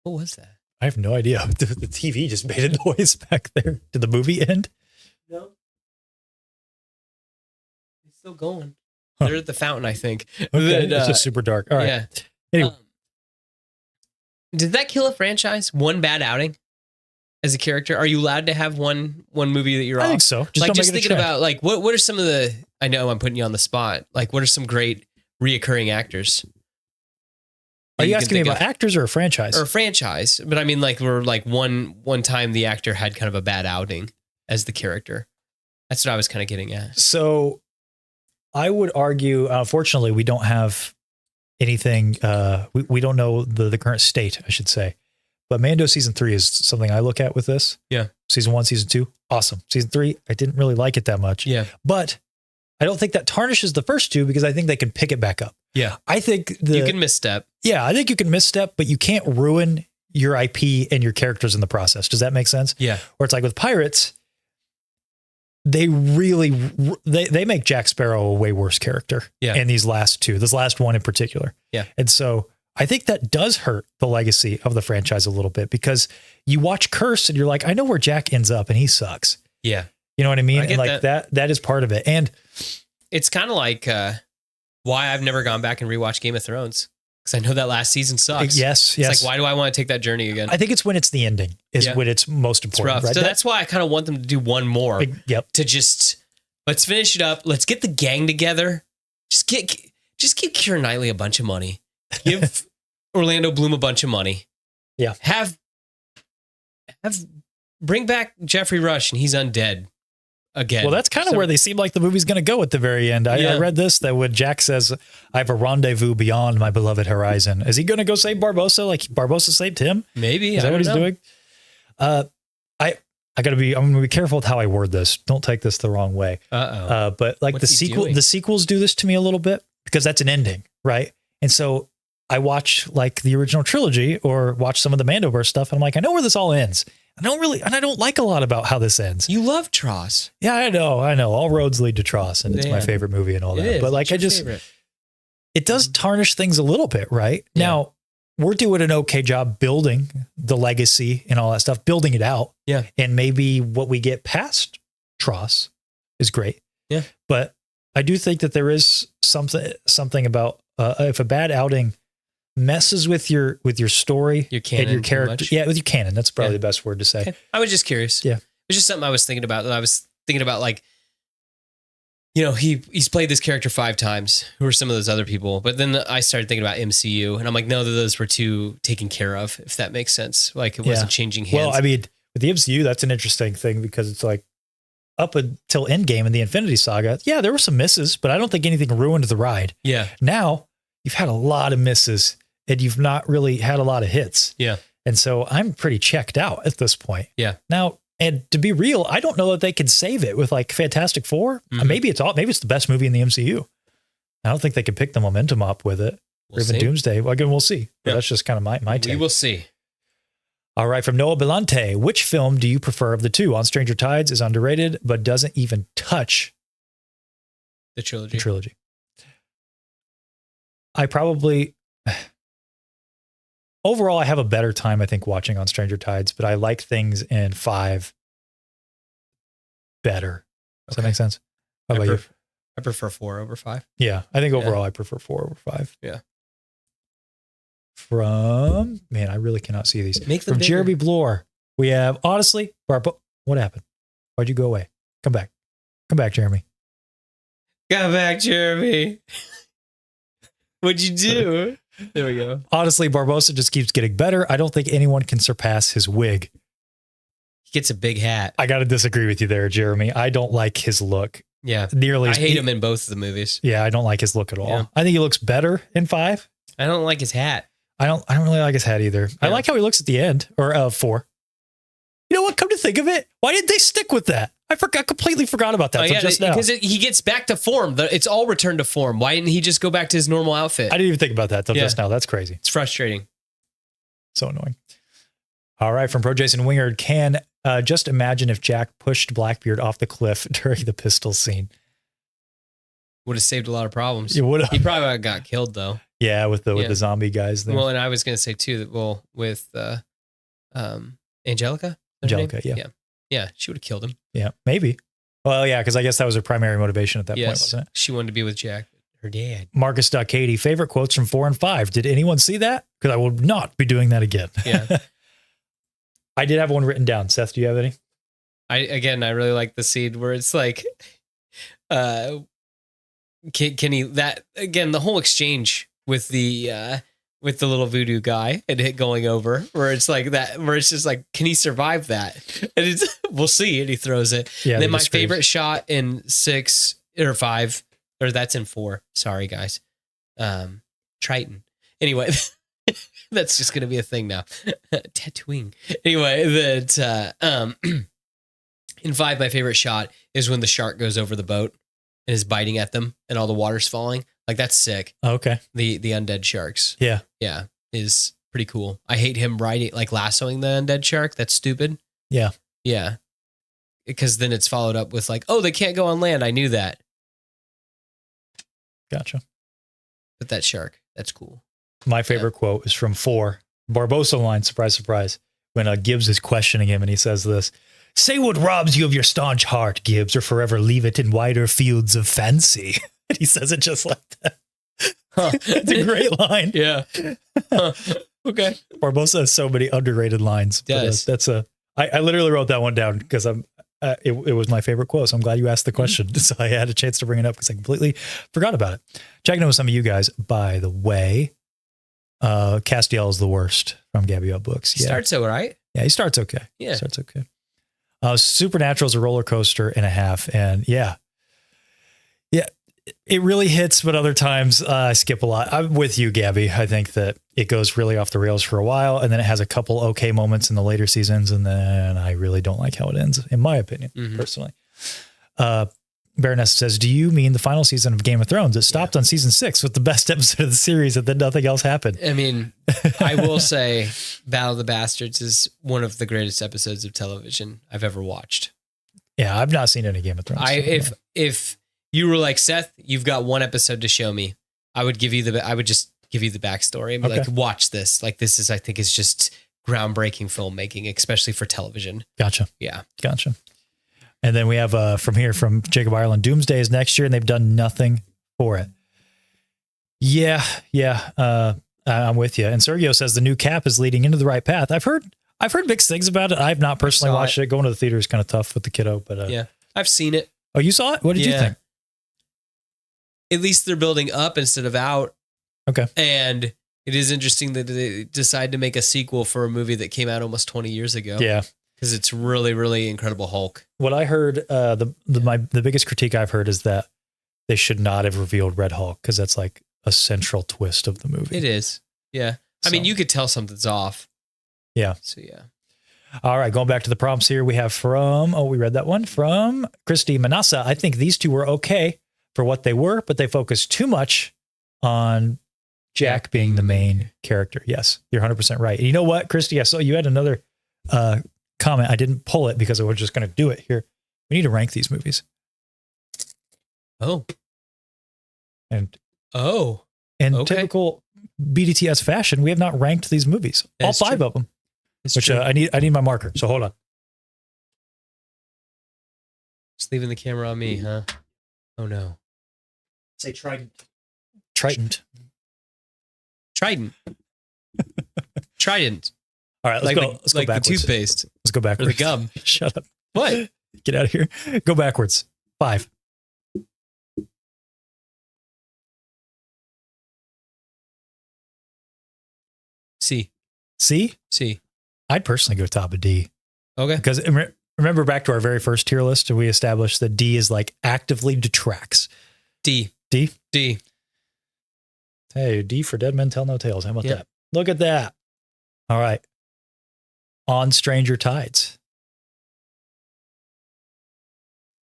What was that? I have no idea. The TV just made a noise back there. Did the movie end? No. It's still going. They're at the fountain, I think. Okay. It's just super dark. All right. Yeah. Anyway. Did that kill a franchise? One bad outing as a character? Are you allowed to have one movie that you're off? I think so. Just thinking about what are some of the, I know I'm putting you on the spot. What are some great reoccurring actors? Are you asking me about actors or a franchise? Or a franchise. But I mean, where one time the actor had kind of a bad outing as the character. That's what I was kind of getting at. So I would argue, unfortunately, we don't have anything. We don't know the current state, I should say. But Mando season 3 is something I look at with this. Yeah. Season 1, season 2, awesome. Season 3, I didn't really like it that much. Yeah. But I don't think that tarnishes the first two because I think they can pick it back up. Yeah. I think you can misstep. Yeah, I think you can misstep, but you can't ruin your IP and your characters in the process. Does that make sense? Yeah. Where it's like with Pirates, they really they make Jack Sparrow a way worse character. Yeah. In these last two, this last one in particular. Yeah. And so I think that does hurt the legacy of the franchise a little bit because you watch Curse and you're like, I know where Jack ends up and he sucks. Yeah. You know what I mean? I get and that is part of it. And it's kind of like why I've never gone back and rewatched Game of Thrones. Because I know that last season sucks. Yes. It's like, why do I want to take that journey again? I think it's when it's the ending is when it's most important. It's rough. Right? So that's why I kind of want them to do one more. Yep. To just, let's finish it up. Let's get the gang together. Just give Keira Knightley a bunch of money. Give Orlando Bloom a bunch of money. Yeah. Bring back Jeffrey Rush and he's undead again. Well, that's kind of where they seem like the movie's going to go at the very end. I read this, that when Jack says, I have a rendezvous beyond my beloved horizon. Is he going to go save Barbosa like Barbosa saved him? Maybe. Is that what he's doing? I'm going to be careful with how I word this. Don't take this the wrong way. But like the sequels do this to me a little bit because that's an ending, right? And so I watch like the original trilogy or watch some of the Mandoverse stuff and I'm like, I know where this all ends. and I don't like a lot about how this ends. You love Tross. Yeah, I know. All roads lead to Tross, and it's my favorite movie and all that. But like, it does tarnish things a little bit, right? Yeah. Now, we're doing an okay job building the legacy and all that stuff, building it out. Yeah. And maybe what we get past Tross is great. Yeah. But I do think that there is something about if a bad outing messes with your story, your canon, and your character. Yeah, with your canon. That's probably the best word to say. Okay. I was just curious. Yeah. It was just something I was thinking about. That I was thinking about, like, you know, he's played this character 5 times. Who are some of those other people? But then I started thinking about MCU, and I'm like, no, those were too taken care of, if that makes sense. Like, it wasn't changing hands. Well, I mean, with the MCU, that's an interesting thing because it's like up until Endgame and the Infinity Saga, yeah, there were some misses, but I don't think anything ruined the ride. Yeah. Now you've had a lot of misses and you've not really had a lot of hits. Yeah. And so I'm pretty checked out at this point. Yeah. Now, and to be real, I don't know that they can save it with like Fantastic Four. Mhm. Maybe it's the best movie in the MCU. I don't think they can pick the momentum up with it. We'll or even see. Doomsday. Well, again, we'll see. But Yeah. that's just kind of my take. We will see. All right, from Noah Belante, which film do you prefer of the two? On Stranger Tides is underrated, but doesn't even touch The trilogy. the trilogy. I probably, overall, I have a better time, I think, watching On Stranger Tides, but I like things in 5 better. Does that make sense? How about you? I prefer 4 over 5. Yeah, I think overall I prefer 4 over 5. Yeah. From, man, I really cannot see these. Make them From bigger. Jeremy Bloor, we have, honestly, what happened? Why'd you go away? Come back. Come back, Jeremy. Come back, Jeremy. What'd you do? There we go. Honestly, Barbosa just keeps getting better. I don't think anyone can surpass his wig. He gets a big hat. I got to disagree with you there, Jeremy. I don't like his look Yeah. nearly. I hate him in both of the movies. Yeah, I don't like his look at all. Yeah. I think he looks better in 5. I don't like his hat. I don't really like his hat either. I Yeah. like how he looks at the end or 4. You know what? Come to think of it, why didn't they stick with that? I completely forgot about that. Just now. Because he gets back to form. It's all returned to form. Why didn't he just go back to his normal outfit? I didn't even think about that till just now. That's crazy. It's frustrating. So annoying. All right, from Pro Jason Wingard, can just imagine if Jack pushed Blackbeard off the cliff during the pistol scene. Would have saved a lot of problems. You would He have. probably would've got killed though. Yeah, with the zombie guys there. Well, and I was going to say too that with Angelica. Is that her Angelica, name? yeah. Yeah, she would have killed him. Yeah, maybe. Well, yeah, because I guess that was her primary motivation at that point, wasn't it? She wanted to be with Jack, her dad. Marcus.Katie, favorite quotes from 4 and 5. Did anyone see that? Because I will not be doing that again. Yeah. I did have one written down. Seth, do you have any? I really like the scene where it's like, can he, that again, the whole exchange with the little voodoo guy and it going over where it's like that, where it's just like, can he survive that? And it's, we'll see. And he throws it. Yeah. And then they my just screams. favorite shot in 6 or 5, or that's in 4. Sorry, guys. Triton. Anyway, that's just going to be a thing now. Tattooing. Anyway, in 5, my favorite shot is when the shark goes over the boat and is biting at them and all the water's falling. Like, that's sick. Oh, okay. The undead sharks. Yeah. Yeah. Is pretty cool. I hate him riding, like lassoing the undead shark. That's stupid. Yeah. Yeah. Because then it's followed up with like, oh, they can't go on land. I knew that. Gotcha. But that shark, that's cool. My favorite quote is from 4. Barbosa line, surprise, surprise, when Gibbs is questioning him and he says this, say what robs you of your staunch heart, Gibbs, or forever leave it in wider fields of fancy. And he says it just like that. Huh. It's a great line. Yeah. Huh. Okay. Barbosa has so many underrated lines. Does. I literally wrote that one down because it was my favorite quote. So I'm glad you asked the question. So I had a chance to bring it up because I completely forgot about it. Checking in with some of you guys, by the way. Castiel is the worst from Gabrielle Books. He starts so right. Yeah, he starts okay. Yeah. He starts okay. Supernatural is a roller coaster and a half. And yeah, it really hits, but other times I skip a lot. I'm with you, Gabby. I think that it goes really off the rails for a while, and then it has a couple okay moments in the later seasons, and then I really don't like how it ends, in my opinion, personally. Baroness says, do you mean the final season of Game of Thrones? It stopped on season 6 with the best episode of the series and then nothing else happened. I mean, I will say Battle of the Bastards is one of the greatest episodes of television I've ever watched. Yeah, I've not seen any Game of Thrones. If you were like, Seth, you've got one episode to show me, I would just give you the backstory and be like, watch this. Like, this is, I think, is just groundbreaking filmmaking, especially for television. Gotcha. Yeah. Gotcha. And then we have from Jacob Ireland, Doomsday is next year, and they've done nothing for it. Yeah. I'm with you. And Sergio says the new Cap is leading into the right path. I've heard mixed things about it. I've not personally watched it. Going to the theater is kind of tough with the kiddo, but yeah, I've seen it. Oh, you saw it? What did you think? At least they're building up instead of out. Okay. And it is interesting that they decide to make a sequel for a movie that came out almost 20 years ago. Yeah. Because it's really, really Incredible Hulk. What I heard, the biggest critique I've heard is that they should not have revealed Red Hulk because that's like a central twist of the movie. It is. Yeah. I mean, you could tell something's off. Yeah. So, yeah. All right. Going back to the prompts here, we have we read that one from Christy Manassa. I think these two were okay for what they were, but they focused too much on Jack being the main character. Yes. You're 100% right. And you know what, Christy? I saw you had another comment. I didn't pull it because I was just going to do it here. We need to rank these movies. Oh. And okay. typical BDTS fashion, we have not ranked these movies. That's all 5 true. of them. It's which true. I need my marker. So hold on. Just leaving the camera on me, huh? Oh no. Say Trident. Trident. Trident. All right, let's go. Let's go like the backwards. toothpaste. Let's go Or backwards. the gum. Shut up. What? Get out of here. Go backwards. 5. C. C? I'd personally go top of D. Okay. Because remember back to our very first tier list, we established that D is like actively detracts. D. D? D. Hey, D for Dead Men Tell No Tales. How about Yeah. that? Look at that. All right. On Stranger Tides.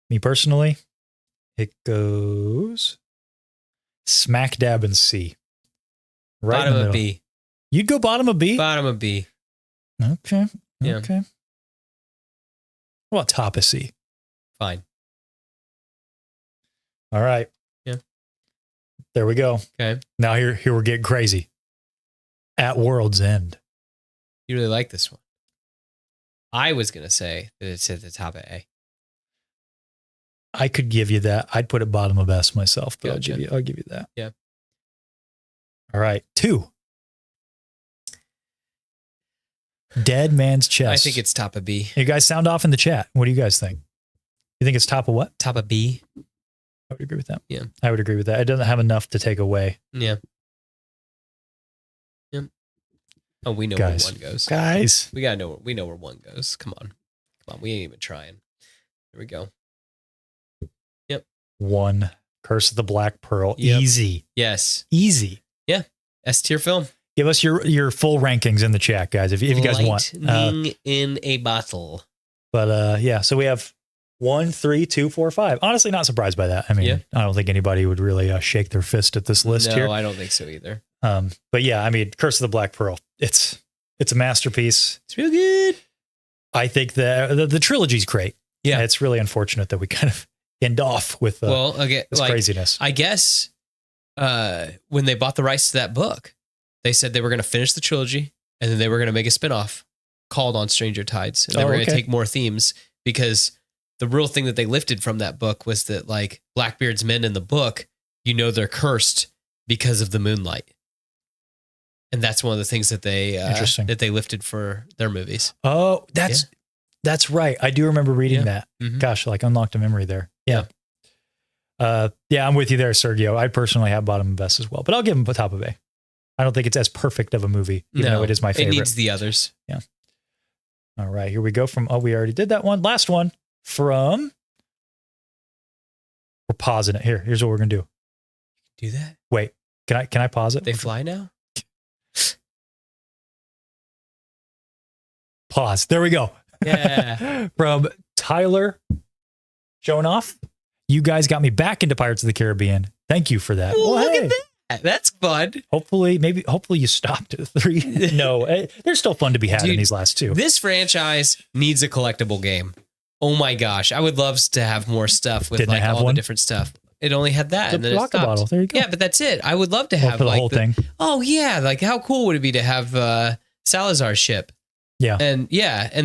Me personally, it goes smack dab in C. Right Bottom in the of middle. B. You'd go bottom of B? Bottom of B. Okay. Yeah. Okay. What about top of C? Fine. All right. Yeah. There we go. Okay. Now here we're getting crazy. At World's End. You really like this one. I was going to say that it's at the top of A. I could give you that. I'd put it bottom of S myself, but Gotcha. I'll give you that. Yeah. All right. 2. Dead Man's Chest. I think it's top of B. You guys sound off in the chat. What do you guys think? You think it's top of what? Top of B. I would agree with that. Yeah. I would agree with that. It doesn't have enough to take away. Yeah. Yeah. Oh, we know Guys. where 1 goes. Guys. We know where 1 goes. Come on. We ain't even trying. There we go. 1. Curse of the Black Pearl. Yep. Easy. Yes. Easy. S tier film. Give us your full rankings in the chat, guys, if you guys want. Lightning in a bottle. But yeah, so we have 1, 3, 2, 4, 5. Honestly, not surprised by that. I mean, Yeah. I don't think anybody would really shake their fist at this list No, here. I don't think so either. But yeah, I mean, Curse of the Black Pearl. It's a masterpiece. It's real good. I think the trilogy's great. Yeah. It's really unfortunate that we kind of end off with Okay, this craziness. I guess when they bought the rights to that book, they said they were going to finish the trilogy and then they were going to make a spinoff called On Stranger Tides. And they were going to take more themes because the real thing that they lifted from that book was that like Blackbeard's men in the book, they're cursed because of the moonlight. And that's one of the things that they lifted for their movies. Oh, that's right. I do remember reading that. Mhm. Gosh, like unlocked a memory there. Yeah. Yeah, I'm with you there, Sergio. I personally have bottom of S as well, but I'll give him top of A. I don't think it's as perfect of a movie, even though it is my favorite. It needs the others. Yeah. All right, here we go we already did that one. Last one we're pausing it. Here's what we're going to do. Do that? Wait, can I pause it? They fly now? Pause. There we go. Yeah. From Tyler Jonoff. You guys got me back into Pirates of the Caribbean. Thank you for that. Well, Well, look hey. at that. That's fun. Hopefully you stopped at 3. No, they're still fun to be had in Dude, these last 2. This franchise needs a collectible game. Oh my gosh. I would love to have more stuff with Didn't it like have all one? the different stuff. It only had that The and then it vodka stopped. bottle. There you go. Yeah, but that's it. I would love to Well, have for the like whole thing. Oh yeah, like how cool would it be to have Salazar ship? Yeah. And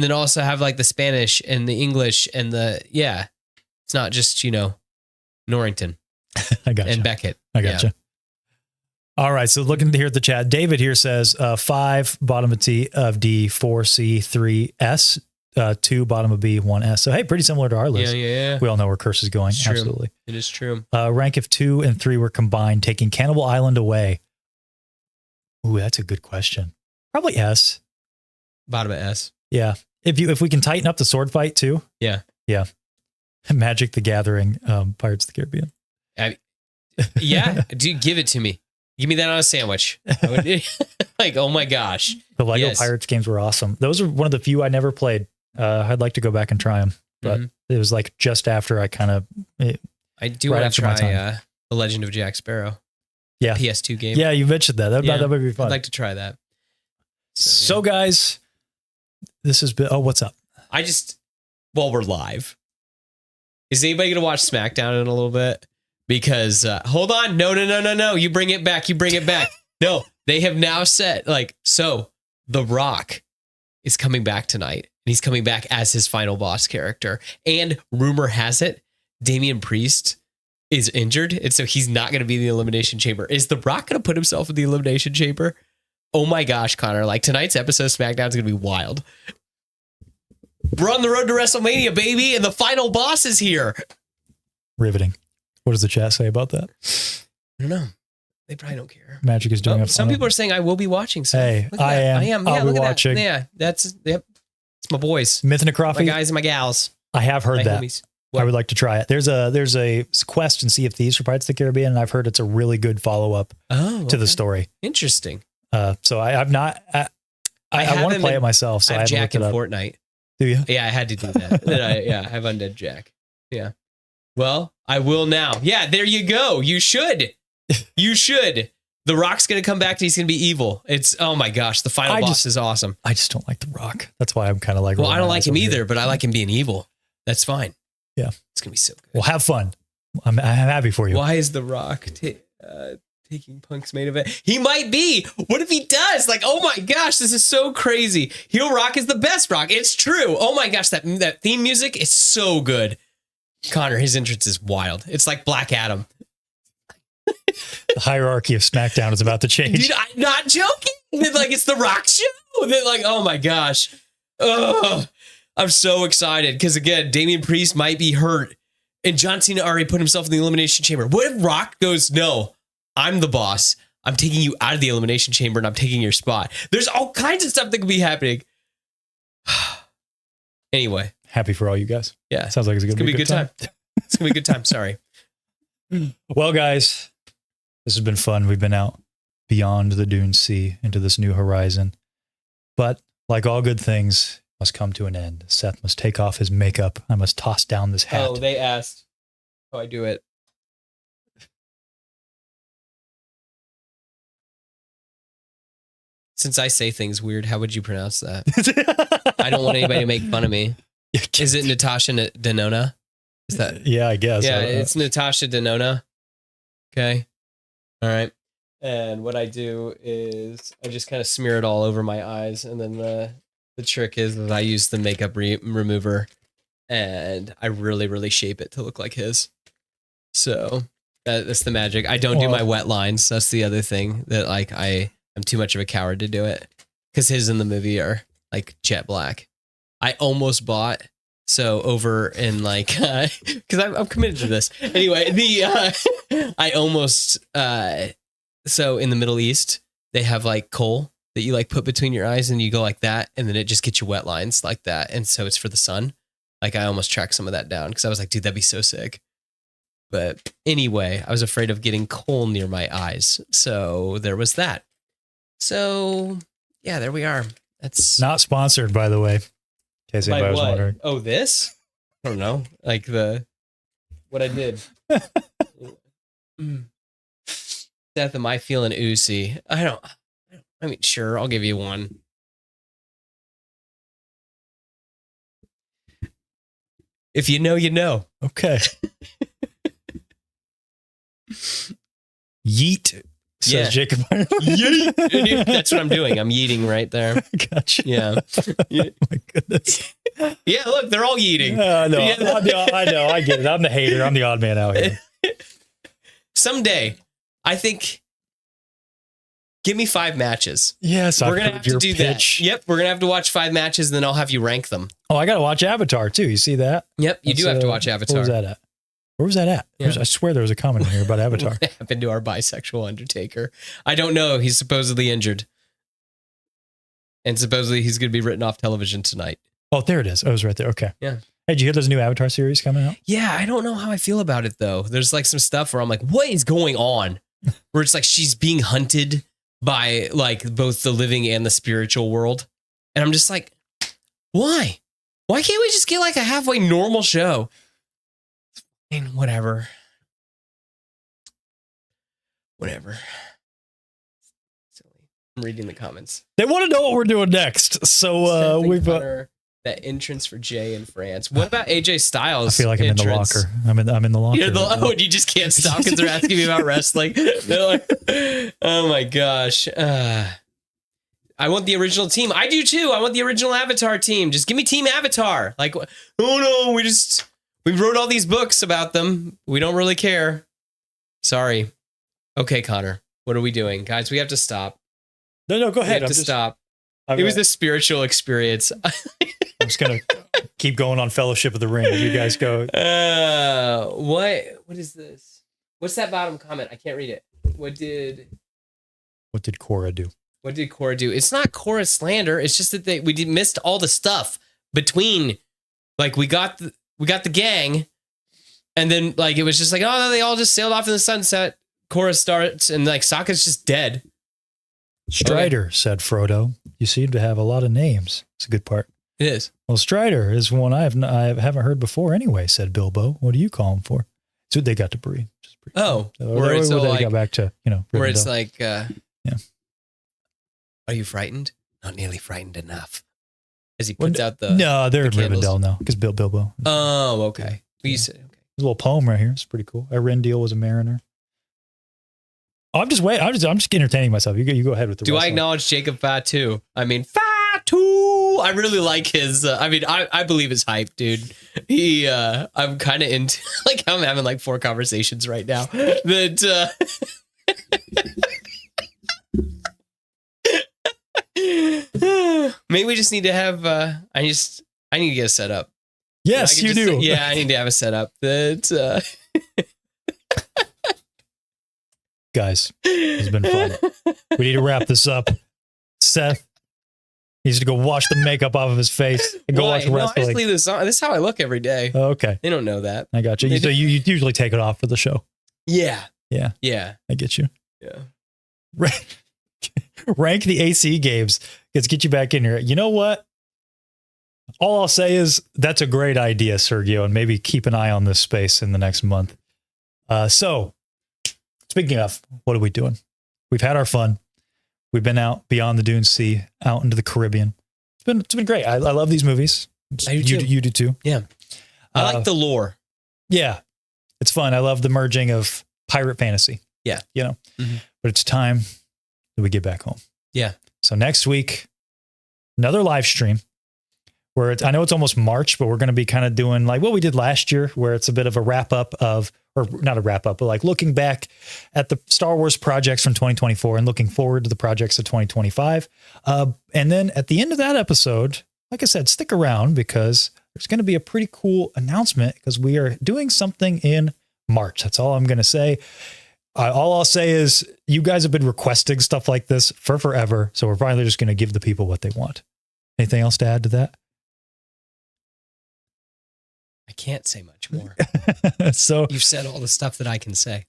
then also have like the Spanish and the English and it's not just, Norrington I got and you. Beckett. I gotcha. All right. So looking here at the chat, David here says 5 bottom of T of D, 4 C, 3 S, 2 bottom of B, 1 S. So hey, pretty similar to our list. Yeah. We all know where Curse is going. It's true. Absolutely. It is true. Rank if 2 and 3 were combined, taking Cannibal Island away. Ooh, that's a good question. Probably S. Bottom of S. Yeah. If we can tighten up the sword fight too. Yeah. Yeah. Magic the Gathering, Pirates of the Caribbean. Yeah. Dude, give it to me. Give me that on a sandwich. I would, like, oh my gosh. The Lego Yes. Pirates games were awesome. Those are one of the few I never played. I'd like to go back and try them, but it was like just after I kind of. I do Right want to after my try time. The Legend of Jack Sparrow. Yeah. PS2 game. Yeah, you mentioned that. That would be fun. I'd like to try that. So guys, this has been. Oh, what's up? We're live. Is anybody going to watch SmackDown in a little bit? Because, hold on. No. You bring it back. No, they have now said, The Rock is coming back tonight. And he's coming back as his final boss character. And rumor has it, Damian Priest is injured. And so he's not going to be in the Elimination Chamber. Is The Rock going to put himself in the Elimination Chamber? Oh my gosh, Konnor. Like, tonight's episode of SmackDown is going to be wild. We're on the road to WrestleMania, baby. And the final boss is here. Riveting. What does the chat say about that? I don't know. They probably don't care. Magic is doing Some people are saying I will be watching. So Hey, look at I that. am. I am. I'll Yeah, be look at watching. that. Yeah, it's my boys, Myth and my Necrophy. guys and my gals, I have heard my that. homies. I would like to try it. There's a quest in Sea of Thieves for Pirates of the Caribbean, and I've heard it's a really good follow up to the story. Interesting. So I've not. I want to play it myself. So I I have haven't Jack looked in it up. Fortnite. Do you? Yeah, I had to do that. Then I have Undead Jack. Yeah. Well, I will now. Yeah, there you go. You should. You should. The Rock's going to come back and he's going to be evil. Oh my gosh. The final boss is awesome. I just don't like The Rock. That's why I'm kind of like. Well, I don't rolling like eyes him over here. either, but I like him being evil. That's fine. Yeah. It's going to be so good. Well, have fun. I'm happy for you. Why is The Rock taking Punk's main event? He might be. What if he does? Like, oh my gosh, this is so crazy. Heel Rock is the best Rock. It's true. Oh my gosh, that theme music is so good. Konnor, his entrance is wild. It's like Black Adam. The hierarchy of SmackDown is about to change. Dude, I'm not joking. Like, it's The Rock show. That, like, oh my gosh. Ugh. I'm so excited because, again, Damian Priest might be hurt and John Cena already put himself in the Elimination Chamber. What if Rock goes, no, I'm the boss. I'm taking you out of the Elimination Chamber and I'm taking your spot. There's all kinds of stuff that could be happening. Anyway. Happy for all you guys. Yeah. Sounds like it's going to be a good time. It's going to be a good time. Sorry. Well, guys, this has been fun. We've been out beyond the Dune Sea into this new horizon. But like all good things, must come to an end. Seth must take off his makeup. I must toss down this hat. Oh, they asked how I do it. Since I say things weird, how would you pronounce that? I don't want anybody to make fun of me. Is it Natasha Denona? Is that? Yeah, I guess. Yeah, it's Natasha Denona. Okay. All right. And what I do is I just kind of smear it all over my eyes. And then the trick is that I use the makeup remover and I really, really shape it to look like his. So that's the magic. I don't do my wet lines. That's the other thing that like I'm too much of a coward to do it because his in the movie are like jet black. I almost bought. So over in like, because I'm committed to this. Anyway, I almost, so in the Middle East, they have like coal that you like put between your eyes and you go like that. And then it just gets you wet lines like that. And so it's for the sun. Like I almost tracked some of that down because I was like, dude, that'd be so sick. But anyway, I was afraid of getting coal near my eyes. So there was that. So yeah, there we are. That's not sponsored, by the way. In case anybody was wondering. Oh, this? I don't know. Like the what I did. Seth, am I feeling oozy? I mean, sure, I'll give you one. If you know, you know. Okay. Yeet, says Yeah. Jacob. Yeet. That's what I'm doing. I'm yeeting right there. Gotcha. Yeah. Oh my goodness. Yeah, look, they're all yeeting. No, Yeah. I know. I get it. I'm the hater. I'm the odd man out here. Someday, I think, give me 5 matches. Yes, We're I've going to heard have to your do pitch. that. Yep, we're going to have to watch 5 matches, and then I'll have you rank them. Oh, I got to watch Avatar too. You see that? Yep, you That's, do have to watch Avatar. Where was that at? Where was that at? Yeah. I swear there was a comment in here about Avatar. What happened to our bisexual Undertaker? I don't know. He's supposedly injured. And supposedly he's going to be written off television tonight. Oh, there it is. Oh, it was right there. Okay. Yeah. Hey, did you hear there's a new Avatar series coming out? Yeah, I don't know how I feel about it, though. There's like some stuff where I'm like, what is going on? Where it's like she's being hunted by like both the living and the spiritual world. And I'm just like, why? Why can't we just get like a halfway normal show? And whatever. Silly. I'm reading the comments. They want to know what we're doing next. So Seth we've. Konnor, that entrance for Jay in France. What about AJ Styles? I feel like I'm entrance? in the locker. I'm in the locker. You're you just can't stop because they're asking me about wrestling. They're like, oh my gosh. I want the original team. I do too. I want the original Avatar team. Just give me Team Avatar. Like, oh no, we wrote all these books about them. We don't really care. Sorry. Okay, Konnor. What are we doing? Guys, we have to stop. No, go We ahead. have to stop. It It was a spiritual experience. I'm just gonna keep going on Fellowship of the Ring. You guys go. What is this? What's that bottom comment? I can't read it. What did Korra do? What did Korra do? It's not Korra slander. It's just that we missed all the stuff between, like we got the gang, and then like it was just like, oh no, they all just sailed off in the sunset. Korra starts and like Sokka's just dead. Strider, said Frodo. You seem to have a lot of names. It's a good part. It is. Well, Strider is one I haven't heard before anyway, said Bilbo. What do you call him for? So they got to Bree. Oh, So where it's all they like, got back to, where it's Rivendell. like, Yeah. Are you frightened? Not nearly frightened enough. As he puts out the No, they're in candles. Rivendell now because Bilbo. Oh, okay. Yeah. You said okay. There's a little poem right here. It's pretty cool. Erendil was a mariner. Oh, I'm just entertaining myself. You go ahead with the Do I wrestling. acknowledge Jacob Fatu? I mean, Fatu. I really like his. I believe his hype, dude. I'm kind of into. Like, I'm having like 4 conversations right now. That. Maybe we just need to have. I need to get a setup. Yes, you do. Yeah, I need to have a setup. That. Guys, it's been fun. We need to wrap this up. Seth needs to go wash the makeup off of his face and go Why? watch No, I wrestling. just leave this on. This is how I look every day. Okay, They don't know that. I got you. They So you usually take it off for the show. Yeah. Yeah. Yeah. I get you. Yeah. Rank the AC games. Let's get you back in here. You know what? All I'll say is that's a great idea, Sergio, and maybe keep an eye on this space in the next month. So, speaking of, what are we doing? We've had our fun. We've been out beyond the Dune Sea, out into the Caribbean. It's been great. I love these movies. I do too. You do too. Yeah. I like the lore. Yeah, it's fun. I love the merging of pirate fantasy. Yeah. But it's time that we get back home. Yeah. So next week, another live stream where I know it's almost March, but we're going to be kind of doing like what we did last year, where it's a bit of a wrap up of, or not a wrap up, but like looking back at the Star Wars projects from 2024 and looking forward to the projects of 2025. And then at the end of that episode, like I said, stick around because there's going to be a pretty cool announcement because we are doing something in March. That's all I'm going to say. All I'll say is you guys have been requesting stuff like this for forever. So we're finally just going to give the people what they want. Anything else to add to that? I can't say much more. So You've said all the stuff that I can say.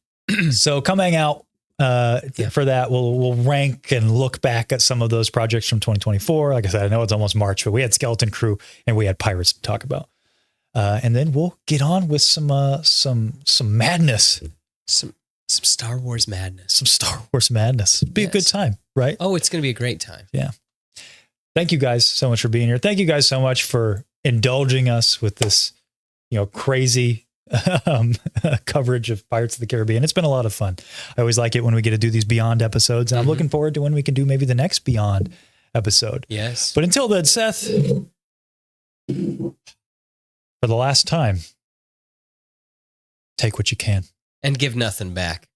So coming out for that, we'll rank and look back at some of those projects from 2024. Like I said, I know it's almost March, but we had Skeleton Crew and we had Pirates to talk about. And then we'll get on with some madness, Some Star Wars madness. some Star Wars madness. Be a good Yes. time, right? Oh, it's going to be a great time. Thank you guys so much for being here. Thank you guys so much for indulging us with this, crazy coverage of Pirates of the Caribbean. It's been a lot of fun. I always like it when we get to do these Beyond episodes, and I'm looking forward to when we can do maybe the next Beyond episode. Yes. But until then, Seth, for the last time, take what you can. And give nothing back.